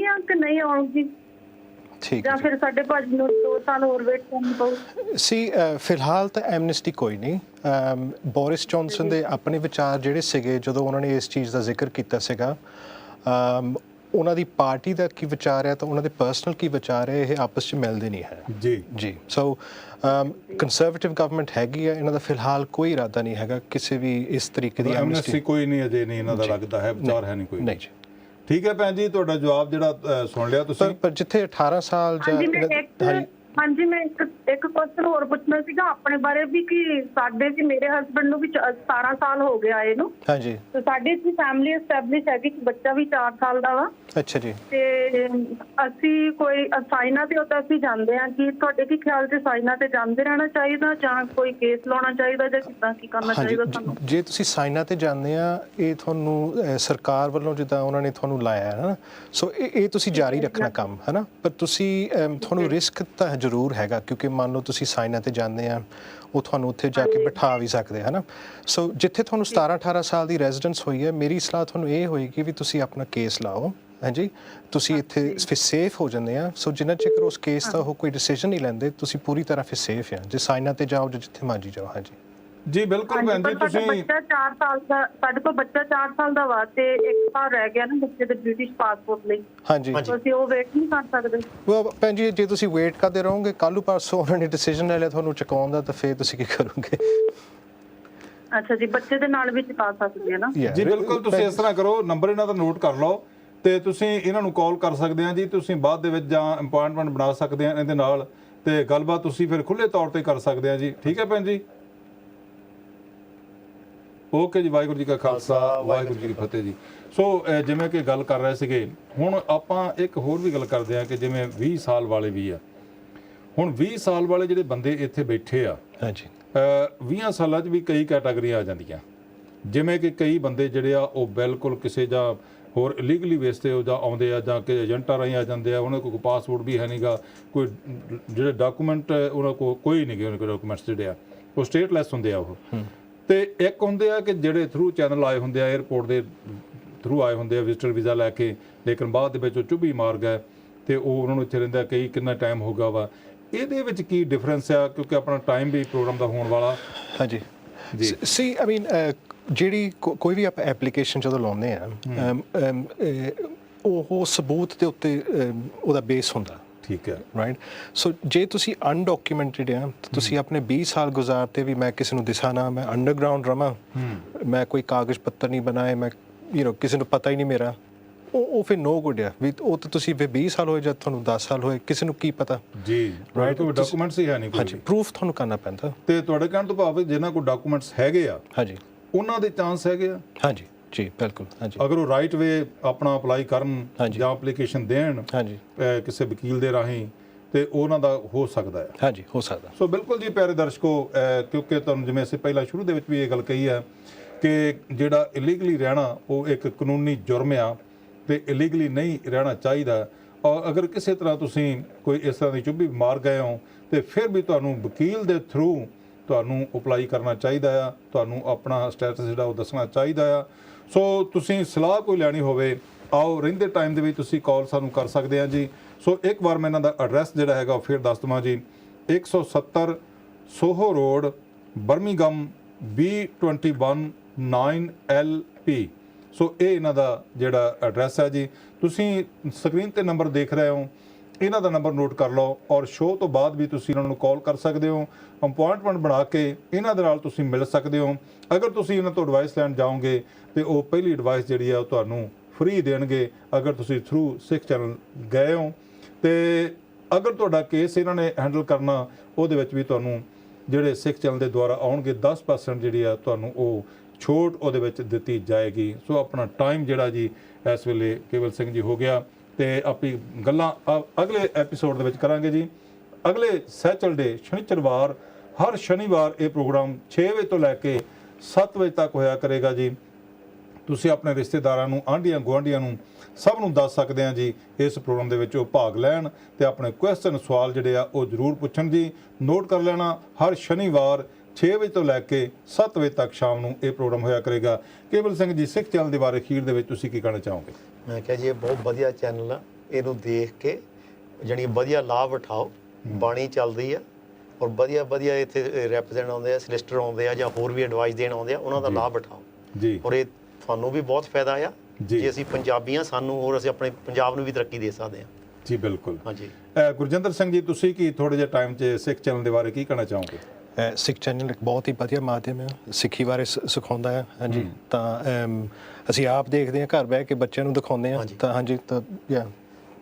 ਆ ਕਿ ਨਹੀਂ ਆਉਣਗੀ? ਜਾਂ ਫਿਰ ਸਾਡੇ ਭਾਜੀ ਨੂੰ 2 ਸਾਲ ਹੋਰ ਵੇਟ ਕਰਨੀ ਪਊ? ਸੀ ਫਿਲਹਾਲ ਤਾਂ ਐਮਨਿਸਟੀ ਕੋਈ ਨਹੀਂ। ਬੋਰਿਸ ਜੌਨਸਨ ਦੇ ਆਪਣੇ ਵਿਚਾਰ ਜਿਹੜੇ ਸੀਗੇ ਜਦੋਂ ਉਹਨਾਂ ਨੇ ਇਸ ਚੀਜ਼ ਦਾ ਜ਼ਿਕਰ ਕੀਤਾ ਸੀਗਾ, ਉਹਨਾਂ ਦੀ ਪਾਰਟੀ ਦਾ ਕੀ ਵਿਚਾਰ ਹੈ ਤਾਂ ਉਹਨਾਂ ਦੇ ਪਰਸਨਲ ਕੀ ਵਿਚਾਰ ਹੈ, ਇਹ ਆਪਸ 'ਚ ਮਿਲਦੇ ਨਹੀਂ ਹੈ ਜੀ। ਸੋ ਕੰਜ਼ਰਵੇਟਿਵ ਗਵਰਨਮੈਂਟ ਹੈਗੀ ਹੈ, ਇਹਨਾਂ ਦਾ ਫਿਲਹਾਲ ਕੋਈ ਇਰਾਦਾ ਨਹੀਂ ਹੈਗਾ ਕਿਸੇ ਵੀ ਇਸ ਤਰੀਕੇ ਦੀ ਐਮਨੈਸਟੀ ਕੋਈ ਨਹੀਂ ਅਜੇ ਨਹੀਂ ਇਹਨਾਂ ਦਾ ਲੱਗਦਾ ਹੈ, ਵਿਚਾਰ ਹੈ ਨਹੀਂ ਕੋਈ। ਨਹੀਂ ਜੀ। ਠੀਕ ਹੈ ਭੈਣ ਜੀ, ਤੁਹਾਡਾ ਜਵਾਬ ਜਿਹੜਾ ਸੁਣ ਲਿਆ ਤੁਸੀਂ। ਪਰ ਜਿੱਥੇ 18 ਸਾਲ ਹਾਂਜੀ ਮੈਂ ਇੱਕ ਕੁਐਸਚਨ ਹੋਰ ਪੁੱਛਣਾ ਸੀਗਾ ਆਪਣੇ ਬਾਰੇ ਵੀ ਕਿ ਸਾਡੇ ਜੀ ਮੇਰੇ ਹਸਬੰਡ ਨੂੰ ਵੀ 17 ਸਾਲ ਹੋ ਗਿਆ ਆਏ ਨੂੰ। ਹਾਂਜੀ। ਤੇ ਸਾਡੇ ਇੱਥੇ ਫੈਮਿਲੀ ਐਸਟੈਬਲਿਸ਼ ਹੈਗੀ, ਬੱਚਾ ਵੀ 4 ਸਾਲ ਦਾ ਵਾ। ਅੱਛਾ ਜੀ। ਤੇ ਅਸੀਂ ਕੋਈ ਸਾਈਨਾਂ ਤੇ ਉੱਤੇ ਅਸੀਂ ਜਾਂਦੇ ਹਾਂ ਕਿ ਤੁਹਾਡੇ ਕੀ ਖਿਆਲ 'ਚ ਸਾਈਨਾਂ ਤੇ ਜਾਂਦੇ ਰਹਿਣਾ ਚਾਹੀਦਾ ਜਾਂ ਕੋਈ ਕੇਸ ਲਾਉਣਾ ਚਾਹੀਦਾ ਜਾਂ ਕਿੱਦਾਂ ਕੀ ਕਰਨਾ ਚਾਹੀਦਾ ਸਾਨੂੰ? ਜੇ ਤੁਸੀਂ ਸਾਈਨਾਂ ਤੇ ਜਾਂਦੇ ਆ, ਇਹ ਤੁਹਾਨੂੰ ਸਰਕਾਰ ਵੱਲੋਂ ਜਿੱਦਾਂ ਉਹਨਾਂ ਨੇ ਤੁਹਾਨੂੰ ਲਾਇਆ ਹੈ ਨਾ, ਸੋ ਇਹ ਤੁਸੀਂ ਜਾਰੀ ਰੱਖਣਾ ਕੰਮ ਹੈ ਨਾ। ਪਰ ਤੁਸੀਂ ਤੁਹਾਨੂੰ ਰਿਸਕ ਤਾਂ ਜ਼ਰੂਰ ਹੈਗਾ ਕਿਉਂਕਿ ਮੰਨ ਲਓ ਤੁਸੀਂ ਸਾਈਨਾਂ ਤੇ ਜਾਂਦੇ ਆ, ਉਹ ਤੁਹਾਨੂੰ ਉੱਥੇ ਜਾ ਕੇ ਬਿਠਾ ਵੀ ਸਕਦੇ ਹੈ ਨਾ। ਸੋ ਜਿੱਥੇ ਤੁਹਾਨੂੰ 17-18 ਸਾਲ ਦੀ ਰੈਜ਼ੀਡੈਂਸ ਹੋਈ ਹੈ, ਮੇਰੀ ਸਲਾਹ ਤੁਹਾਨੂੰ ਇਹ ਹੋਏਗੀ ਵੀ ਤੁਸੀਂ ਆਪਣਾ ਕੇਸ ਲਾਓ। ਹਾਂਜੀ, ਤੁਸੀਂ ਇੱਥੇ ਫਿਰ ਸੇਫ ਹੋ ਜਾਂਦੇ ਆ। ਸੋ ਜਿੰਨਾ ਚਿਰ ਉਸ ਕੇਸ ਦਾ ਉਹ ਕੋਈ ਡਿਸੀਜਨ ਨਹੀਂ ਲੈਂਦੇ, ਤੁਸੀਂ ਪੂਰੀ ਤਰ੍ਹਾਂ ਫਿਰ ਸੇਫ ਆ। ਜੇ ਸਾਈਨਾਂ ਤੇ ਜਾਓ ਜਾਂ ਜਿੱਥੇ ਮਰਜੀ ਜਾਓ। ਹਾਂਜੀ ਜੀ ਬਿਲਕੁਲ ਭੈਣ ਜੀ। ਤੁਸੀਂ ਬੱਚਾ 4 ਸਾਲ ਦਾ, ਸਾਡੇ ਕੋਲ ਬੱਚਾ 4 ਸਾਲ ਦਾ ਵਾ ਤੇ 1 ਸਾਲ ਰਹਿ ਗਿਆ ਨਾ ਬੱਚੇ ਦੇ ਬ੍ਰਿਟਿਸ਼ ਪਾਸਪੋਰਟ ਲਈ। ਹਾਂਜੀ, ਤੁਸੀਂ ਉਹ ਵੇਟ ਨਹੀਂ ਕਰ ਸਕਦੇ? ਉਹ ਭੈਣ ਜੀ ਜੇ ਤੁਸੀਂ ਵੇਟ ਕਰਦੇ ਰਹੋਗੇ, ਕੱਲ੍ਹ ਨੂੰ ਪਰਸੋਂ ਉਹਨਾਂ ਨੇ ਡਿਸੀਜਨ ਲੈ ਲਿਆ ਤੁਹਾਨੂੰ ਚੁਕਾਉਣ ਦਾ, ਤਾਂ ਫਿਰ ਤੁਸੀਂ ਕੀ ਕਰੋਗੇ? ਅੱਛਾ ਜੀ, ਬੱਚੇ ਦੇ ਨਾਲ ਵੀ ਚੁਕਾ ਸਕਦੇ ਆ ਨਾ? ਜੀ ਬਿਲਕੁਲ। ਤੁਸੀਂ ਇਸ ਤਰ੍ਹਾਂ ਕਰੋ, ਨੰਬਰ ਇਹਨਾਂ ਦਾ ਨੋਟ ਕਰ ਲਓ ਤੇ ਤੁਸੀਂ ਇਹਨਾਂ ਨੂੰ ਕਾਲ ਕਰ ਸਕਦੇ ਆ ਜੀ। ਤੁਸੀਂ ਬਾਅਦ ਦੇ ਵਿੱਚ ਜਾਂ ਅਪਾਇੰਟਮੈਂਟ ਬਣਾ ਸਕਦੇ ਆ ਇਹਦੇ ਨਾਲ, ਤੇ ਗੱਲਬਾਤ ਤੁਸੀਂ ਫਿਰ ਖੁੱਲੇ ਤੌਰ ਤੇ ਕਰ ਸਕਦੇ ਆ ਜੀ। ਠੀਕ ਹੈ ਭੈਣ ਜੀ। ਓਕੇ ਜੀ, ਵਾਹਿਗੁਰੂ ਜੀ ਕਾ ਖਾਲਸਾ, ਵਾਹਿਗੁਰੂ ਜੀ ਕੀ ਫਤਿਹ ਜੀ। ਸੋ ਜਿਵੇਂ ਕਿ ਗੱਲ ਕਰ ਰਹੇ ਸੀਗੇ, ਹੁਣ ਆਪਾਂ ਇੱਕ ਹੋਰ ਵੀ ਗੱਲ ਕਰਦੇ ਆ ਕਿ ਜਿਵੇਂ 20 ਸਾਲ ਵਾਲੇ ਵੀ ਆ। ਹੁਣ 20 ਸਾਲ ਵਾਲੇ ਜਿਹੜੇ ਬੰਦੇ ਇੱਥੇ ਬੈਠੇ ਆ, ਹਾਂਜੀ, 20 ਸਾਲਾਂ 'ਚ ਵੀ ਕਈ ਕੈਟਾਗਰੀਆਂ ਆ ਜਾਂਦੀਆਂ। ਜਿਵੇਂ ਕਿ ਕਈ ਬੰਦੇ ਜਿਹੜੇ ਆ ਉਹ ਬਿਲਕੁਲ ਕਿਸੇ ਜਾਂ ਹੋਰ ਇਲੀਗਲੀ ਵੇਸ 'ਤੇ ਉਹ ਜਾਂ ਆਉਂਦੇ ਆ ਜਾਂ ਕਿ ਏਜੰਟਾਂ ਰਾਹੀਂ ਆ ਜਾਂਦੇ ਆ, ਉਹਨਾਂ ਕੋਲ ਪਾਸਪੋਰਟ ਵੀ ਹੈ ਨਹੀਂਗਾ, ਕੋਈ ਜਿਹੜੇ ਡਾਕੂਮੈਂਟ ਉਹਨਾਂ ਕੋਲ ਕੋਈ ਨਹੀਂ ਗੇ, ਉਹਨਾਂ ਕੋਲ ਡਾਕੂਮੈਂਟਸ ਜਿਹੜੇ ਆ ਉਹ ਸਟੇਟਲੈਸ ਹੁੰਦੇ ਆ ਉਹ। ਤੇ ਇੱਕ ਹੁੰਦੇ ਆ ਕਿ ਜਿਹੜੇ ਥਰੂ ਚੈਨਲ ਆਏ ਹੁੰਦੇ ਆ, 에ਅਰਪੋਰਟ ਦੇ ਥਰੂ ਆਏ ਹੁੰਦੇ ਆ ਵਿਜ਼ਟਰ ਵੀਜ਼ਾ ਲੈ ਕੇ, ਲੇਕਿਨ ਬਾਅਦ ਦੇ ਵਿੱਚ ਉਹ ਚੁੱਭੀ ਮਾਰ ਗਏ ਤੇ ਉਹ ਉਹਨਾਂ ਨੂੰ ਇੱਥੇ ਰਹਿੰਦਾ ਕਈ ਕਿੰਨਾ ਟਾਈਮ ਹੋ ਗਿਆ ਵਾ। ਇਹਦੇ ਵਿੱਚ ਕੀ ਡਿਫਰੈਂਸ ਆ, ਕਿਉਂਕਿ ਆਪਣਾ ਟਾਈਮ ਵੀ ਪ੍ਰੋਗਰਾਮ ਦਾ ਹੋਣ ਵਾਲਾ। ਹਾਂਜੀ ਜੀ। ਸੀ ਆਈ ਮੀਨ ਜਿਹੜੀ ਕੋਈ ਵੀ ਆਪਾਂ ਐਪਲੀਕੇਸ਼ਨ ਜਦੋਂ ਲਾਉਂਦੇ ਆ, ਉਹ ਸਬੂਤ ਦੇ ਉੱਤੇ ਉਹਦਾ ਬੇਸ ਹੁੰਦਾ। ਠੀਕ ਹੈ, ਰਾਈਟ। ਸੋ ਜੇ ਤੁਸੀਂ ਅਨਡਾਕੂਮੈਂਟਡ ਆ, ਤੁਸੀਂ ਆਪਣੇ 20 ਸਾਲ ਗੁਜ਼ਾਰਤੇ ਵੀ ਮੈਂ ਕਿਸੇ ਨੂੰ ਦਿਸਾਂ ਨਾ, ਮੈਂ ਅੰਡਰਗਰਾਊਂਡ ਰਵਾਂ, ਮੈਂ ਕੋਈ ਕਾਗਜ਼ ਪੱਤਰ ਨਹੀਂ ਬਣਾਏ, ਮੈਂ ਕਿਸੇ ਨੂੰ ਪਤਾ ਹੀ ਨਹੀਂ ਮੇਰਾ, ਉਹ ਫਿਰ ਨੋ ਗੁੱਡ ਆ ਵੀ। ਉਹ ਤਾਂ ਤੁਸੀਂ ਫਿਰ 20 ਸਾਲ ਹੋਏ ਜਦ ਤੁਹਾਨੂੰ 10 ਸਾਲ ਹੋਏ, ਕਿਸੇ ਨੂੰ ਕੀ ਪਤਾ ਜੀ। ਰਾਈਟ, ਕੋਈ ਡਾਕੂਮੈਂਟਸ ਹੀ ਹੈ ਨਹੀਂ ਕੋਈ। ਹਾਂਜੀ, ਪ੍ਰੂਫ ਤੁਹਾਨੂੰ ਕਰਨਾ ਪੈਂਦਾ। ਤੇ ਤੁਹਾਡੇ ਕਹਿਣ ਤੋਂ ਭਾਵ ਜਿਨ੍ਹਾਂ ਕੋਲ ਡਾਕੂਮੈਂਟਸ ਹੈਗੇ ਆ, ਹਾਂਜੀ, ਉਹਨਾਂ ਦੇ ਚਾਂਸ ਹੈਗੇ ਆ। ਹਾਂਜੀ ਜੀ, ਬਿਲਕੁਲ। ਹਾਂਜੀ, ਅਗਰ ਉਹ ਰਾਈਟ ਵੇ ਆਪਣਾ ਅਪਲਾਈ ਕਰਨ ਜਾਂ ਐਪਲੀਕੇਸ਼ਨ ਦੇਣ, ਹਾਂਜੀ, ਕਿਸੇ ਵਕੀਲ ਦੇ ਰਾਹੀਂ, ਤੇ ਉਹਨਾਂ ਦਾ ਹੋ ਸਕਦਾ ਹੈ। ਹਾਂਜੀ, ਹੋ ਸਕਦਾ। ਸੋ ਬਿਲਕੁਲ ਜੀ ਪਿਆਰੇ ਦਰਸ਼ਕੋ, ਕਿਉਂਕਿ ਤੁਹਾਨੂੰ ਜਿਵੇਂ ਅਸੀਂ ਪਹਿਲਾਂ ਸ਼ੁਰੂ ਦੇ ਵਿੱਚ ਵੀ ਇਹ ਗੱਲ ਕਹੀ ਹੈ ਕਿ ਜਿਹੜਾ ਇਲੀਗਲੀ ਰਹਿਣਾ ਉਹ ਇੱਕ ਕਾਨੂੰਨੀ ਜੁਰਮ ਆ ਤੇ ਇਲੀਗਲੀ ਨਹੀਂ ਰਹਿਣਾ ਚਾਹੀਦਾ। ਔਰ ਅਗਰ ਕਿਸੇ ਤਰ੍ਹਾਂ ਤੁਸੀਂ ਕੋਈ ਇਸ ਤਰ੍ਹਾਂ ਦੀ ਚੁੱਭੀ ਮਾਰ ਗਏ ਹੋ ਤੇ ਫਿਰ ਵੀ ਤੁਹਾਨੂੰ ਵਕੀਲ ਦੇ ਥਰੂ ਤੁਹਾਨੂੰ ਅਪਲਾਈ ਕਰਨਾ ਚਾਹੀਦਾ ਆ, ਤੁਹਾਨੂੰ ਆਪਣਾ ਸਟੇਟਸ ਜਿਹੜਾ ਉਹ ਦੱਸਣਾ ਚਾਹੀਦਾ ਆ। ਸੋ ਤੁਸੀਂ ਸਲਾਹ ਕੋਈ ਲੈਣੀ ਹੋਵੇ, ਆਓ ਰਹਿੰਦੇ ਟਾਈਮ ਦੇ ਵਿੱਚ ਤੁਸੀਂ ਕਾਲ ਸਾਨੂੰ ਕਰ ਸਕਦੇ ਆ ਜੀ। ਸੋ ਇੱਕ ਵਾਰ ਮੈਂ ਇਹਨਾਂ ਦਾ ਐਡਰੈਸ ਜਿਹੜਾ ਹੈਗਾ ਉਹ ਫਿਰ ਦੱਸ ਦੇਵਾਂ ਜੀ। 170 ਸੋਹੋ ਰੋਡ, ਬਰਮਿੰਘਮ, B21 9LP। ਸੋ ਇਹ ਇਹਨਾਂ ਦਾ ਜਿਹੜਾ ਐਡਰੈਸ ਹੈ ਜੀ। ਤੁਸੀਂ ਸਕਰੀਨ ਤੇ ਨੰਬਰ ਦੇਖ ਰਹੇ ਹੋ, ਇਹਨਾਂ ਦਾ ਨੰਬਰ ਨੋਟ ਕਰ ਲਓ ਔਰ ਸ਼ੋਅ ਤੋਂ ਬਾਅਦ ਵੀ ਤੁਸੀਂ ਇਹਨਾਂ ਨੂੰ ਕਾਲ ਕਰ ਸਕਦੇ ਹੋ। ਅਪਾਇੰਟਮੈਂਟ ਬਣਾ ਕੇ ਇਹਨਾਂ ਦੇ ਨਾਲ ਤੁਸੀਂ ਮਿਲ ਸਕਦੇ ਹੋ। ਅਗਰ ਤੁਸੀਂ ਇਹਨਾਂ ਤੋਂ ਐਡਵਾਈਸ ਲੈਣ ਜਾਓਗੇ ਤੇ ਉਹ ਪਹਿਲੀ ਐਡਵਾਈਸ ਜਿਹੜੀ ਆ ਉਹ ਤੁਹਾਨੂੰ ਫ੍ਰੀ ਦੇਣਗੇ ਅਗਰ ਤੁਸੀਂ ਥਰੂ ਸਿੱਖ ਚੈਨਲ ਗਏ ਹੋ। ਤੇ ਅਗਰ ਤੁਹਾਡਾ ਕੇਸ ਇਹਨਾਂ ਨੇ ਹੈਂਡਲ ਕਰਨਾ, ਉਹਦੇ ਵਿੱਚ ਵੀ ਤੁਹਾਨੂੰ ਜਿਹੜੇ ਸਿੱਖ ਚੈਨਲ ਦੇ ਦੁਆਰਾ ਆਉਣਗੇ 10% ਜਿਹੜੀ ਆ ਤੁਹਾਨੂੰ ਉਹ ਛੋਟ ਉਹਦੇ ਵਿੱਚ ਦਿੱਤੀ ਜਾਏਗੀ। ਸੋ ਆਪਣਾ ਟਾਈਮ ਜਿਹੜਾ ਜੀ ਇਸ ਵੇਲੇ ਕੇਵਲ ਸਿੰਘ ਜੀ ਹੋ ਗਿਆ ਤੇ ਆਪਣੀ ਗੱਲਾਂ ਅਗਲੇ ਐਪੀਸੋਡ ਦੇ ਵਿੱਚ ਕਰਾਂਗੇ ਜੀ। ਅਗਲੇ ਸੈਚਰਡੇ ਸ਼ਨੀਚਰਵਾਰ, ਹਰ ਸ਼ਨੀਵਾਰ ਇਹ ਪ੍ਰੋਗਰਾਮ 6 ਵਜੇ ਤੋਂ ਲੈ ਕੇ 7 ਵਜੇ ਤੱਕ ਹੋਇਆ ਕਰੇਗਾ ਜੀ। ਤੁਸੀਂ ਆਪਣੇ ਰਿਸ਼ਤੇਦਾਰਾਂ ਨੂੰ, ਆਂਢੀਆਂ ਗੁਆਂਢੀਆਂ ਨੂੰ, ਸਭ ਨੂੰ ਦੱਸ ਸਕਦੇ ਆ ਜੀ ਇਸ ਪ੍ਰੋਗਰਾਮ ਦੇ ਵਿੱਚ ਉਹ ਭਾਗ ਲੈਣ ਤੇ ਆਪਣੇ ਕੁਐਸਚਨ ਸਵਾਲ ਜਿਹੜੇ ਆ ਉਹ ਜ਼ਰੂਰ ਪੁੱਛਣ ਜੀ। ਨੋਟ ਕਰ ਲੈਣਾ, ਹਰ ਸ਼ਨੀਵਾਰ 6 ਵਜੇ ਤੋਂ ਲੈ ਕੇ 7 ਵਜੇ ਤੱਕ ਸ਼ਾਮ ਨੂੰ ਇਹ ਪ੍ਰੋਗਰਾਮ ਹੋਇਆ ਕਰੇਗਾ। ਕੇਵਲ ਸਿੰਘ ਜੀ, ਸਿੱਖ ਚੈਨਲ ਦੇ ਬਾਰੇ ਅਖੀਰ ਦੇ ਵਿੱਚ ਤੁਸੀਂ ਕੀ ਕਹਿਣਾ ਚਾਹੋਗੇ? ਮੈਂ ਕਿਹਾ ਜੀ ਇਹ ਬਹੁਤ ਵਧੀਆ ਚੈਨਲ ਆ, ਇਹਨੂੰ ਦੇਖ ਕੇ ਜਾਣੀ ਵਧੀਆ ਲਾਭ ਉਠਾਓ। ਬਾਣੀ ਚੱਲਦੀ ਆ ਔਰ ਵਧੀਆ ਵਧੀਆ ਇੱਥੇ ਰੈਪਰੈਜ਼ੈਂਟ ਆਉਂਦੇ ਆ, ਸਲਿਸਟਰ ਆਉਂਦੇ ਆ ਜਾਂ ਹੋਰ ਵੀ ਐਡਵਾਈਸ ਦੇਣ ਆਉਂਦੇ ਆ, ਉਹਨਾਂ ਦਾ ਲਾਭ ਉਠਾਓ ਜੀ। ਔਰ ਇਹ ਤੁਹਾਨੂੰ ਵੀ ਬਹੁਤ ਫਾਇਦਾ ਆ ਜੇ ਅਸੀਂ ਪੰਜਾਬੀ ਹਾਂ, ਸਾਨੂੰ ਹੋਰ ਅਸੀਂ ਆਪਣੇ ਪੰਜਾਬ ਨੂੰ ਵੀ ਤਰੱਕੀ ਦੇ ਸਕਦੇ ਹਾਂ ਜੀ। ਬਿਲਕੁਲ। ਹਾਂਜੀ ਗੁਰਜਿੰਦਰ ਸਿੰਘ ਜੀ, ਤੁਸੀਂ ਕੀ ਥੋੜੇ ਜਿਹੇ ਟਾਈਮ 'ਚ ਸਿੱਖ ਚੈਨਲ ਦੇ ਬਾਰੇ ਕੀ ਕਹਿਣਾ ਚਾਹੋਗੇ? ਸਿੱਖ ਚੈਨਲ ਇੱਕ ਬਹੁਤ ਹੀ ਵਧੀਆ ਮਾਧਿਅਮ ਹੈ, ਸਿੱਖੀ ਬਾਰੇ ਸਿਖਾਉਂਦਾ ਹੈ। ਹਾਂਜੀ, ਤਾਂ ਅਸੀਂ ਆਪ ਦੇਖਦੇ ਹਾਂ, ਘਰ ਬਹਿ ਕੇ ਬੱਚਿਆਂ ਨੂੰ ਦਿਖਾਉਂਦੇ ਹਾਂ। ਤਾਂ ਹਾਂਜੀ, ਤਾਂ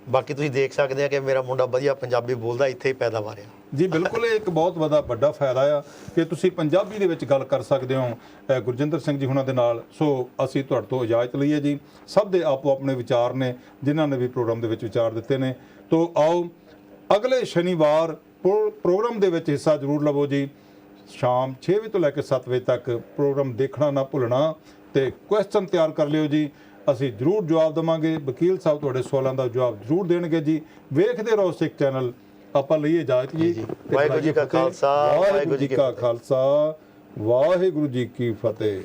ਬਾਕੀ ਤੁਸੀਂ ਦੇਖ ਸਕਦੇ ਆ ਕਿ ਮੇਰਾ ਮੁੰਡਾ ਵਧੀਆ ਪੰਜਾਬੀ ਬੋਲਦਾ, ਇੱਥੇ ਹੀ ਪੈਦਾਵਾਰ ਆ ਜੀ। ਬਿਲਕੁਲ, ਇਹ ਇੱਕ ਬਹੁਤ ਵੱਡਾ ਫਾਇਦਾ ਆ ਕਿ ਤੁਸੀਂ ਪੰਜਾਬੀ ਦੇ ਵਿੱਚ ਗੱਲ ਕਰ ਸਕਦੇ ਹੋ ਗੁਰਜਿੰਦਰ ਸਿੰਘ ਜੀ ਹੁਣਾਂ ਦੇ ਨਾਲ। ਸੋ ਅਸੀਂ ਤੁਹਾਡੇ ਤੋਂ ਇਜਾਜ਼ਤ ਲਈਏ ਜੀ। ਸਭ ਦੇ ਆਪੋ ਆਪਣੇ ਵਿਚਾਰ ਨੇ, ਜਿਨ੍ਹਾਂ ਨੇ ਵੀ ਪ੍ਰੋਗਰਾਮ ਦੇ ਵਿੱਚ ਵਿਚਾਰ ਦਿੱਤੇ ਨੇ। ਤੋਂ ਆਓ ਅਗਲੇ ਸ਼ਨੀਵਾਰ ਪ੍ਰੋਗਰਾਮ ਦੇ ਵਿੱਚ ਹਿੱਸਾ ਜ਼ਰੂਰ ਲਵੋ ਜੀ। ਸ਼ਾਮ 6 ਵਜੇ ਤੋਂ ਲੈ ਕੇ 7 ਵਜੇ ਤੱਕ ਪ੍ਰੋਗਰਾਮ ਦੇਖਣਾ ਨਾ ਭੁੱਲਣਾ ਤੇ ਕੁਐਸਚਨ ਤਿਆਰ ਕਰ ਲਿਓ ਜੀ। ਅਸੀਂ ਜ਼ਰੂਰ ਜਵਾਬ ਦੇਵਾਂਗੇ। ਵਕੀਲ ਸਾਹਿਬ ਤੁਹਾਡੇ ਸਵਾਲਾਂ ਦਾ ਜਵਾਬ ਜ਼ਰੂਰ ਦੇਣਗੇ ਜੀ। ਵੇਖਦੇ ਰਹੋ ਸਿੱਖ ਚੈਨਲ। ਆਪਾਂ ਲਈਏ ਇਜਾਜ਼ਤ ਜੀ। ਵਾਹਿਗੁਰੂ ਜੀ ਕਾ ਖਾਲਸਾ, ਵਾਹਿਗੁਰੂ ਜੀ ਕਾ ਖਾਲਸਾ, ਵਾਹਿਗੁਰੂ ਜੀ ਕੀ ਫਤਿਹ।